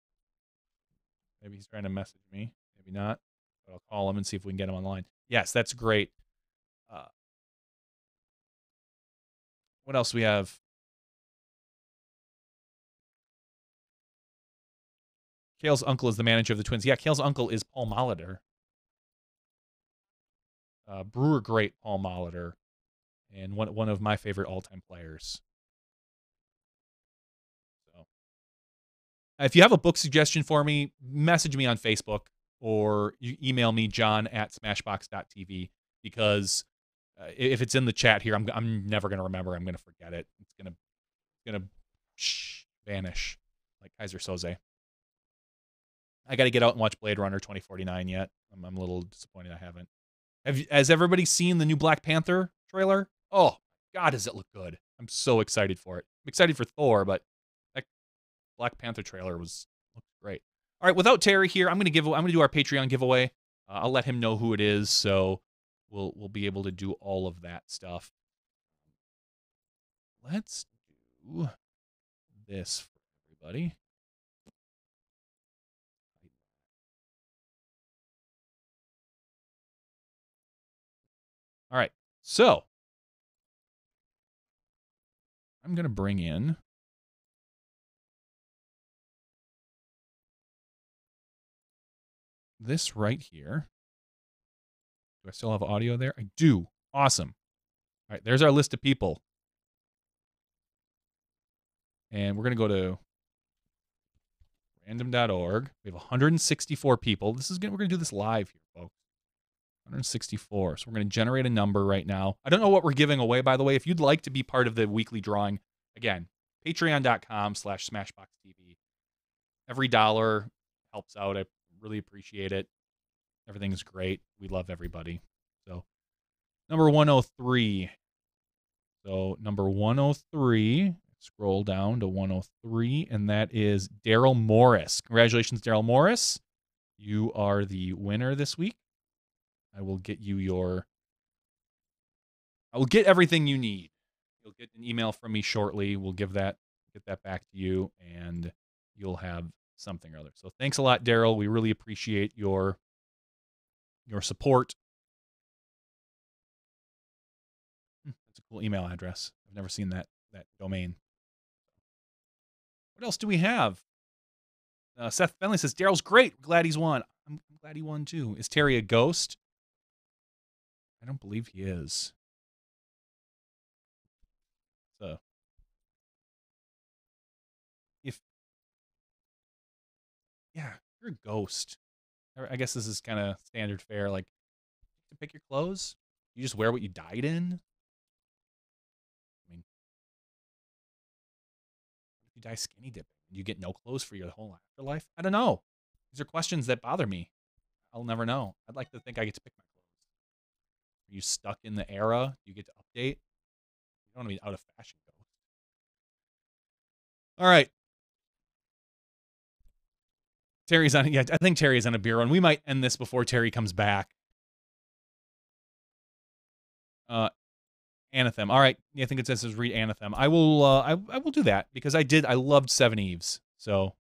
Maybe he's trying to message me. Maybe not. But I'll call him and see if we can get him on the line. Yes, that's great. What else do we have? Kale's uncle is the manager of the Twins. Yeah, Kale's uncle is Paul Molitor. Brewer great Paul Molitor. And one of my favorite all-time players. So, if you have a book suggestion for me, message me on Facebook or you email me, john@smashboxx.tv, because if it's in the chat here, I'm never going to remember. I'm going to forget it. It's going to vanish like Kaiser Soze. I got to get out and watch Blade Runner 2049 yet. I'm a little disappointed I haven't. Has everybody seen the new Black Panther trailer? Oh, God, does it look good. I'm so excited for it. I'm excited for Thor, but that Black Panther trailer looked great. All right, without Terry here, I'm going to do our Patreon giveaway. I'll let him know who it is, so we'll be able to do all of that stuff. Let's do this for everybody. All right, so I'm going to bring in this right here. Do I still have audio there? I do. Awesome. All right, there's our list of people. And we're going to go to random.org. We have 164 people. We're going to do this live here, folks. 164. So we're going to generate a number right now. I don't know what we're giving away, by the way. If you'd like to be part of the weekly drawing, again, patreon.com/SmashBoxxTV. Every dollar helps out. I really appreciate it. Everything's great. We love everybody. So, number 103. So, number 103. Scroll down to 103, and that is Daryl Morris. Congratulations, Daryl Morris. You are the winner this week. I will get everything you need. You'll get an email from me shortly. We'll get that back to you, and you'll have something or other. So thanks a lot, Daryl. We really appreciate your support. That's a cool email address. I've never seen that domain. What else do we have? Seth Bentley says, Daryl's great. Glad he's won. I'm glad he won, too. Is Terry a ghost? I don't believe he is. So, you're a ghost. I guess this is kind of standard fare. Like, to pick your clothes? You just wear what you died in? I mean, if you die skinny dipping, you get no clothes for your whole afterlife? I don't know. These are questions that bother me. I'll never know. I'd like to think I get to pick my clothes. Are you stuck in the era? You get to update? You don't want to be out of fashion, though. All right. Terry's on. Yeah, I think Terry's on a beer run. We might end this before Terry comes back. Anathem. All right. Yeah, I think it says read Anathem. I will. I will do that because I loved Seven Eves. So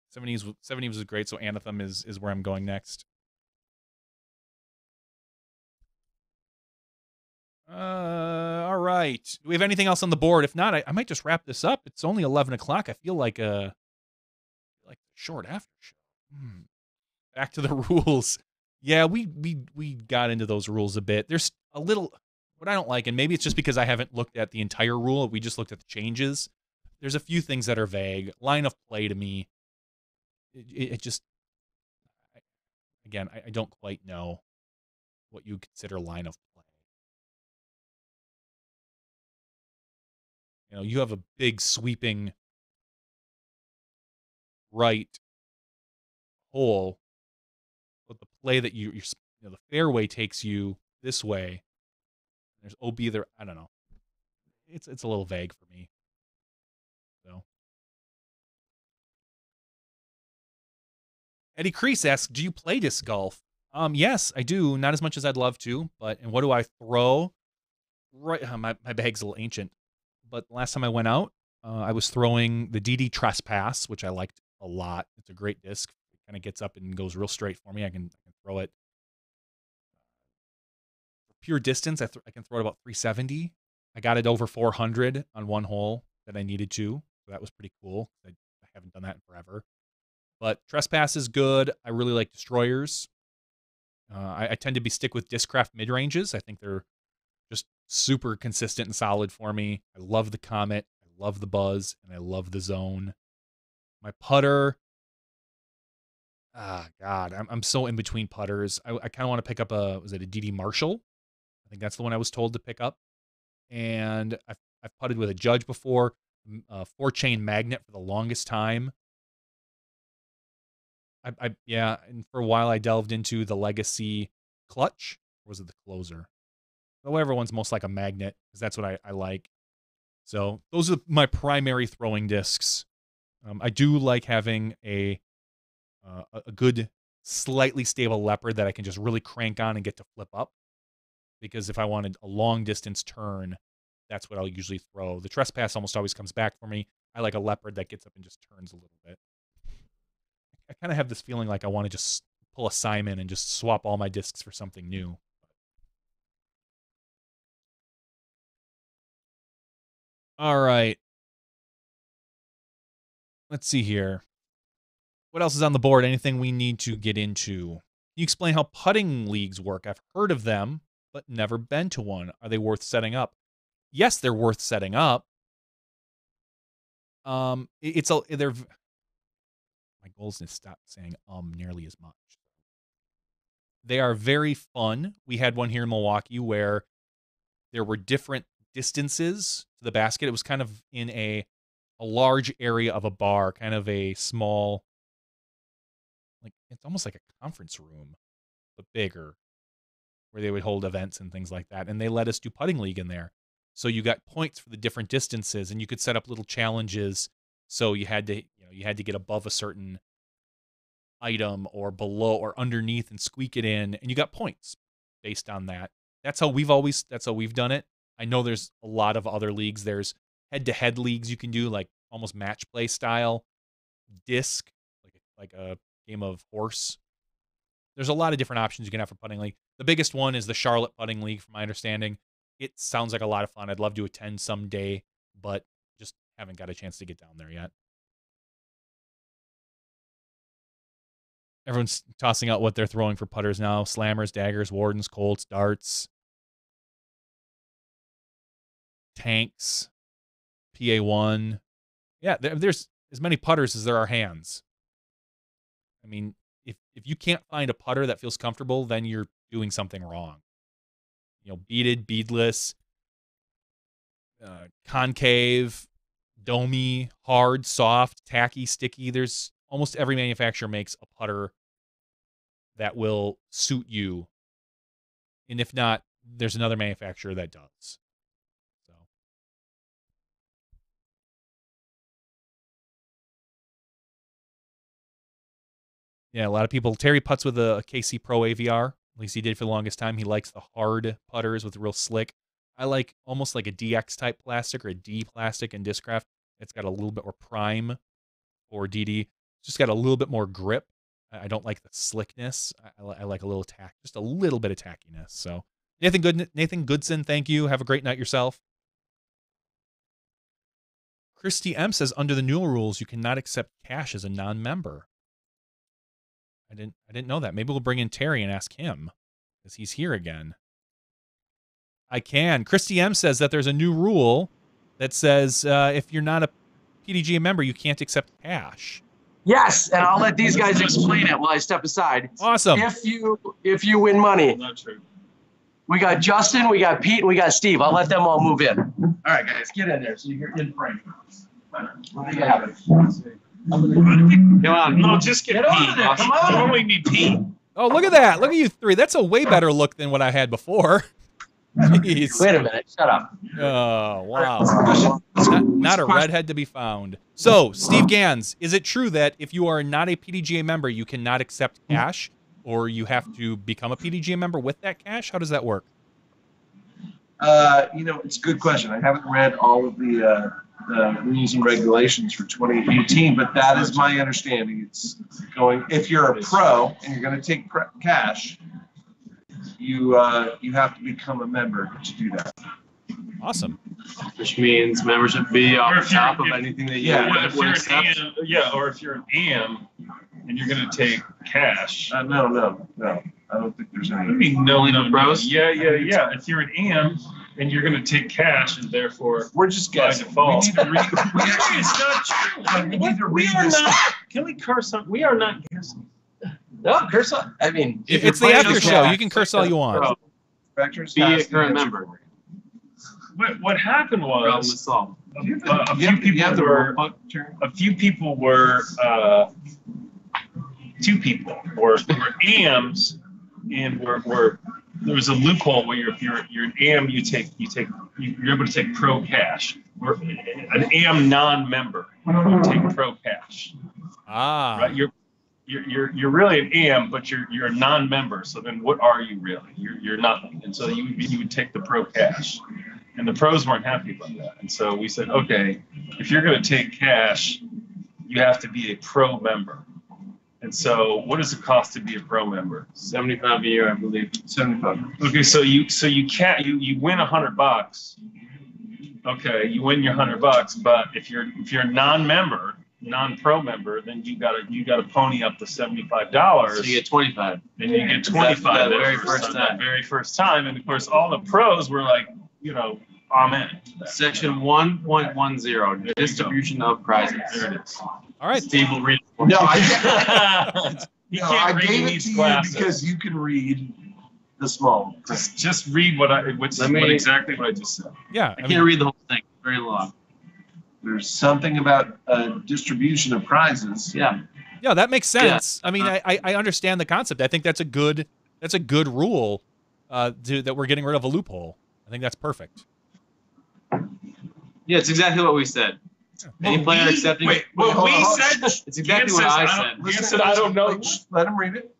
Seven Eves is great. So Anathem is where I'm going next. All right. Do we have anything else on the board? If not, I might just wrap this up. It's only 11 o'clock. I feel like a short after show. Back to the rules. Yeah, we got into those rules a bit. There's a little, what I don't like, and maybe it's just because I haven't looked at the entire rule, we just looked at the changes. There's a few things that are vague. Line of play to me, it just, again, I don't quite know what you consider line of play. You know, you have a big sweeping right hole, but the play that the fairway takes you this way. There's OB there. I don't know. It's a little vague for me. So Eddie Crease asks, "Do you play disc golf?" Yes, I do. Not as much as I'd love to, but and what do I throw? Right, my bag's a little ancient, but last time I went out, I was throwing the DD Trespass, which I liked a lot. It's a great disc. It kind of gets up and goes real straight for me. I can throw it for pure distance. I can throw it about 370. I got it over 400 on one hole that I needed to. So that was pretty cool. I haven't done that in forever. But Trespass is good. I really like Destroyers. I tend to stick with Discraft mid-ranges. I think they're just super consistent and solid for me. I love the Comet. I love the Buzz. And I love the Zone. My putter. God. I'm so in between putters. I kind of want to pick up was it a DD Marshall? I think that's the one I was told to pick up. And I've putted with a Judge before. 4-chain magnet for the longest time. Yeah, and for a while I delved into the Legacy Clutch. Or was it the Closer? Whatever one's most like a magnet, because that's what I like. So those are my primary throwing discs. I do like having a good, slightly stable leopard that I can just really crank on and get to flip up. Because if I wanted a long distance turn, that's what I'll usually throw. The Trespass almost always comes back for me. I like a leopard that gets up and just turns a little bit. I kind of have this feeling like I want to just pull a Simon and just swap all my discs for something new. All right. Let's see here. What else is on the board? Anything we need to get into? Can you explain how putting leagues work? I've heard of them, but never been to one. Are they worth setting up? Yes, they're worth setting up. They're. My goal is to stop saying nearly as much. They are very fun. We had one here in Milwaukee where there were different distances to the basket. It was kind of in a large area of a bar, kind of a small, like it's almost like a conference room, but bigger, where they would hold events and things like that. And they let us do putting league in there. So you got points for the different distances, and you could set up little challenges. So you had to get above a certain item or below or underneath and squeak it in, and you got points based on that. That's how we've done it. I know there's a lot of other leagues. There's head-to-head leagues you can do, like almost match play style, disc, like a game of horse. There's a lot of different options you can have for putting league. The biggest one is the Charlotte Putting League, from my understanding. It sounds like a lot of fun. I'd love to attend someday, but just haven't got a chance to get down there yet. Everyone's tossing out what they're throwing for putters now. Slammers, daggers, wardens, colts, darts, tanks, PA1. Yeah, there's as many putters as there are hands. I mean, if you can't find a putter that feels comfortable, then you're doing something wrong. Beaded, beadless, concave, domey, hard, soft, tacky, sticky. There's almost every manufacturer makes a putter that will suit you. And if not, there's another manufacturer that does. So yeah, a lot of people. Terry putts with a KC Pro AVR. At least he did for the longest time. He likes the hard putters with the real slick. I like almost like a DX type plastic or a D plastic in Discraft. It's got a little bit more prime, or DD. It's just got a little bit more grip. I don't like the slickness. I like a little tack, just a little bit of tackiness. So Nathan Goodson, thank you. Have a great night yourself. Christy M says, under the new rules, you cannot accept cash as a non-member. I didn't know that. Maybe we'll bring in Terry and ask him, because he's here again. I can. Christy M says that there's a new rule that says if you're not a PDGA member, you can't accept cash. Yes, and I'll let these guys explain it while I step aside. Awesome. If you win money, Not true. we got Justin, we got Pete, and we got Steve. I'll let them all move in. All right, guys, get in there so you're in frame. What do you have? Come on. No, just get Pete. over there. Come on. You only need Pete. Oh, look at that. Look at you three. That's a way better look than what I had before. Jeez. Wait a minute. Shut up. Oh, wow. Not a redhead to be found. So, Steve Gans, is it true that if you are not a PDGA member, you cannot accept cash, or you have to become a PDGA member with that cash? How does that work? It's a good question. I haven't read all of the rules and regulations for 2018, but that is my understanding. It's going, if you're a pro and you're going to take cash, you have to become a member to do that. Awesome. Which means membership fee off the top of anything that you would accept. Or if you're an AM and you're going to take cash. No. I don't think there's any. I mean, no, pros? Yeah. If you're an AM and you're going to take cash, and therefore We're just guessing. default. We need to read. It's not true. We need to We read are this. not. Can we curse on? We are not guessing. No, curse on. I mean, if It's the you're after playing show. cash, You can curse all you want. Inspectors Be has a to current answer member. for you. What happened Problem was solved. a You few have people the were. rule book, Terry? A few people were. 2 people were AMs, and were there was a loophole where if you're an AM, you're able to take pro cash. Or an AM non-member, you take pro cash. Ah. Right? You're really an AM, but you're a non-member. So then, what are you really? You're nothing. And so you would take the pro cash, and the pros weren't happy about that. And so we said, okay, if you're going to take cash, you have to be a pro member. And so, what does it cost to be a pro member? $75 a year, I believe. 75. Okay, so you win $100. Okay, you win your $100, but if you're a non-member, non-pro member, then you gotta pony up the $75. So you get 25. And you get 25 That that very first time. And of course, all the pros were like, amen. Section 1.10, distribution of prizes. There it is. All right. Steve will read it for No, you. He No, can't I read, he gave it needs to you glasses. because you can read the small. Just read exactly what I just said. Yeah. I can't read the whole thing. It's very long. There's something about distribution of prizes. Yeah. Yeah, that makes sense. I mean, I understand the concept. I think that's a good rule that we're getting rid of a loophole. I think that's perfect. Yeah, it's exactly what we said. Any player accepting. hold on. said. It's exactly what I said. Dan said, I don't know. Let him read it.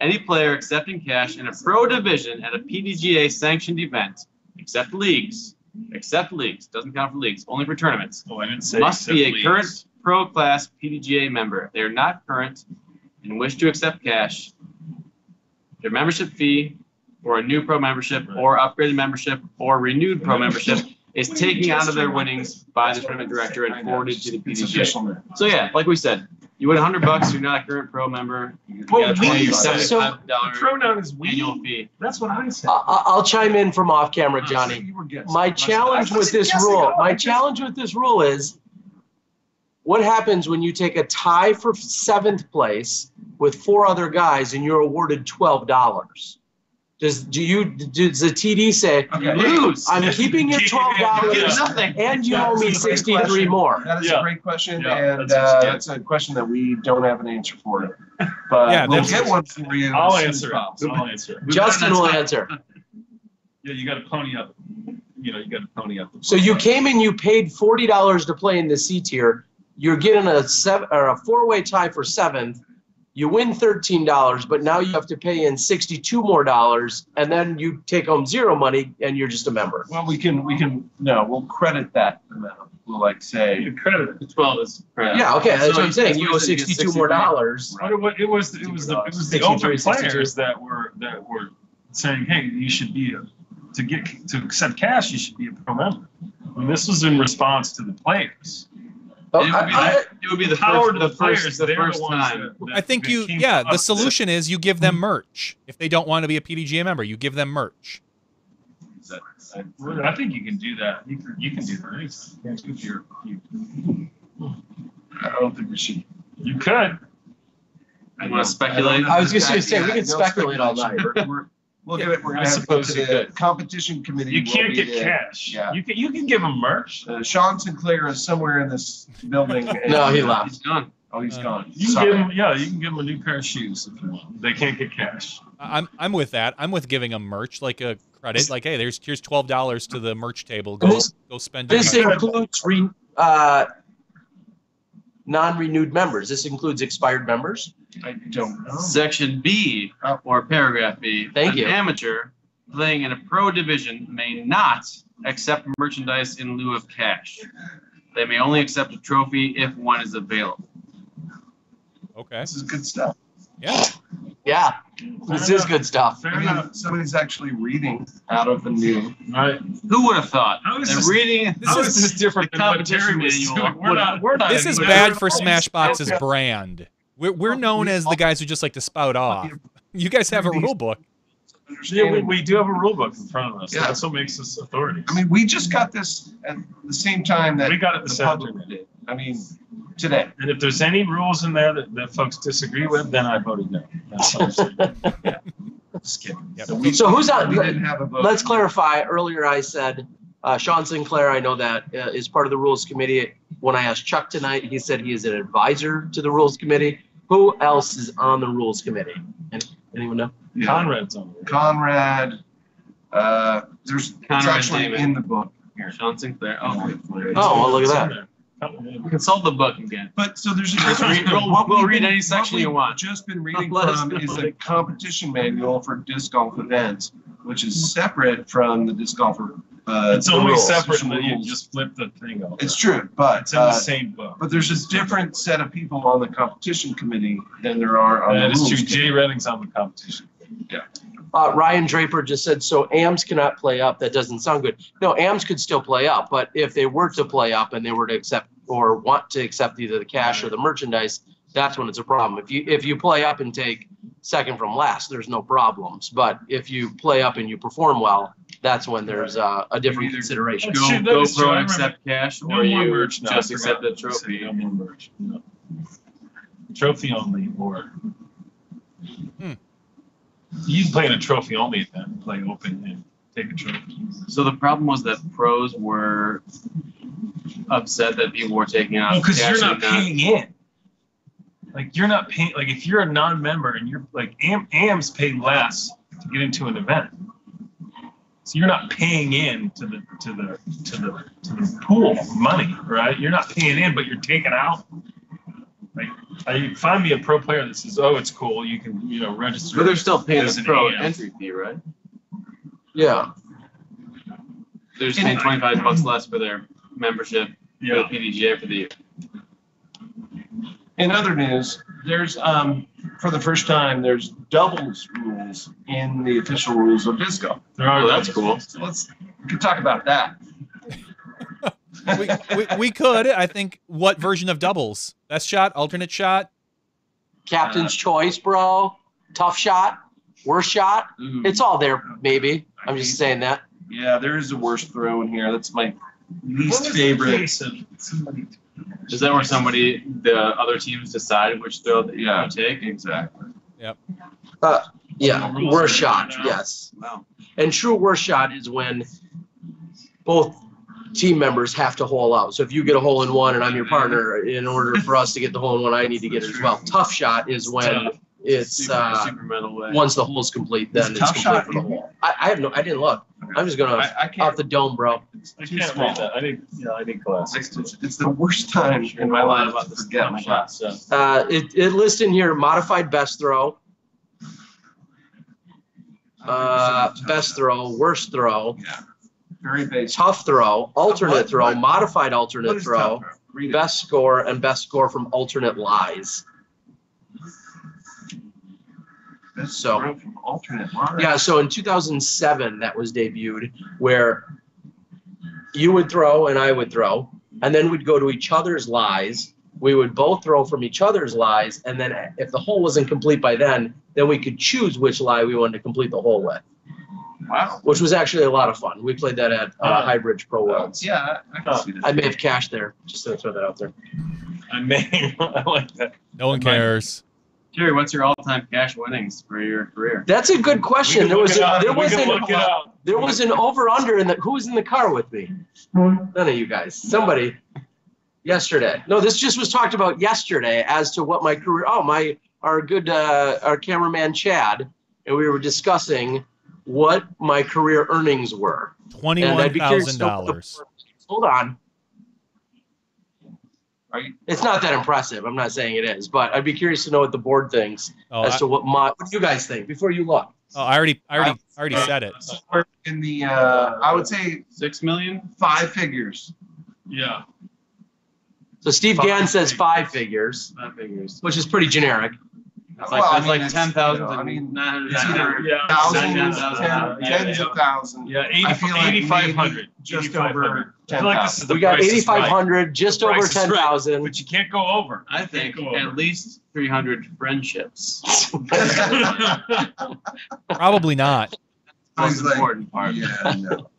Any player accepting cash in a pro division at a PDGA sanctioned event, except leagues, doesn't count for leagues, only for tournaments, Oh, I didn't say. must be a except current leagues. pro class PDGA member. If they are not current and wish to accept cash, their membership fee for a new pro membership or upgraded membership or renewed pro membership is taken out of their winnings by the tournament director and forwarded to the It's official PDGA. now. So yeah, like we said, you win $100, you're not a current pro member, you Well, got a we- $75 The pronoun is annual we. fee. That's what I said. I'll chime in from off camera, Johnny. You were guessing. My challenge with this rule is, what happens when you take a tie for 7th place with 4 other guys and you're awarded $12? Does the TD say, Okay. lose, I'm keeping your $12 Nothing. and you owe me 63 more? That is Yeah. a great question, Yeah, and that's- that's a question that we don't have an answer for. But Yeah, we'll that's- get one for you. I'll as soon as answer it. possible. I'll answer it. Justin will answer. Yeah, you got to pony up. You got to pony up. So you came in, you paid $40 to play in the C tier. You're getting a 4-way tie for 7th. You win $13, but now you have to pay in $62 more, and then you take home 0 money, and you're just a member. Well, we'll credit that amount. We'll say. You credit. The 12 is credit. Yeah, okay, that's So what I'm saying. You owe you get 62 more dollars. But it was the open 63, 62. players that were saying, hey, you should be to accept cash, you should be a pro member. I mean, this was in response to the players. Oh, It would be the Power to first, the players. the they're first the ones time. that I think came to the us. solution is you give them merch. If they don't want to be a PDGA member, you give them merch. I think you can do that. You can do that anytime. If you're, I don't think we should. you could. You want to speculate? I was just gonna say, we Yeah, could no speculate all speculation. night. We'll give it. We're I gonna have to go suppose to you the could. competition committee. You will can't be get the- cash. Yeah. You can give them merch. Sean Sinclair is somewhere in this building. and- No, he left. He's gone. Oh, he's gone. You can Sorry. give them, you can give them a new pair of shoes if you want. They can't get cash. I'm with that. I'm with giving them merch, like a credit. Like, hey, here's $12 to the merch table. This- Go spend your This money. includes non-renewed members. This includes expired members. I don't know. Section B, or paragraph B. Thank An you. amateur playing in a pro division may not accept merchandise in lieu of cash. They may only accept a trophy if one is available. Okay. This is good stuff. Yeah. Yeah, this is good stuff. Fair I mean, enough. somebody's actually reading out of the new. Right. Who would have thought? How is They're this- reading. How is this different the than what Terry competition was manual. doing? We're not This is any bad better. for Smashbox's brand. We're known as the guys who just like to spout off. You guys have a rule book. Yeah, we do have a rule book in front of us. Yeah. That's what makes us authorities. I mean, we just got this at the same time that We got it this the public afternoon. did. I mean, today. And if there's any rules in there that folks disagree with, then I voted no. That's all I'm saying. Just kidding. Yep. So who's on? We didn't have a vote. Let's clarify. Earlier, I said Sean Sinclair. I know that is part of the Rules Committee. When I asked Chuck tonight, he said he is an advisor to the Rules Committee. Who else is on the Rules Committee? Anyone know? Yeah. Conrad's on there. Conrad. It's Conrad actually Damon. in the book here. Sean Sinclair. Oh, Oh, well, look It's at in that. there. consult the book again. But so there's a Just difference. read- we'll- What we'll we've read been- any section what you we've want. Just been reading Let us from know. is a competition manual for disc golf events, which is separate from the disc golfer. It's the only rules, separate, official and then you rules. just flip the thing over. It's true, but It's in the same book. but there's a different set of people on the competition committee than there are on the That is rules true. committee. Jay Redding's on the competition. Ryan Draper just said, so AMs cannot play up. That doesn't sound good. No, AMs could still play up, but if they were to play up and they were to accept or want to accept either the cash or the merchandise, that's when it's a problem. If you play up and take second from last, there's no problems. But if you play up and you perform well, that's when there's a different Either consideration. Go- Go, that go is true. pro I and remember- accept cash, No or more you merch. No, I just forgot accept the to say trophy. No more merch. No. Trophy only, or you can play in a trophy only event, and play open and take a trophy. So the problem was that pros were upset that people were taking out Well, because cash you're not and paying in. Like you're not paying. Like if you're a non-member and you're like AMs pay less to get into an event, so you're not paying in to the pool of money, right? You're not paying in, but you're taking out. Like, find me a pro player that says, "Oh, it's cool. You can, register." But they're still paying as the an pro AM. entry fee, right? Yeah. They're just paying $25 less for their membership for the Yeah. PDGA for the year. In other news, there's for the first time there's doubles rules in the official rules of disc golf. There are. Oh, that's cool. So we can talk about that. we could. I think. What version of doubles? Best shot, alternate shot. Captain's choice, bro. Tough shot. Worst shot. Ooh. It's all there, maybe. I'm just saying that. Yeah, there is a worst throw in here. That's my What least was the favorite. case of somebody? Is that where the other teams decide which throw that you Yeah. want to take? Exactly. Yeah. Rules Worst are shot. different now. Yes. Wow. And true worst shot is when both team members have to hole out. So if you get a hole in one and I'm your partner, in order for us to get the hole in one, I need to get it as well. Tough shot is when it's Super metal way. once the hole's complete, then Is it's tough complete shot for the in hole. I didn't look. I'm just gonna I can't. off the dome, bro. I too can't small. read that. I need glasses. It's the worst time in my life to forget my shot. shots. So It lists in here modified best throw, best throw, worst throw, Yeah. Very basic. tough throw, alternate throw, What? modified What alternate is throw, tough? Read it. best score, and best score from alternate lies. Best so- throw from alternate line. Yeah, so in 2007, that was debuted, where you would throw and I would throw, and then we'd go to each other's lies. We would both throw from each other's lies, and then if the hole wasn't complete by then we could choose which lie we wanted to complete the hole with. Wow. which was actually a lot of fun. We played that at High Bridge Pro Worlds. Yeah, I can see that. I may have cashed there. Just to throw that out there. I like that. No one cares. Jerry, what's your all-time cash winnings for your career? That's a good question. There was an over/under in the. Who was in the car with me? None of you guys. Somebody. Yesterday. No, this just was talked about yesterday as to what my career. Oh, our cameraman Chad, and we were discussing what my career earnings were. $21,000. Hold on. It's not that impressive. I'm not saying it is, but I'd be curious to know what the board thinks to what you guys think before you look. Oh, I already said it. In the, I would say 6 million, 5 figures. Yeah. So Steve Gann says 5 figures, 5 figures. which is pretty generic. It's like 10,000 and 900. It's either thousands, tens of thousands. Yeah, I feel like 8,500. just over I feel like this is the We got price is right. 8,500, just The over price is right, 10,000. But you can't go over. I think at least 300 friendships. Probably not. Most important part. Yeah, no.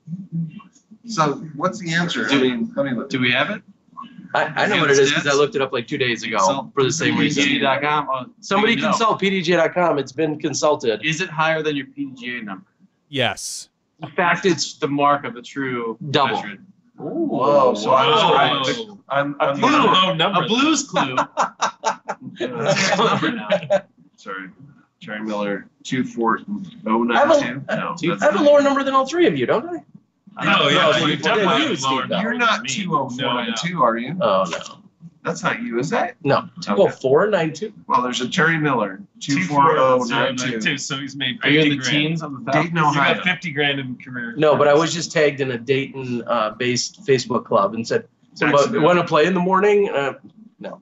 So what's the answer? Do we have it? I know what it is because I looked it up like 2 days ago for the same reason. PDGA.com. Somebody consult PDGA.com. It's been consulted. Is it higher than your PDGA number? Yes. In fact, it's the mark of the true double. veteran. Whoa! So I was right. I'm A blues clue. Number now. Sorry, Jerry Miller 24092. No, I have a lower number than all three of you, don't I? Oh yeah, you you definitely have lower You're numbers not than me. 20492, are you? Oh no, That's not you, is that? no. 20492. Well, there's a Jerry Miller 24092. So he's made Are you 50 in the grand. teens of the Dayton, You Ohio. got 50 grand in career. No, but I was just tagged in a Dayton-based Facebook club and said, "Somebody want to play in the morning?" No.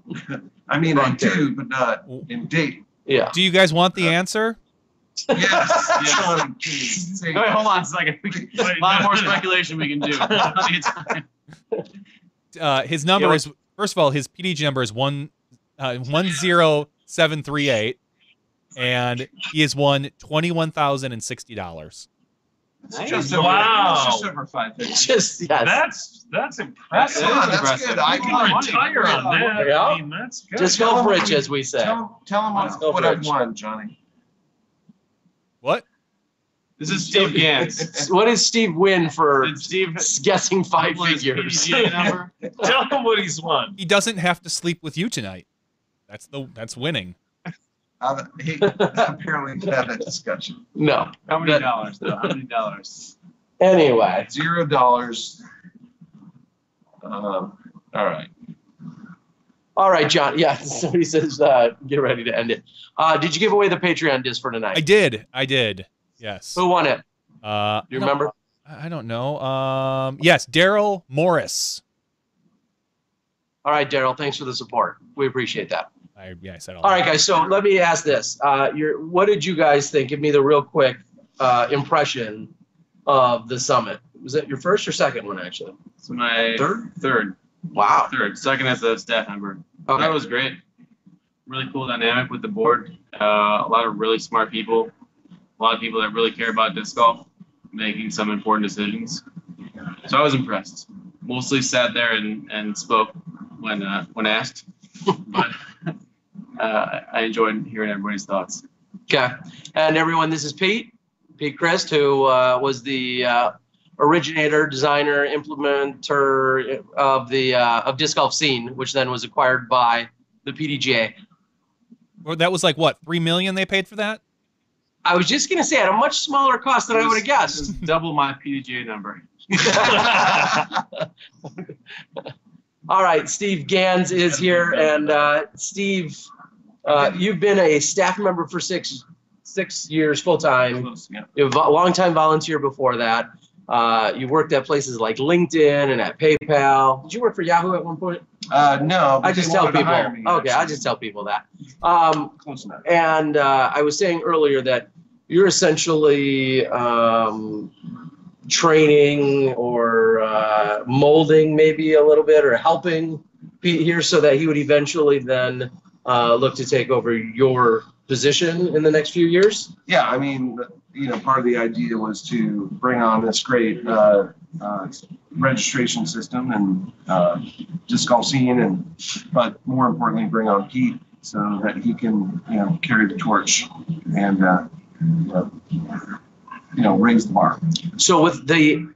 I mean, I Right there. do, but not in Dayton. Yeah. Do you guys want the answer? Yes. Yes. Sean, please. Say Wait, hold on a second. A lot more speculation we can do. His number is, first of all, his PDG number is 10738, and he has won $21,060. Nice. Just over, Wow. Just over 5 figures. Just yes. That's impressive. Yeah, that's impressive. good. I can retire on that. Yeah. I mean, that's good. Just go for it, as we say. Tell him Let's go what for I've it. won, Johnny. What? This is Steve Gans. What does Steve win for Did Steve guessing 5 double his figures? PDGA number? Tell him what he's won. He doesn't have to sleep with you tonight. That's winning. He apparently had that discussion. No. How many dollars, though? How many dollars? Anyway. $0. All right. All right, John. Yeah, somebody says get ready to end it. Did you give away the Patreon disc for tonight? I did. Yes. Who won it? Do you remember? I don't know. Yes, Daryl Morris. All right, Daryl. Thanks for the support. We appreciate that. I said all All right, guys. So let me ask this: what did you guys think? Give me the real quick impression of the summit. Was that your first or second one, actually? It's my third. Wow. Third. Second as a staff member. Okay. That was great. Really cool dynamic with the board. A lot of really smart people. A lot of people that really care about disc golf, making some important decisions. So I was impressed. Mostly sat there and spoke when asked, but I enjoyed hearing everybody's thoughts. Okay. And everyone, this is Pete Christ, who was the originator, designer, implementer of the of Disc Golf Scene, which then was acquired by the PDGA. Or that was like what, $3 million they paid for that? I was just gonna say at a much smaller cost than I would have guessed. Double my PDGA number. All right, Steve Gans is here, and Steve, you've been a staff member for six years full time. Yeah. You're a long-time volunteer before that. You worked at places like LinkedIn and at PayPal. Did you work for Yahoo at one point? No. I but just they tell wanted to people. hire me, Okay, I actually. just tell people that. Close enough. And I was saying earlier that you're essentially training or molding maybe a little bit or helping Pete here so that he would eventually then look to take over your position in the next few years. Yeah, I mean, part of the idea was to bring on this great registration system and disc golf scene, but more importantly, bring on Pete so that he can, carry the torch and, raise the bar. So with the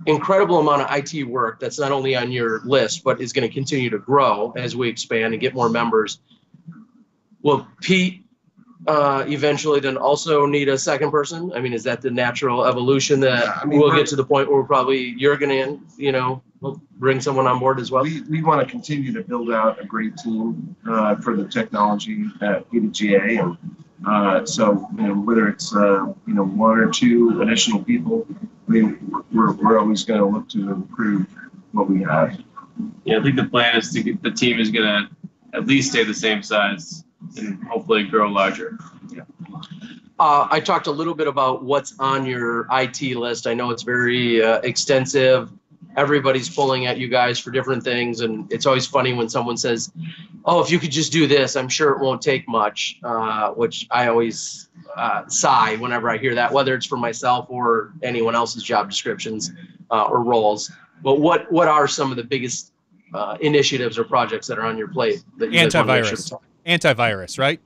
incredible amount of IT work that's not only on your list, but is going to continue to grow as we expand and get more members, will Pete eventually then also need a second person? I mean, is that the natural evolution that we'll get to the point where you're going to, we'll bring someone on board as well? We want to continue to build out a great team for the technology at PDGA. And so, whether it's, one or two additional people, I mean, we're always going to look to improve what we have. Yeah, I think the plan is to get the team is going to at least stay the same size and hopefully grow larger. Yeah. I talked a little bit about what's on your IT list. I know it's very extensive. Everybody's pulling at you guys for different things. And it's always funny when someone says, oh, if you could just do this, I'm sure it won't take much, which I always sigh whenever I hear that, whether it's for myself or anyone else's job descriptions or roles. But what are some of the biggest initiatives or projects that are on your plate? That you Antivirus, right?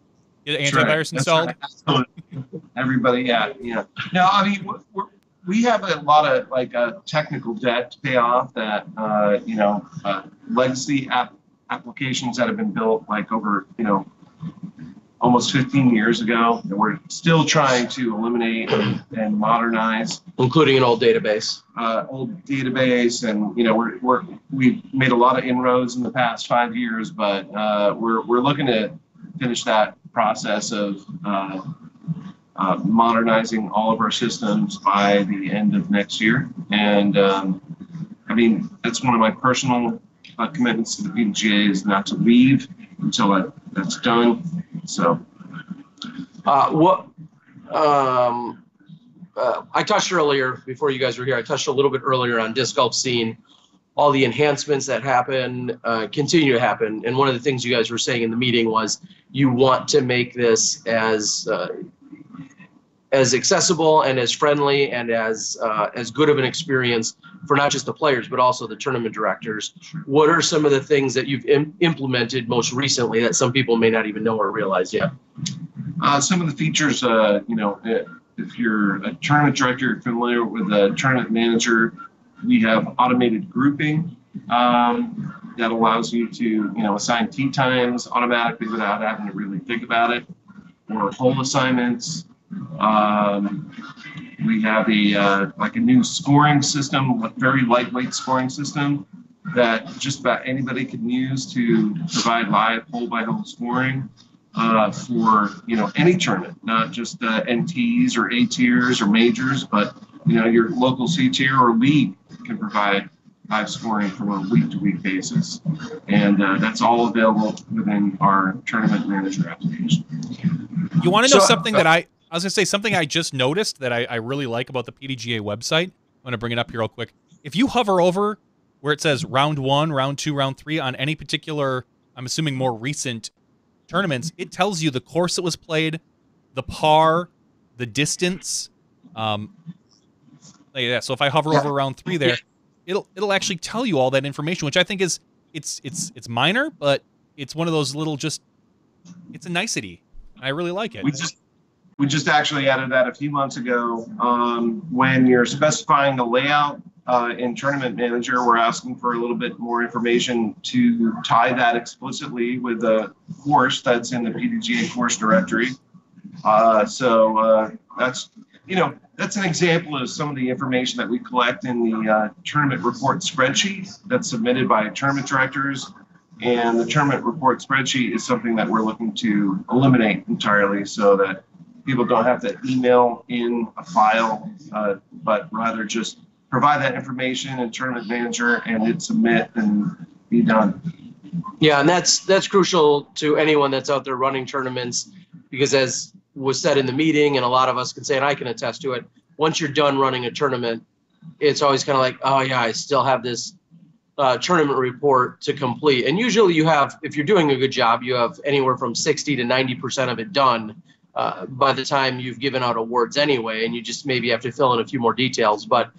Get antivirus installed. Right. Everybody, yeah. No, I mean, we have a lot of technical debt to pay off that, legacy applications that have been built over, almost 15 years ago that we're still trying to eliminate and modernize. Including an old database. And, we've made a lot of inroads in the past 5 years, but we're looking to finish that process of modernizing all of our systems by the end of next year. And that's one of my personal commitments to the PDGA is not to leave until that's done. So I touched earlier, before you guys were here, I touched a little bit earlier on disc golf scene, all the enhancements that happen, continue to happen. And one of the things you guys were saying in the meeting was you want to make this as accessible and as friendly and as good of an experience for not just the players, but also the tournament directors. What are some of the things that you've implemented most recently that some people may not even know or realize yet? Some of the features, if you're a tournament director, you're familiar with a tournament manager, we have automated grouping that allows you to, assign tee times automatically without having to really think about it, or hole assignments. We have a new scoring system, a very lightweight scoring system that just about anybody can use to provide live hole-by-hole scoring for any tournament, not just NTs or A tiers or majors, but your local C tier or league can provide live scoring from a week-to-week basis, and that's all available within our tournament manager application. You want to know something that I was going to say, something I just noticed that I really like about the PDGA website? I'm going to bring it up here real quick. If you hover over where it says round 1, round 2, round 3 on any particular, I'm assuming more recent tournaments, it tells you the course that was played, the par, the distance. So if I hover over round 3 there, it'll actually tell you all that information, which I think is it's minor, but it's one of those little it's a nicety. I really like it. We just actually added that a few months ago. When you're specifying the layout in Tournament Manager, we're asking for a little bit more information to tie that explicitly with the course that's in the PDGA course directory. That's an example of some of the information that we collect in the tournament report spreadsheet that's submitted by tournament directors. And the tournament report spreadsheet is something that we're looking to eliminate entirely so that people don't have to email in a file, but rather just provide that information in Tournament Manager and hit submit and be done. Yeah, and that's crucial to anyone that's out there running tournaments, because as was said in the meeting, and a lot of us can say, and I can attest to it, once you're done running a tournament, it's always kind of like, oh yeah, I still have this tournament report to complete. And usually you have, if you're doing a good job, you have anywhere from 60 to 90% of it done by the time you've given out awards anyway, and you just maybe have to fill in a few more details. But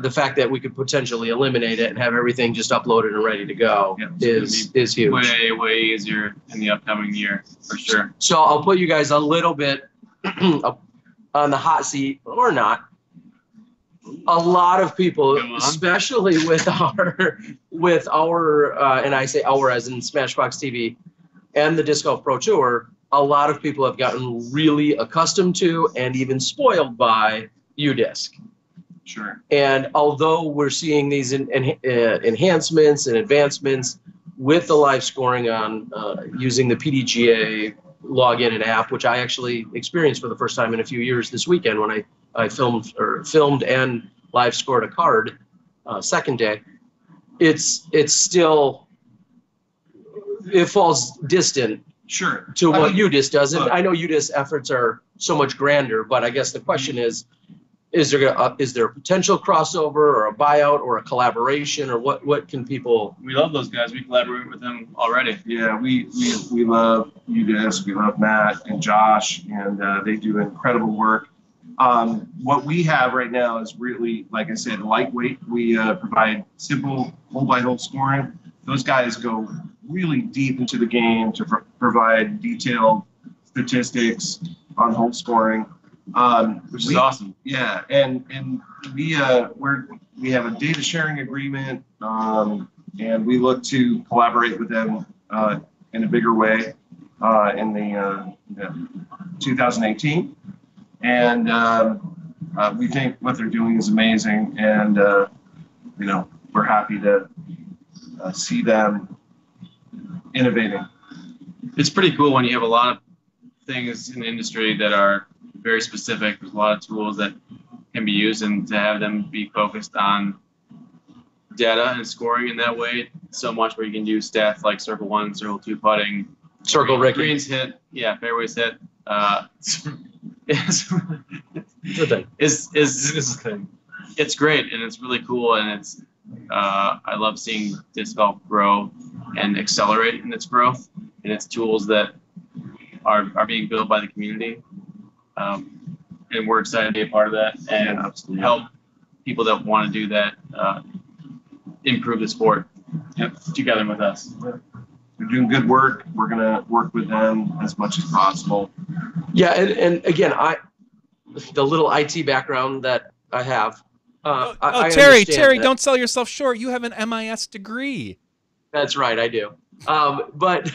the fact that we could potentially eliminate it and have everything just uploaded and ready to go is huge. Way easier in the upcoming year, for sure. So I'll put you guys a little bit on the hot seat, or not. A lot of people, especially with our and I say our as in SmashBoxxTV and the Disc Golf Pro Tour, a lot of people have gotten really accustomed to and even spoiled by UDisc. Sure. And although we're seeing these enhancements and advancements with the live scoring on using the PDGA login and app, which I actually experienced for the first time in a few years this weekend when I filmed and live scored a card second day, it's still, it falls distant Sure. to what UDisc does. And I know UDisc efforts are so much grander, but I guess the question is there a potential crossover or a buyout or a collaboration, or what can people? We love those guys. We collaborate with them already. Yeah, we love UDisc. We love Matt and Josh, and they do incredible work. What we have right now is really, like I said, lightweight. We provide simple hole-by-hole scoring. Those guys go really deep into the game to provide detailed statistics on hole scoring. Which is awesome. Yeah, and we have a data sharing agreement, and we look to collaborate with them in a bigger way in the 2018. And we think what they're doing is amazing, and we're happy to see them innovating. It's pretty cool when you have a lot of things in the industry that are very specific. There's a lot of tools that can be used, and to have them be focused on data and scoring in that way so much, where you can do stats like circle 1, circle 2 putting, Circle Ricky. greens hit, fairways hit. It's it's great, and it's really cool, and it's I love seeing disc golf grow and accelerate in its growth, and its tools that are being built by the community, and we're excited to be a part of that and help people that want to do that improve the sport together with us. They're doing good work. We're gonna work with them as much as possible. Yeah, and again, the little IT background that I have. I Terry, that. don't sell yourself short. You have an MIS degree. That's right, I do. But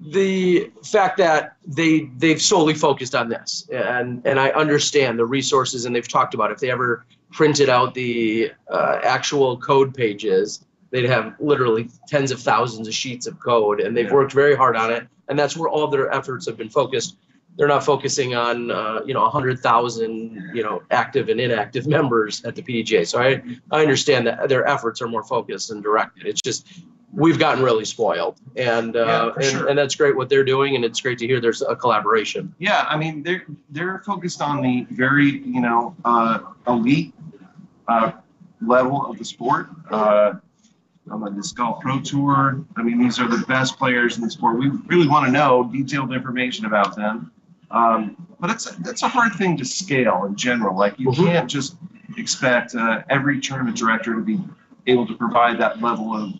the fact that they've solely focused on this, and I understand the resources, and they've talked about if they ever printed out the actual code pages, they'd have literally tens of thousands of sheets of code, and they've worked very hard on it, and that's where all their efforts have been focused. They're not focusing on 100,000 active and inactive members at the PDGA. So I understand that their efforts are more focused and directed. It's just we've gotten really spoiled, and that's great what they're doing, and it's great to hear there's a collaboration. Yeah, I mean they're focused on the very elite level of the sport. On the Disc Golf Pro Tour, I mean, these are the best players in the sport. We really want to know detailed information about them. But that's a hard thing to scale in general. Like you can't just expect every tournament director to be able to provide that level of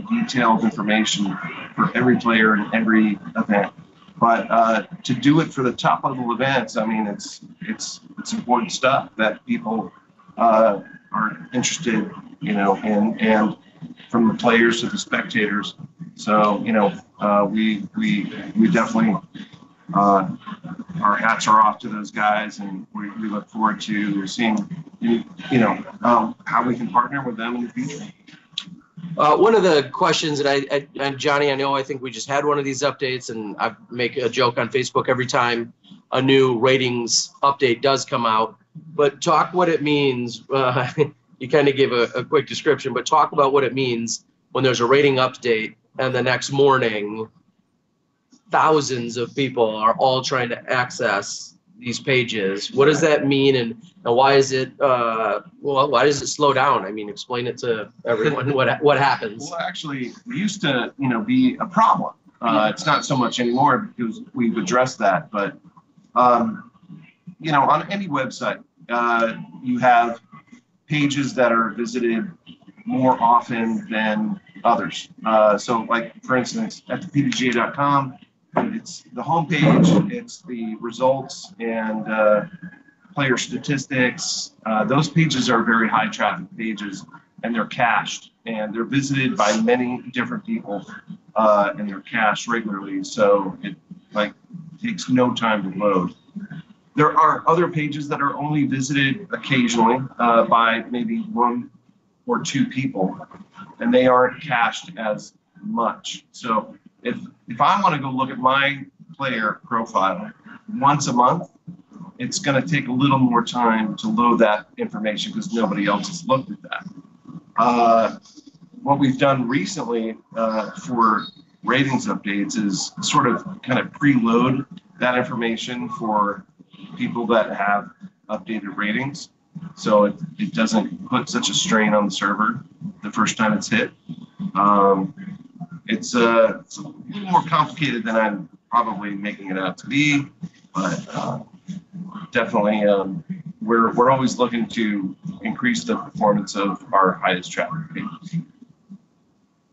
detailed information for every player in every event. But to do it for the top level events, I mean, it's important stuff that people are interested in, and from the players to the spectators. So we definitely our hats are off to those guys, and we look forward to seeing how we can partner with them in the future. One of the questions that and Johnny, I think we just had one of these updates, and I make a joke on Facebook every time a new ratings update does come out. But talk what it means. You kind of gave a quick description, but talk about what it means when there's a rating update and the next morning thousands of people are all trying to access these pages. What does that mean, and why is it why does it slow down? I mean, explain it to everyone what happens. Well, actually, it used to be a problem. It's not so much anymore because we've addressed that, but You know, on any website, you have pages that are visited more often than others. So like, for instance, at the PDGA.com, it's the homepage, it's the results and player statistics. Those pages are very high traffic pages, and they're cached, and they're visited by many different people, and they're cached regularly. So it takes no time to load. There are other pages that are only visited occasionally by maybe 1 or 2 people, and they aren't cached as much. So if I want to go look at my player profile once a month, it's going to take a little more time to load that information because nobody else has looked at that. What we've done recently for ratings updates is sort of kind of preload that information for people that have updated ratings, so it doesn't put such a strain on the server the first time it's hit. It's a little more complicated than I'm probably making it out to be, but definitely we're always looking to increase the performance of our highest traffic pages.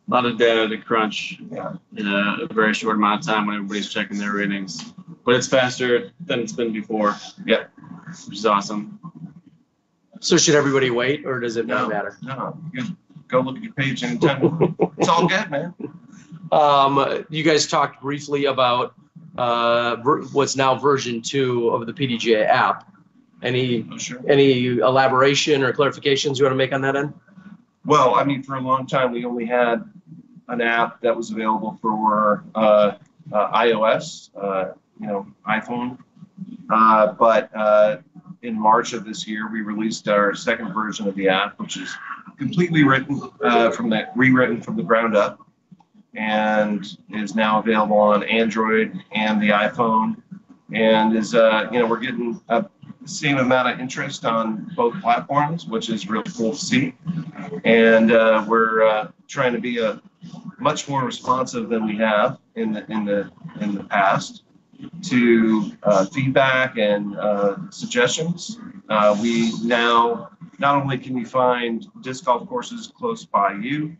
A lot of data to crunch in a very short amount of time when everybody's checking their ratings. But it's faster than it's been before. Yeah. Which is awesome. So should everybody wait, or does it not matter? No, you go look at your page anytime. It's all good, man. You guys talked briefly about what's now version 2 of the PDGA app. Any elaboration or clarifications you want to make on that end? Well, I mean, for a long time, we only had an app that was available for iOS, iPhone. But in March of this year, we released our second version of the app, which is completely rewritten from the ground up, and is now available on Android and the iPhone, and is we're getting the same amount of interest on both platforms, which is really cool to see. And we're trying to be much more responsive than we have in the past to feedback and suggestions. We now not only can you find disc golf courses close by you,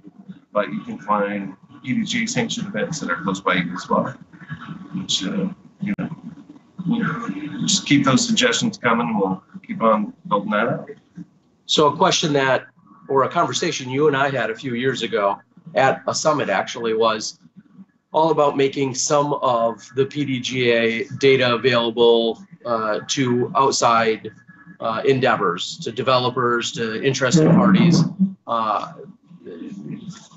but you can find PDGA sanctioned events that are close by you as well. Which we'll just keep those suggestions coming, and we'll keep on building that out. So a question or a conversation you and I had a few years ago at a summit actually was all about making some of the PDGA data available to outside endeavors, to developers, to interested parties.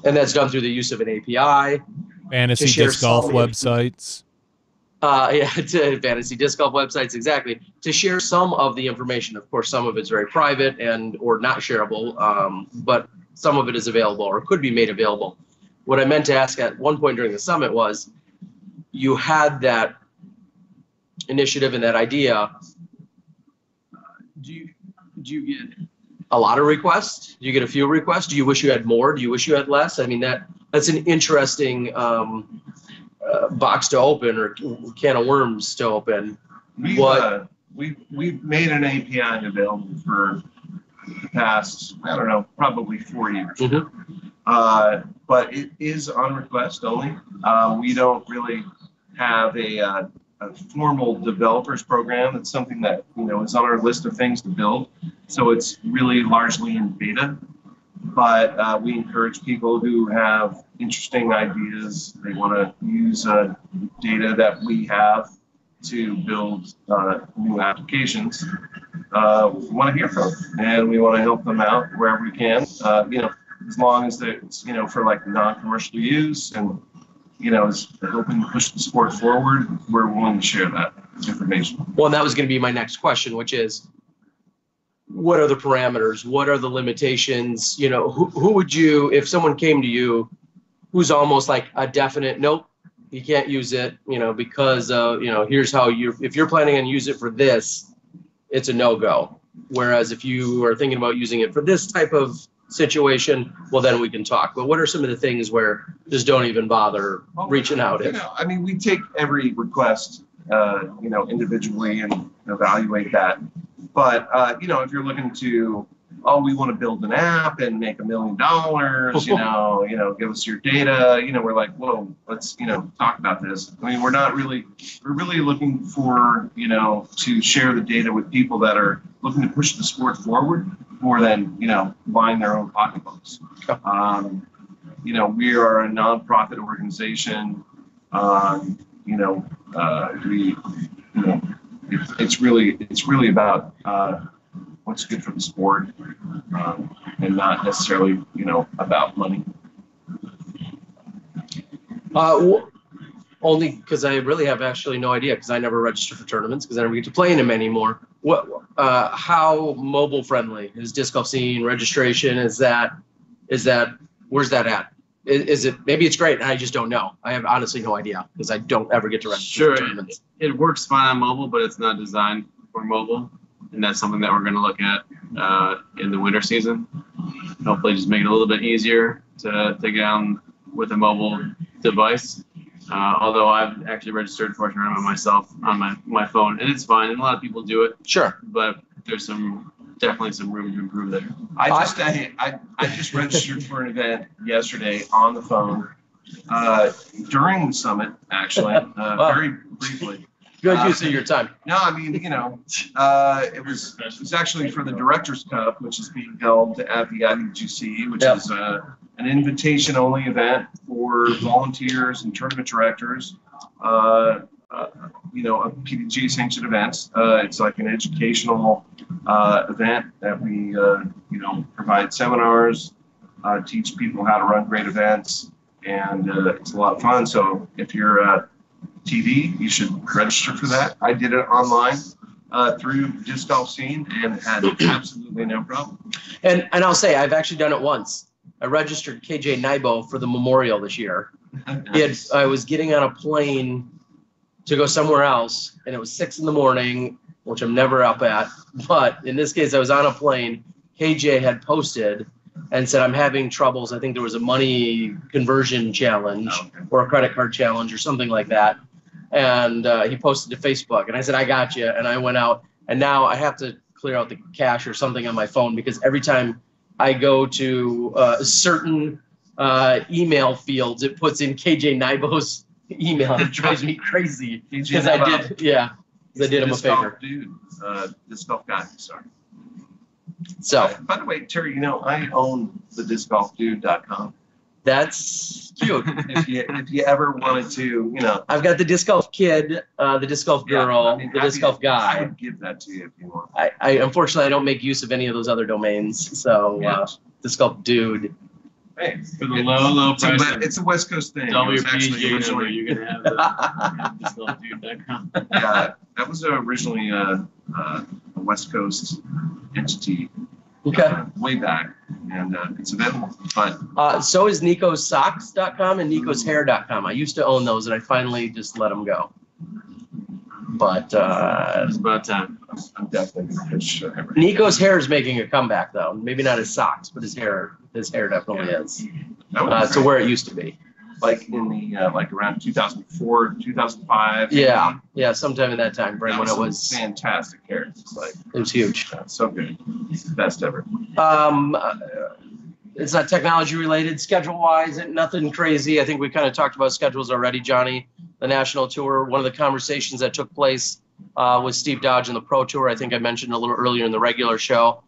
And that's done through the use of an API. Fantasy disc golf websites. To fantasy disc golf websites, exactly. To share some of the information. Of course, some of it's very private or not shareable, but some of it is available or could be made available. What I meant to ask at one point during the summit was, you had that initiative and that idea. Do you get a lot of requests? Do you get a few requests? Do you wish you had more? Do you wish you had less? I mean, that's an interesting box to open, or can of worms to open. We've made an API available for the past, I don't know, probably 4 years. Mm-hmm. But it is on request only. We don't really have a formal developers program. It's something that is on our list of things to build. So it's really largely in beta. But we encourage people who have interesting ideas, they want to use data that we have to build new applications. We want to hear from them, and we want to help them out wherever we can. As long as it's for like non-commercial use and is helping to push the sport forward, we're willing to share that information. Well, and that was going to be my next question, which is, what are the parameters? What are the limitations? Who would you, if someone came to you who's almost like a definite, nope, you can't use it, because, here's how if you're planning on use it for this, it's a no-go. Whereas if you are thinking about using it for this type of situation, well, then we can talk. But what are some of the things where just don't even bother reaching out? We take every request individually and evaluate that. But if you're looking to, oh, we want to build an app and make $1 million, give us your data. We're like, whoa, let's talk about this. I mean, we're really looking for to share the data with people that are looking to push the sport forward more than buying their own pocketbooks. We are a nonprofit organization. It's really about what's good for the sport, and not necessarily about money. Only because I really have actually no idea, because I never register for tournaments because I never get to play in them anymore. How mobile friendly is Disc Golf Scene registration? Is that where's that at? Is it, maybe it's great and I just don't know. I have honestly no idea because I don't ever get to register for tournaments. It works fine on mobile, but it's not designed for mobile, and that's something that we're going to look at in the winter season. Hopefully, just make it a little bit easier to get on with a mobile device. Although I've actually registered for a tournament myself on my phone, and it's fine. And a lot of people do it. Sure, but there's definitely some room to improve there. I just registered for an event yesterday on the phone during the summit, actually, very briefly. Good use of your time. No, I mean, it was actually for the Directors Cup, which is being held at the IDGC, which is an invitation-only event for volunteers and tournament directors. A PDG sanctioned events. It's like an educational event that we provide seminars, teach people how to run great events, and it's a lot of fun. So if you're TV, you should register for that. I did it online through Disc Golf Scene and had absolutely no problem. And I'll say I've actually done it once. I registered KJ Nybo for the Memorial this year. I was getting on a plane to go somewhere else, and it was 6 a.m, which I'm never up at. But in this case, I was on a plane. KJ had posted and said, I'm having troubles. I think there was a money conversion challenge or a credit card challenge or something like that. And he posted to Facebook, and I said, I got you. And I went out, and now I have to clear out the cache or something on my phone, because every time I go to certain email fields, it puts in KJ Nybo's email. It drives me crazy because I did him a favor. Disc golf guy, sorry. So, by the way, Terry, I own the discgolfdude.com. That's cute. if you ever wanted to, I've got the disc golf kid, the disc golf girl, the disc golf guy. I would give that to you if you want. I unfortunately I don't make use of any of those other domains. So disc golf dude. Hey, for the low price. It's a West Coast thing. WPG number, you can have the discgolfdude.com. Yeah, that was originally a West Coast entity. Way back, and it's available. But so is NikosSocks.com and NikosHair.com. I used to own those, and I finally just let them go. But it's about time. I'm definitely going to pitch. Nico's hair is making a comeback, though. Maybe not his socks, but his hair definitely is. To where it used to be. Like in the around 2004, 2005. Yeah, sometime in that time frame when it was fantastic hair. It was huge. So good, best ever. It's not technology related, schedule wise, nothing crazy. I think we kind of talked about schedules already, Johnny. The national tour. One of the conversations that took place with Steve Dodge in the Pro Tour, I think I mentioned a little earlier in the regular show.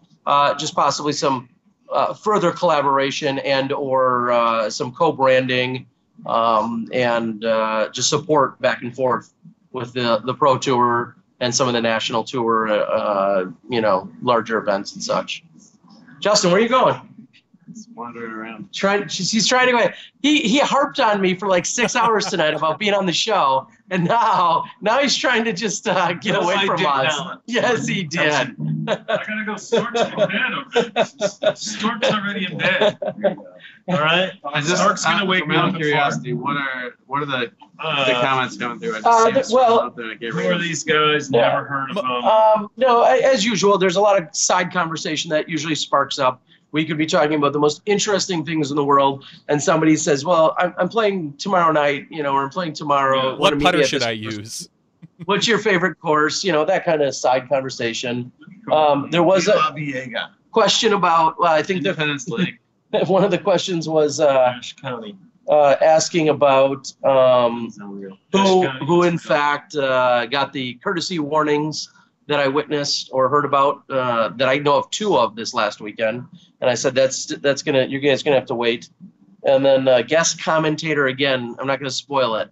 Just possibly some further collaboration and or some co-branding. And just support back and forth with the Pro Tour and some of the national tour, larger events and such. Justin, where are you going? Just wandering around. He's trying to go. He harped on me for like 6 hours tonight about being on the show, and now he's trying to just get away from us. Now. Yes, he did. I gotta go. Stork's in bed already. Stork's already in bed. All right. Stork's gonna wake me up. Curiosity, what are the comments coming through? Who are these guys? Never heard of them. No, as usual, there's a lot of side conversation that usually sparks up. We could be talking about the most interesting things in the world, and somebody says, well, I'm playing tomorrow night, or I'm playing tomorrow. What putter should I use? What's your favorite course? You know, that kind of side conversation. There was a question about, well, I think Independence Lake. one of the questions was Cache County. asking about who in Cache fact got the courtesy warnings that I witnessed or heard about that I know of 2 of this last weekend, and I said that's gonna, you guys gonna have to wait. And then guest commentator again. I'm not gonna spoil it.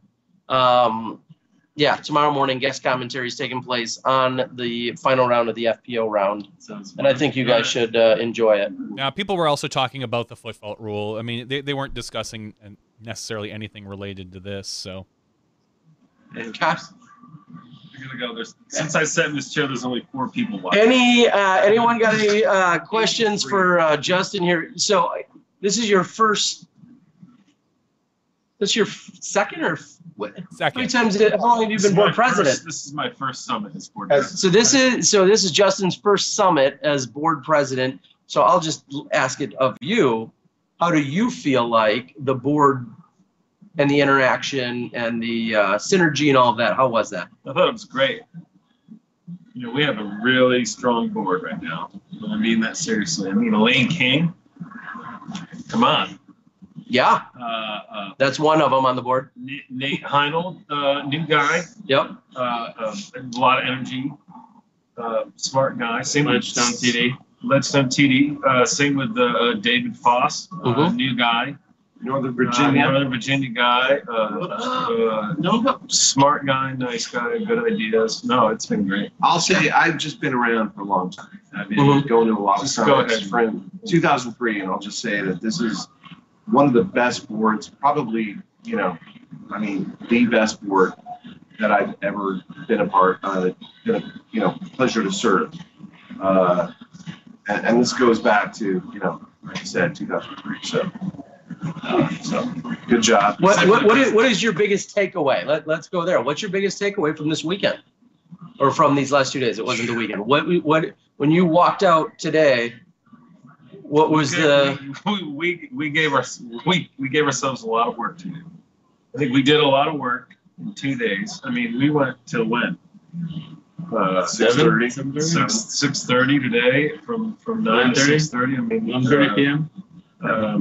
Yeah, tomorrow morning guest commentary is taking place on the final round of the FPO round, and I think you guys should enjoy it. Now, people were also talking about the foot fault rule. I mean, they weren't discussing necessarily anything related to this, so. And I'm gonna go. Since I sat in this chair, there's only 4 people watching. Anyone got any questions for Justin here? So this is your first. This is your second or what? Second. How many times? How long have you been board president? This is my first summit as board president. So this is Justin's first summit as board president. So I'll just ask it of you. How do you feel like the board and the interaction and the synergy and all of that? How was that? I thought it was great. You know, we have a really strong board right now. I mean that seriously. I mean, Elaine King, come on. Yeah, that's one of them on the board. Nate Heinold, new guy. Yep. A lot of energy. Smart guy. Same with Ledgestone TD. Ledgestone TD. Same with David Foss, new guy. Northern Virginia. Northern Virginia guy. Smart guy, nice guy, good ideas. No, it's been great. I'll say I've just been around for a long time. I've been going to a lot of summits from 2003, and I'll just say that this is one of the best boards, probably, you know, I mean, the best board that I've ever been a part of. Been a, you know, pleasure to serve. And this goes back to, you know, like I said, 2003. So good job. What is your biggest takeaway? Let's go there. What's your biggest takeaway from this weekend, or from these last 2 days? It wasn't the weekend. What when you walked out today? What was we gave ourselves a lot of work to do. I think we did a lot of work in 2 days. I mean, we went till when? 6:30. 6:30 today from 9 to 6:30. I mean, 1:30 p.m.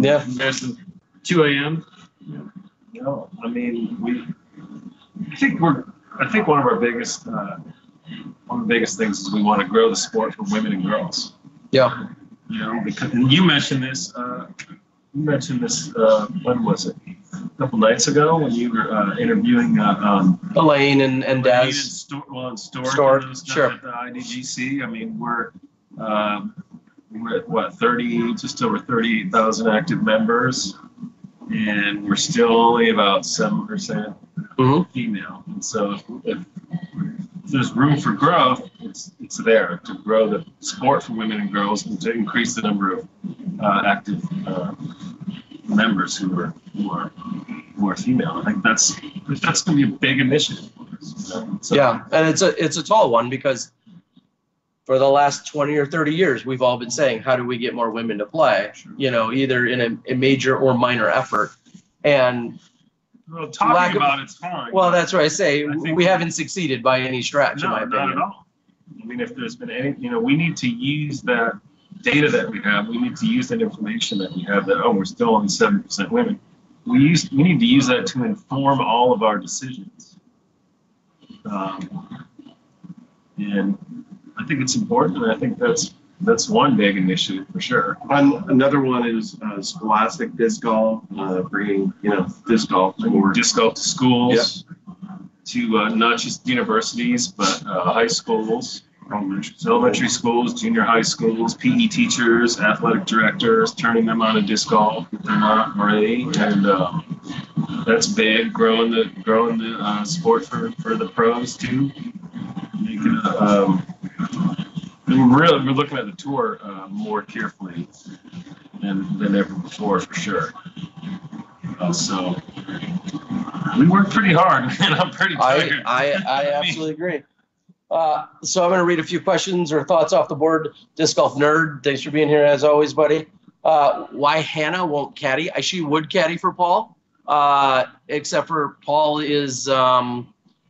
Yeah. Versus 2 a.m. No, I mean I think one of the biggest things is we want to grow the sport for women and girls. Yeah. You know, because and you mentioned this. When was it? A couple nights ago when you were interviewing Elaine and Des. Stork, sure. at the IDGC. I mean, we're at what, 30, just over 38,000 active members, and we're still only about 7% female. And so if there's room for growth, it's there to grow the sport for women and girls and to increase the number of active members who are female. I think that's going to be a big initiative for us. You know? So, yeah, and it's a tall one, because for the last 20 or 30 years, we've all been saying, how do we get more women to play? Sure. You know, either in a major or minor effort. And well, talking about it's fine. Well, that's what I say. We haven't succeeded by any stretch, in my opinion. Not at all. I mean, if there's been any, you know, we need to use that data that we have. We need to use that information that we have that, we're still only 7% women. We need to use that to inform all of our decisions. And I think it's important, and I think that's one big initiative for sure. Another one is Scholastic Disc Golf, bringing, you know, disc golf to schools, to not just universities, but high schools, elementary schools, junior high schools, PE teachers, athletic directors, turning them on to disc golf if they're not already, and that's big. Growing the sport for the pros too. Making we're looking at the tour more carefully than ever before, for sure. So we work pretty hard, and I'm pretty tired. I absolutely agree. So I'm going to read a few questions or thoughts off the board. Disc golf nerd, thanks for being here as always, buddy. Why Hannah won't caddy? She would caddy for Paul, except for Paul is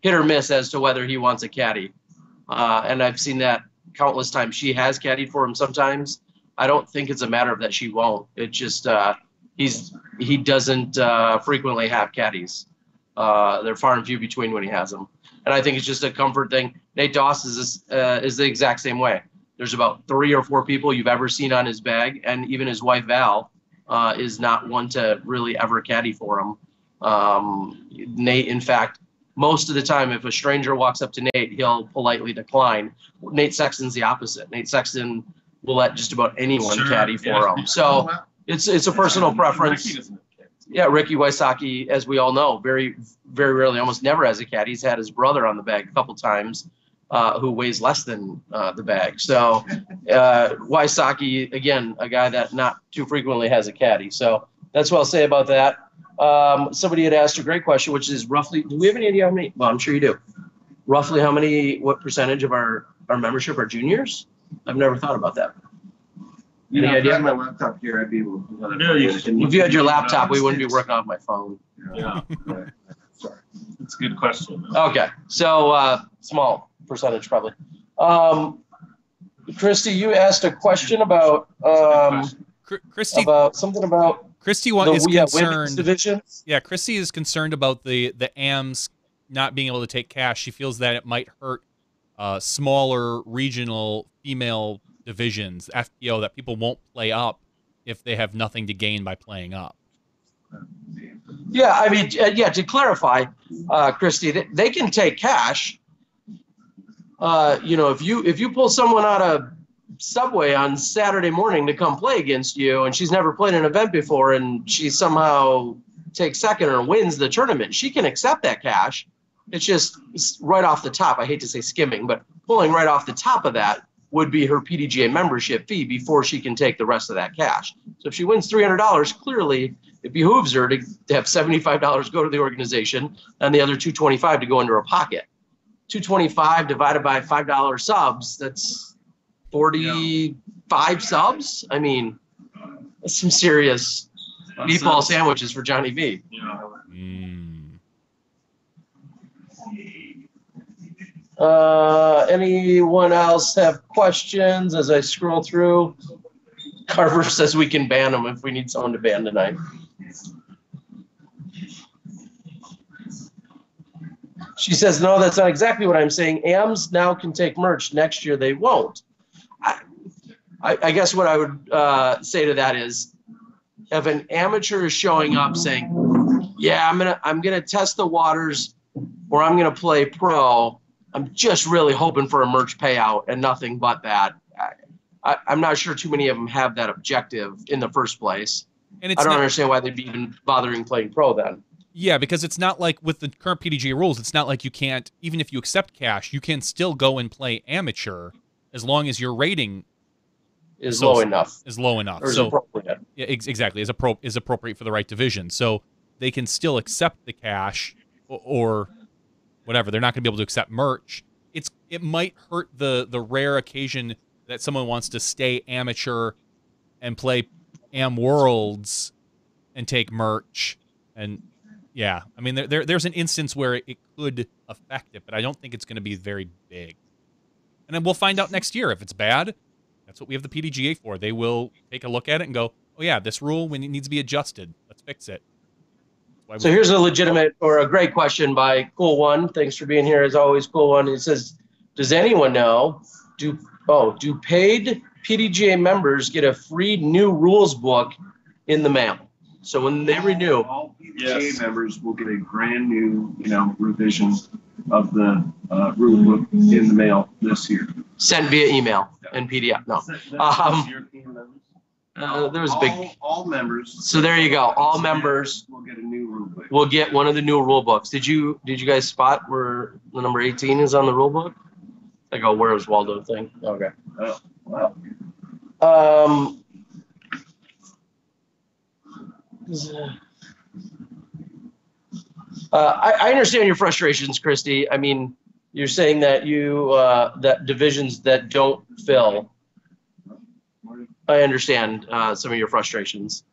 hit or miss as to whether he wants a caddy. And I've seen that countless times. She has caddied for him sometimes. I don't think it's a matter of that she won't. It's just he doesn't frequently have caddies. They're far and few between when he has them. And I think it's just a comfort thing. Nate Doss is the exact same way. There's about 3 or 4 people you've ever seen on his bag, and even his wife Val is not one to really ever caddy for him. Nate, in fact, most of the time, if a stranger walks up to Nate, he'll politely decline. Nate Sexton's the opposite. Nate Sexton will let just about anyone caddy for him. So it's a personal preference. Yeah, Ricky Wysocki, as we all know, very, very rarely, almost never has a caddy. He's had his brother on the bag a couple times, who weighs less than the bag. So Wysocki, again, a guy that not too frequently has a caddy. So that's what I'll say about that. Somebody had asked a great question, which is roughly, do we have any idea how many? Well, I'm sure you do. Roughly how many, what percentage of our membership are juniors? I've never thought about that. Any idea? If I had my laptop here, I'd be able to. If you had your laptop, we wouldn't be working off my phone. Yeah. Sorry. It's a good question. Okay, so small percentage probably. Christy, you asked a question about Christy, about something about Christy is women's concerned. divisions. Yeah, Christy is concerned about the AMs not being able to take cash. She feels that it might hurt smaller regional female divisions, FPO, that people won't play up if they have nothing to gain by playing up. Yeah, I mean, yeah. To clarify, Christy, they can take cash. You know, if you pull someone out of Subway on Saturday morning to come play against you, and she's never played an event before, and she somehow takes second or wins the tournament, she can accept that cash. It's just right off the top. I hate to say skimming, but pulling right off the top of that would be her PDGA membership fee before she can take the rest of that cash. So if she wins $300, clearly it behooves her to have $75 go to the organization and the other $225 to go into her pocket. $225 divided by $5 subs, that's 45 subs. I mean, that's some serious meatball sandwiches for Johnny V. Anyone else have questions as I scroll through? Carver says we can ban them if we need someone to ban tonight. She says, no, that's not exactly what I'm saying. AMs now can take merch. Next year they won't. I guess what I would say to that is, if an amateur is showing up saying, yeah, I'm gonna test the waters, or I'm gonna play pro, I'm just really hoping for a merch payout and nothing but that. I'm not sure too many of them have that objective in the first place. And I don't understand why they'd be even bothering playing pro then. Yeah, because it's not like with the current PDGA rules, it's not like you can't, even if you accept cash, you can still go and play amateur as long as your rating is low enough. Is low enough. Or is appropriate. Yeah, exactly. Is appropriate for the right division. So they can still accept the cash or whatever. They're not going to be able to accept merch. It might hurt the rare occasion that someone wants to stay amateur and play Am Worlds and take merch. And yeah, I mean, there's an instance where it could affect it, but I don't think it's going to be very big. And then we'll find out next year if it's bad. That's what we have the PDGA for. They will take a look at it and go, oh yeah, this rule when it needs to be adjusted. Let's fix it. So here's a legitimate or a great question by Cool One. Thanks for being here as always, Cool One. It says, does anyone know, do paid PDGA members get a free new rules book in the mail? So when they renew, all PDGA members will get a brand new, revision of the rule book in the mail this year. Sent via email and PDF. No. There was a big. All members. So there you go. All members will get a new rule book. Will get one of the new rule books. Did you guys spot where the number 18 is on the rule book? I go, where was Waldo thing? Okay. Oh, wow. I understand your frustrations, Christy. I mean, you're saying that that divisions that don't fill. I understand some of your frustrations.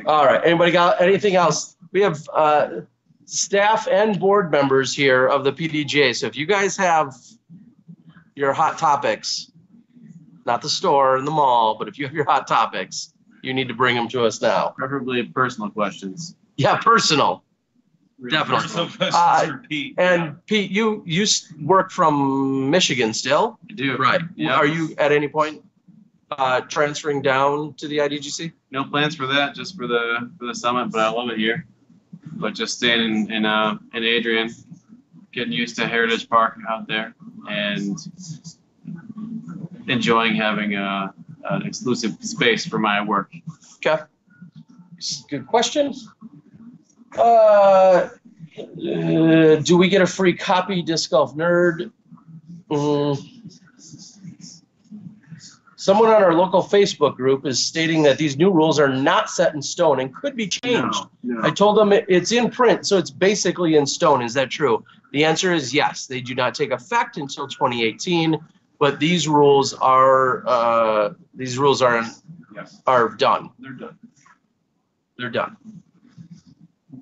All right. Anybody got anything else? We have staff and board members here of the PDGA. So if you guys have your hot topics, not the store and the mall, but if you have your hot topics, you need to bring them to us now. Preferably personal questions. Yeah, personal. Definitely. Personal questions for Pete. And Pete, you work from Michigan still? I do. Right. Yeah. Are you at any point transferring down to the IDGC? No plans for that, just for the summit, but I love it here. But just staying in Adrian, getting used to Heritage Park out there, and enjoying having an exclusive space for my work. Okay. Good question. Do we get a free copy, Disc Golf Nerd? Someone on our local Facebook group is stating that these new rules are not set in stone and could be changed. No. I told them it's in print, so it's basically in stone. Is that true? The answer is yes. They do not take effect until 2018, but these rules are Yes. are done. They're done. They're done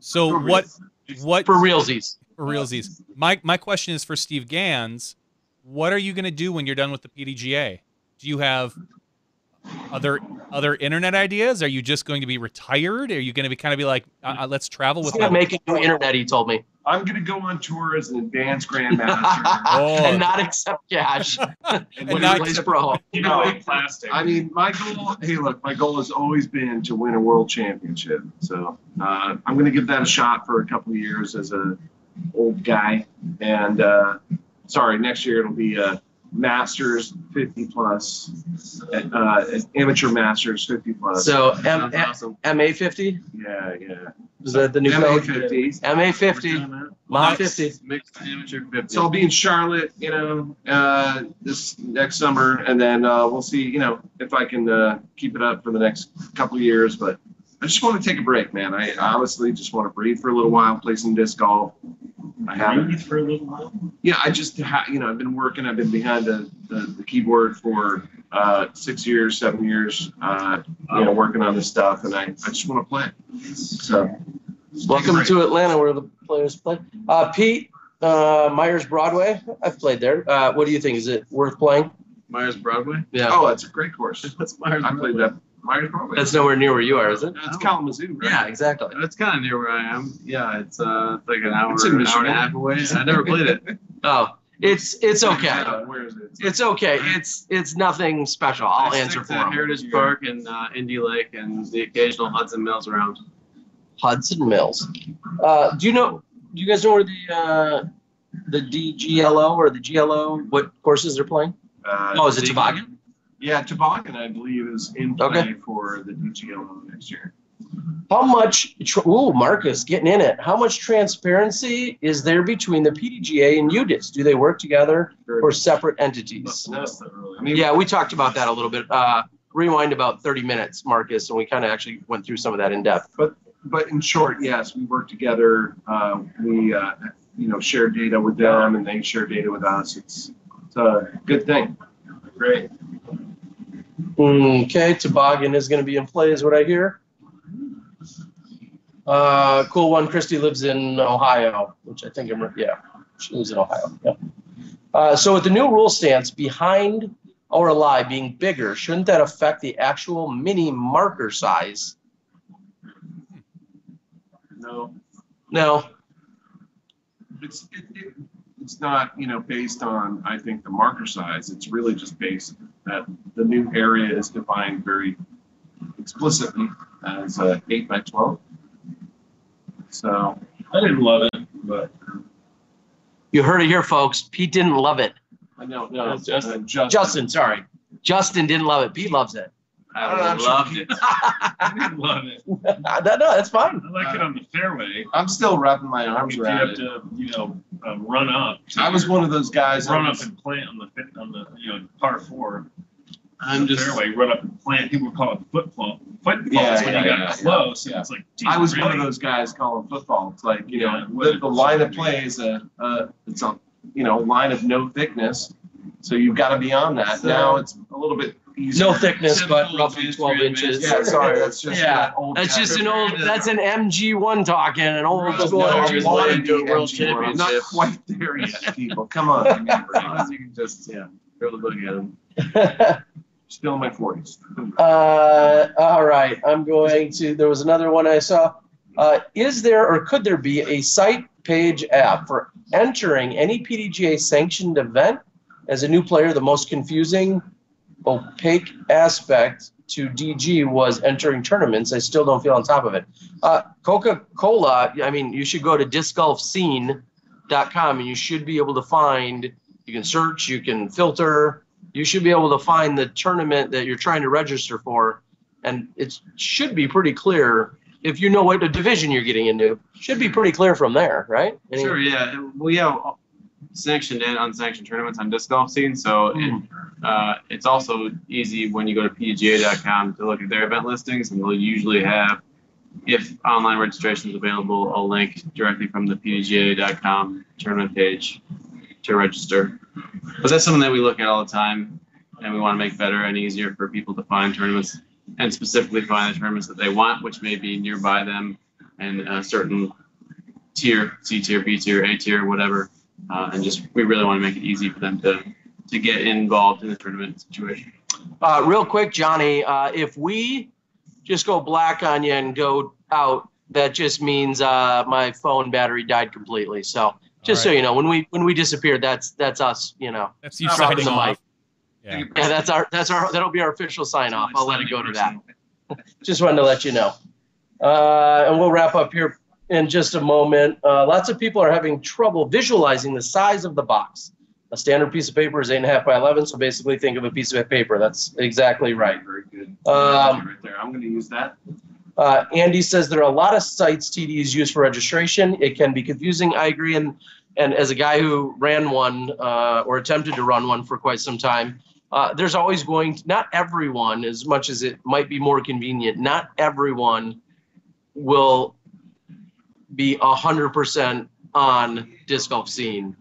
So what for realsies. for realsies? My question is for Steve Gans. What are you going to do when you're done with the PDGA? Do you have other internet ideas? Are you just going to be retired? Are you going to be kind of be like, let's travel with He's gonna make a new internet. He told me, I'm going to go on tour as an advanced grandmaster. and not accept cash. and When not he plays pro. You know, like plastic. I mean, my goal. Hey, look, my goal has always been to win a world championship. So I'm going to give that a shot for a couple of years as a old guy. And sorry, next year it'll be Masters 50 plus, amateur Masters 50 plus. So Sounds awesome. MA 50 yeah. is that the new MA code? 50. MA 50, MA 50. Mixed amateur 50. So I'll be in Charlotte, this next summer, and then we'll see, if I can keep it up for the next couple of years. But I just want to take a break, man. I honestly just want to breathe for a little while, play some disc golf. I haven't. Breathe for a little while. Yeah, I just, I've been working. I've been behind the keyboard for 6 years, 7 years, working on this stuff, and I just want to play. So, Welcome to Atlanta, where the players play. Pete, Myers Broadway. I've played there. What do you think? Is it worth playing? Myers Broadway. Yeah. Oh, that's a great course. That's Myers I played that. Myers Broadway. That's nowhere near where you are, is it? That's Kalamazoo, right? Yeah, exactly. That's kind of near where I am. Yeah, it's like an hour, It's in hour and Michigan. a half away. I never played it. Oh, it's okay. Where is it? It's okay. It's nothing special. I'll I answer stick for to him. Heritage Park and Indy Lake and the occasional Hudson Mills around. Hudson Mills. Do you guys know where the DGLO or the GLO, what courses they're playing? Is it Toboggan? Yeah, Toboggan, I believe, is in play Okay. for the DGLO next year. How much, Marcus, getting in it. How much transparency is there between the PDGA and UDIS? Do they work together or separate entities? That's the early. I mean, Yeah, we talked about that a little bit. Rewind about 30 minutes, Marcus, and we kind of actually went through some of that in depth. but in short, yes, we work together. We share data with them, and they share data with us. It's a good thing. Great. Okay, Toboggan is going to be in play, is what I hear. Cool one. Christy lives in Ohio, which I think she lives in Ohio. Yeah. So with the new rule stance, behind or lie being bigger, shouldn't that affect the actual mini marker size? No, No. it's not based on, I think, the marker size. It's really just based that the new area is defined very explicitly as 8 by 12. So I didn't love it, but You heard it here, folks. Pete didn't love it. I know, Justin, sorry. Justin didn't love it. Pete loves it. I loved it. I didn't love it. No, that's fine. I like it on the fairway. I'm still wrapping my arms If you around have it. to, run up. I was one of those guys. Run up and plant on the par 4. I'm just fairway, run up and plant. People call it football. Football Yeah, is when yeah, you got yeah, close. yeah. It's like, geez, I was really? one of those guys calling football. It's like, Yeah. the line of play is it's a line of no thickness. So you've got to be on that. Now it's a little bit easier. No thickness, but Simple roughly advanced 12 three inches. advanced. Yeah, sorry, that's just Yeah, that old. That's just an pattern. old. That's an MG1 talking, an old school. No, I just wanna wanna be do a world MG1. I'm not championship. quite there yet, people. Come on. give me a break. Unless you can just, throw the book at them. Still in my 40s. All right, I'm going to. There was another one I saw. Is there or could there be a site page app for entering any PDGA sanctioned event? As a new player, the most confusing, opaque aspect to DG was entering tournaments. I still don't feel on top of it. Coca-Cola, I mean, you should go to discgolfscene.com and you should be able to find, you can search, you can filter, you should be able to find the tournament that you're trying to register for. And it should be pretty clear if you know what the division you're getting into. Should be pretty clear from there, right? Sure, yeah. We have sanctioned and unsanctioned tournaments on Disc Golf Scene, so it's also easy when you go to PDGA.com to look at their event listings, and they'll usually have, if online registration is available, a link directly from the PDGA.com tournament page to register. But that's something that we look at all the time, and we want to make better and easier for people to find tournaments, and specifically find the tournaments that they want, which may be nearby them and a certain tier, C tier, B tier, A tier, whatever. And just, we really want to make it easy for them to get involved in the tournament situation. Real quick, Johnny, if we just go black on you and go out, that just means my phone battery died completely. So just so you know, when we disappear, that's us. You know, That's you dropping signing the off. mic. Yeah. Yeah, that'll be our official sign off. I'll let it go to that. Just wanted to let you know. And we'll wrap up here in just a moment. Lots of people are having trouble visualizing the size of the box. A standard piece of paper is 8.5 by 11, so basically think of a piece of paper. That's exactly right. Very good. Um, Right there. I'm going to use that. Andy says there are a lot of sites TDs use for registration. It can be confusing. I agree. And as a guy who ran one or attempted to run one for quite some time, there's always going to, not everyone, as much as it might be more convenient, not everyone will be 100% on Disc Golf Scene.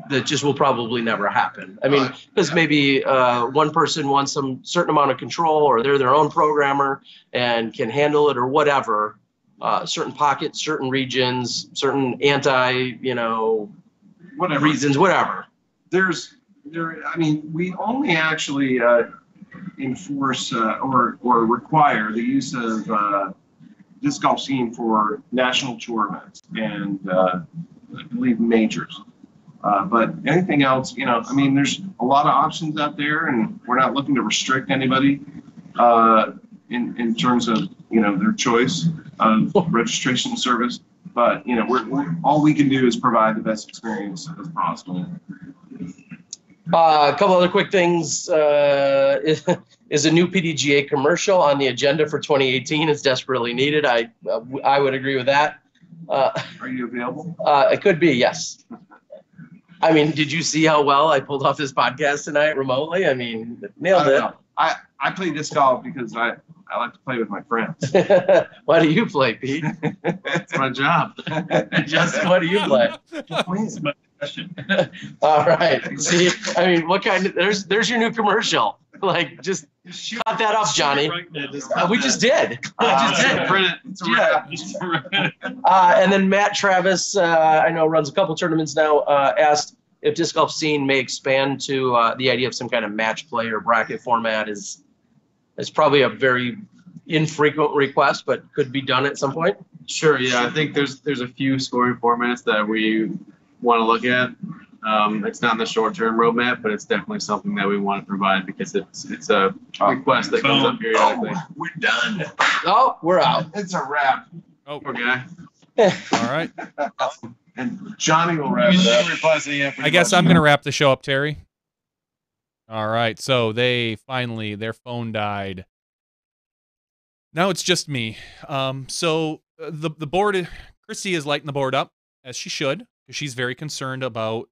That just will probably never happen. I mean, because maybe one person wants some certain amount of control, or they're their own programmer and can handle it, or whatever. Certain pockets, certain regions, certain Whatever. reasons, whatever. I mean, we only actually enforce or require the use of Disc Golf Scene for national tour events and I believe majors. But anything else, I mean, there's a lot of options out there, and we're not looking to restrict anybody in terms of their choice of registration service. But we're all we can do is provide the best experience as possible. A couple other quick things. Is a new PDGA commercial on the agenda for 2018? It's desperately needed. I would agree with that. Are you available? It could be, yes. I mean, did you see how well I pulled off this podcast tonight remotely? I mean, nailed it. I play disc golf because I like to play with my friends. Why do you play, Pete? It's my job. Justin, what do you play? That's my question. All right. See, I mean, what kind of, there's your new commercial. Like, just cut that up, Johnny. We just did. Print it. It's a wrap. And then Matt Travis, I know runs a couple tournaments now, asked if Disc Golf Scene may expand to the idea of some kind of match play or bracket format. Is probably a very infrequent request, but could be done at some point. Sure, yeah. I think there's a few scoring formats that we want to look at. It's not in the short-term roadmap, but it's definitely something that we want to provide because it's a request that comes up periodically. We're done. Oh, we're out. It's a wrap. Oh, Poor guy. all right. And Johnny will wrap it up. I guess I'm going to wrap the show up, Terry. All right. So their phone died. Now it's just me. So the board, Christy is lighting the board up, as she should, because she's very concerned about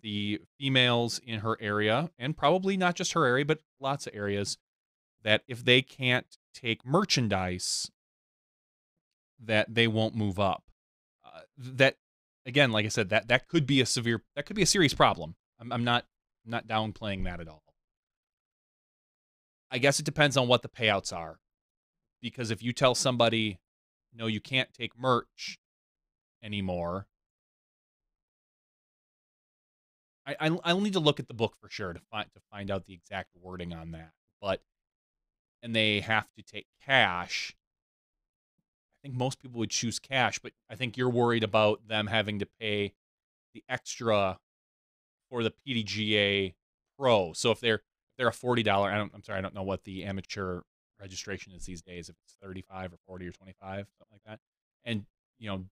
the females in her area, and probably not just her area, but lots of areas, that if they can't take merchandise, that they won't move up. That, again, like I said, that could be a serious problem. I'm not downplaying that at all. I guess it depends on what the payouts are. Because if you tell somebody, no, you can't take merch anymore, I'll need to look at the book for sure to find out the exact wording on that. But and they have to take cash. I think most people would choose cash, but I think you're worried about them having to pay the extra for the PDGA Pro. So if they're a $40, I'm sorry, I don't know what the amateur registration is these days. If it's 35 or 40 or 25, something like that, and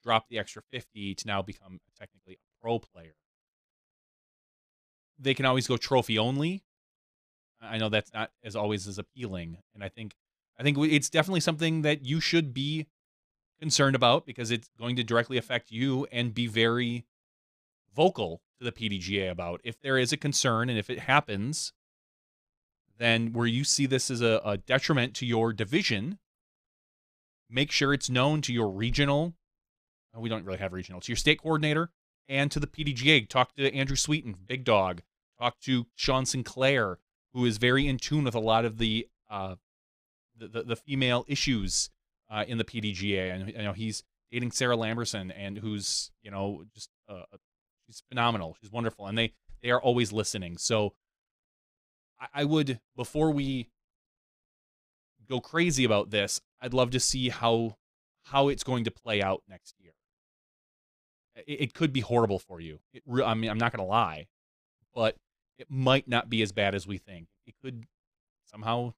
drop the extra 50 to now become technically a pro player. They can always go trophy only. I know that's not as always as appealing, and I think it's definitely something that you should be concerned about because it's going to directly affect you, and be very vocal to the PDGA about if there is a concern, and if it happens, then where you see this as a detriment to your division, make sure it's known to your regional. We don't really have regional. To your state coordinator and to the PDGA. Talk to Andrew Sweeten, Big Dog. Talk to Sean Sinclair, who is very in tune with a lot of the female issues in the PDGA, and he's dating Sarah Lamberson, and who's just she's phenomenal. She's wonderful, and they are always listening. So I would, before we go crazy about this, I'd love to see how it's going to play out next year. It could be horrible for you. I mean, I'm not going to lie, but it might not be as bad as we think. It could somehow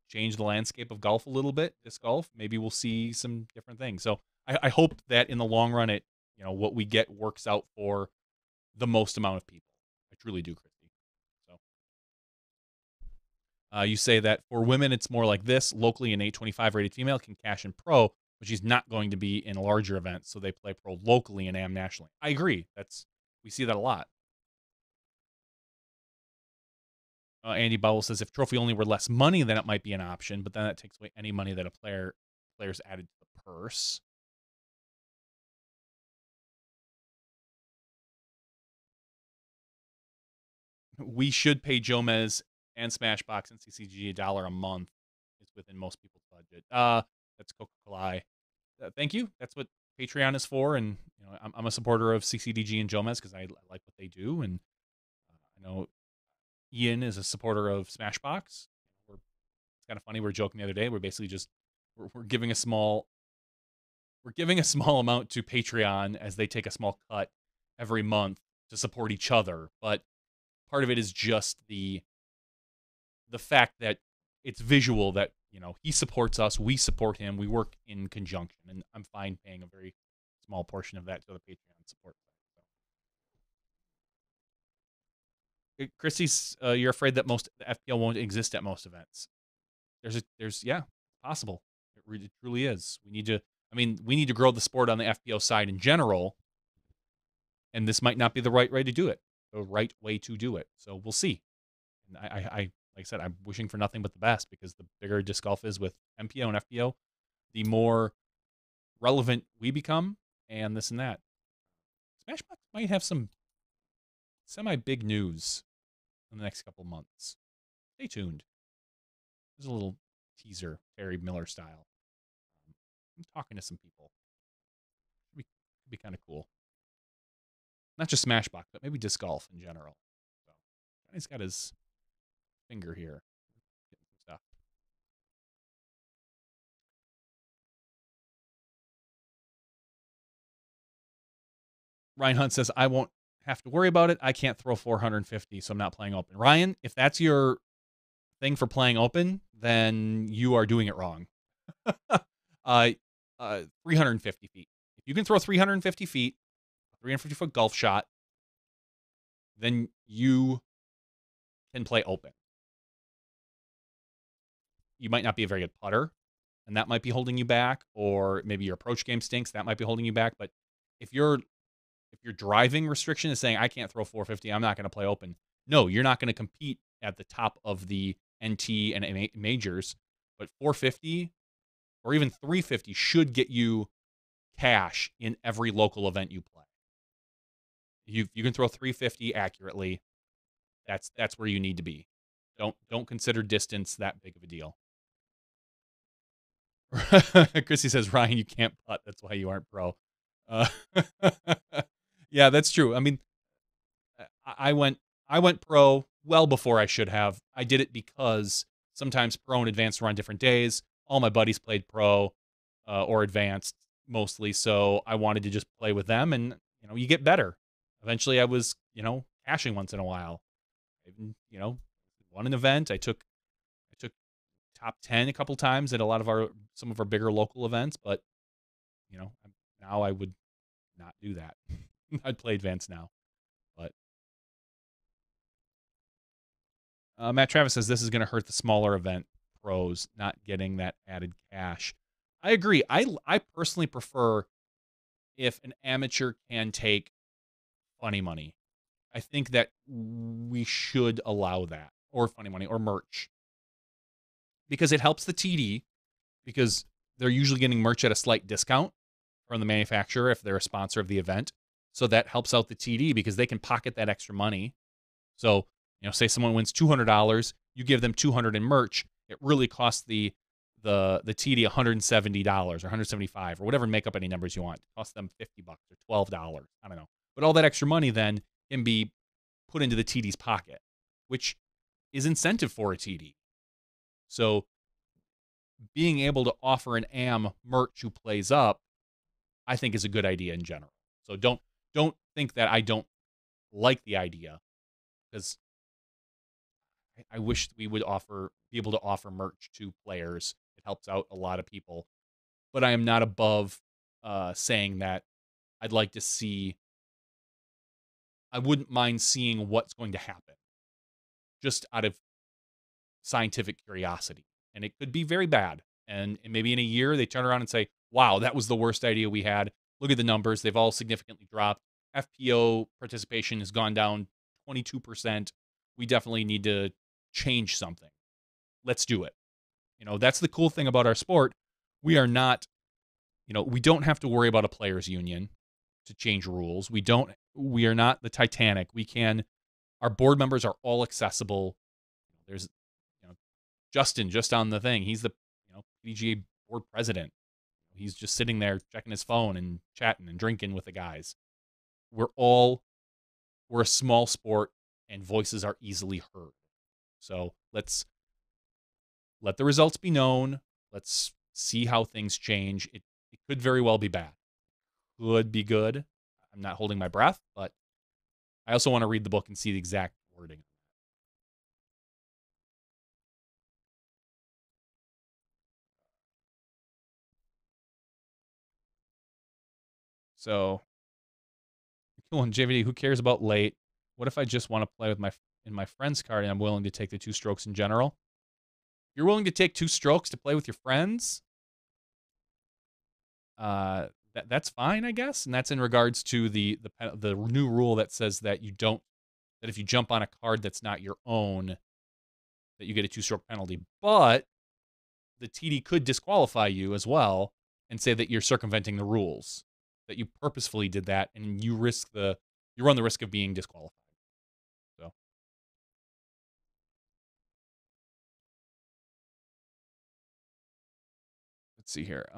change the landscape of golf a little bit, disc golf. Maybe we'll see some different things. So I hope that in the long run, what we get works out for the most amount of people. I truly do, Christy. So you say that for women, it's more like this. Locally, an 825 rated female can cash in pro, but she's not going to be in larger events, so they play pro locally and AM nationally. I agree. We see that a lot. Andy Bowell says if trophy only were less money, then it might be an option, but then that takes away any money that player's added to the purse. We should pay Jomez and Smashbox and CCG $1 a month. It's within most people's budget. That's Coca-Cola. Thank you. That's what Patreon is for, and I'm a supporter of CCDG and Jomez because I like what they do, and I know Ian is a supporter of Smashbox. It's kind of funny. We were joking the other day. We're basically just we're giving a small amount to Patreon as they take a small cut every month to support each other. But part of it is just the fact that it's visual, that he supports us, we support him, we work in conjunction, and I'm fine paying a very small portion of that to the Patreon support. Christy's, you're afraid that the FPL won't exist at most events. There's possible. It truly is. We need to grow the sport on the FPO side in general, and this might not be the right way to do it. So we'll see. And I like I said, I'm wishing for nothing but the best, because the bigger disc golf is with MPO and FPO, the more relevant we become, and this and that. Smashbox might have some semi-big news in the next couple months. Stay tuned. There's a little teaser, Terry Miller style. I'm talking to some people. Could be kind of cool. Not just Smashbox, but maybe disc golf in general. So, Johnny's got his finger here. Getting some stuff. Ryan Hunt says, I won't have to worry about it. I can't throw 450, so I'm not playing open. Ryan, if that's your thing for playing open, then you are doing it wrong. 350 feet. If you can throw 350 feet, a 350-foot golf shot, then you can play open. You might not be a very good putter, and that might be holding you back, or maybe your approach game stinks, that might be holding you back. But if your driving restriction is saying I can't throw 450, I'm not going to play open. No, you're not going to compete at the top of the NT and majors, but 450 or even 350 should get you cash in every local event you play. You can throw 350 accurately. That's where you need to be. Don't consider distance that big of a deal. Chrissy says, Ryan, you can't putt. That's why you aren't pro. Uh, yeah, that's true. I mean, I went pro well before I should have. I did it because sometimes pro and advanced were on different days. All my buddies played pro or advanced mostly, so I wanted to just play with them, and you get better. Eventually, I was cashing once in a while. I even, won an event. I took top 10 a couple times at some of our bigger local events, but now I would not do that. I'd play advanced now. But Matt Travis says this is going to hurt the smaller event pros not getting that added cash. I agree. I personally prefer if an amateur can take funny money. I think that we should allow that, or funny money, or merch, because it helps the TD, because they're usually getting merch at a slight discount from the manufacturer if they're a sponsor of the event. So that helps out the TD because they can pocket that extra money. So, say someone wins $200, you give them $200 in merch, it really costs the TD $170 or $175 or whatever, make up any numbers you want. It costs them $50 or $12. I don't know. But all that extra money then can be put into the TD's pocket, which is incentive for a TD. So being able to offer an AM merch who plays up, I think is a good idea in general. So don't think that I don't like the idea, because I wish we would be able to offer merch to players. It helps out a lot of people. But I am not above saying that I wouldn't mind seeing what's going to happen, just out of scientific curiosity. And it could be very bad. And maybe in a year they turn around and say, wow, that was the worst idea we had. Look at the numbers. They've all significantly dropped. FPO participation has gone down 22%. We definitely need to change something. Let's do it. That's the cool thing about our sport. We are not, we don't have to worry about a players union to change rules. We are not the Titanic. Our board members are all accessible. There's, Justin just on the thing. He's the, PDGA board president. He's just sitting there checking his phone and chatting and drinking with the guys. We're a small sport and voices are easily heard. So let's let the results be known. Let's see how things change. It could very well be bad. Could be good. I'm not holding my breath, but I also want to read the book and see the exact wording. So, cool. And JVD, who cares about late? What if I just want to play with in my friend's card and I'm willing to take the 2 strokes in general? You're willing to take 2 strokes to play with your friends? That's fine, I guess. And that's in regards to the new rule that says that that if you jump on a card that's not your own, that you get a 2-stroke penalty. But the TD could disqualify you as well and say that you're circumventing the rules, that you purposefully did that, and you run the risk of being disqualified. So let's see here.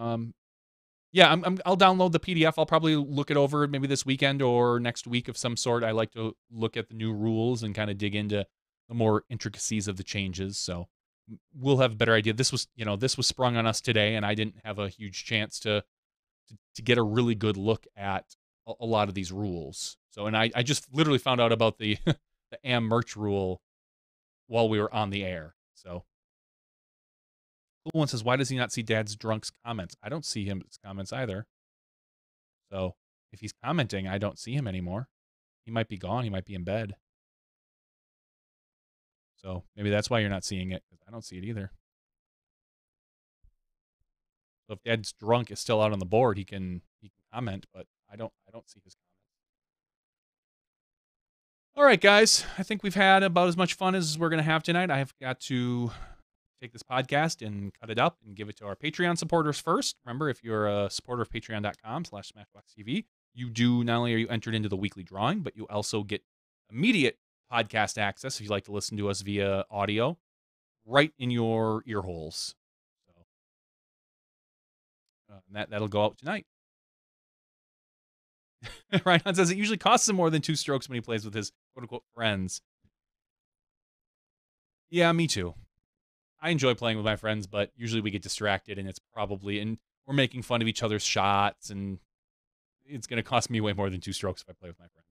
Yeah, I'll download the PDF. I'll probably look it over maybe this weekend or next week of some sort. I like to look at the new rules and kind of dig into the more intricacies of the changes. So we'll have a better idea. This was sprung on us today, and I didn't have a huge chance to get a really good look at a lot of these rules. So, and I just literally found out about the the AM merch rule while we were on the air. So, cool one says, why does he not see Dad's drunk's comments? I don't see his comments either. So, if he's commenting, I don't see him anymore. He might be gone. He might be in bed. So, maybe that's why you're not seeing it, because I don't see it either. So if Dad's drunk is still out on the board, he can comment, but I don't see his comments. All right, guys. I think we've had about as much fun as we're going to have tonight. I have got to take this podcast and cut it up and give it to our Patreon supporters first. Remember, if you're a supporter of patreon.com/SmashBoxxTV, you do, not only are you entered into the weekly drawing, but you also get immediate podcast access if you like to listen to us via audio, right in your ear holes. So that'll go out tonight. Ryan says it usually costs him more than 2 strokes when he plays with his quote-unquote friends. Yeah, me too. I enjoy playing with my friends, but usually we get distracted, and we're making fun of each other's shots, and it's going to cost me way more than 2 strokes if I play with my friends.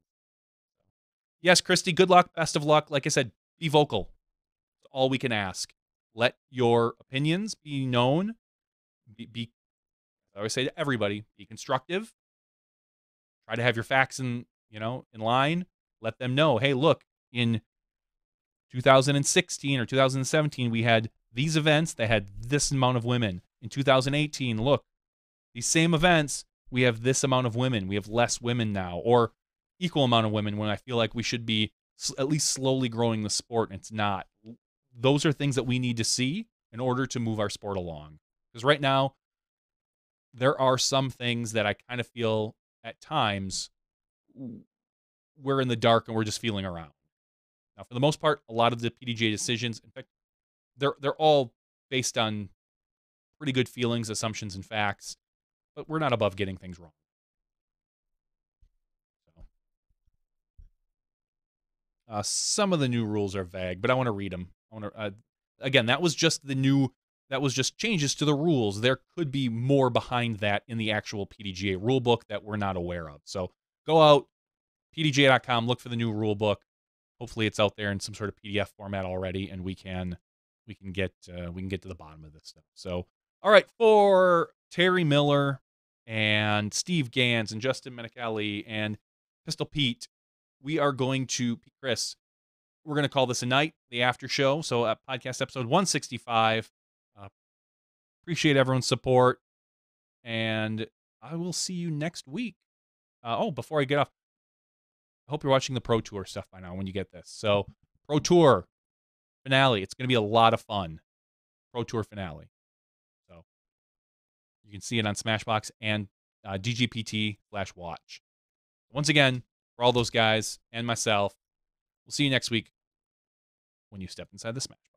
Yes, Christy, good luck, best of luck. Like I said, be vocal. That's all we can ask. Let your opinions be known. I always say to everybody, be constructive. Try to have your facts in line. Let them know, hey, look, in 2016 or 2017, we had these events that had this amount of women. In 2018, look, these same events, we have this amount of women. We have less women now, or equal amount of women when I feel like we should be at least slowly growing the sport, and it's not. Those are things that we need to see in order to move our sport along. Because right now, there are some things that I kind of feel at times we're in the dark and we're just feeling around. Now, for the most part, a lot of the PDGA decisions, in fact, they're all based on pretty good feelings, assumptions, and facts, but we're not above getting things wrong. So, some of the new rules are vague, but I want to read them. Again, that was just changes to the rules. There could be more behind that in the actual PDGA rulebook that we're not aware of. So go out, pdga.com, look for the new rulebook. Hopefully it's out there in some sort of PDF format already, and we can get to the bottom of this stuff. So, all right, for Terry Miller and Steve Gans and Justin Menicali and Pistol Pete, we are going to, Chris, we're going to call this a night, the after show. So podcast episode 165. Appreciate everyone's support, and I will see you next week. Before I get off, I hope you're watching the Pro Tour stuff by now when you get this. So, Pro Tour finale. It's going to be a lot of fun. Pro Tour finale. So, you can see it on Smashbox and DGPT/watch. Once again, for all those guys and myself, we'll see you next week when you step inside the Smashbox.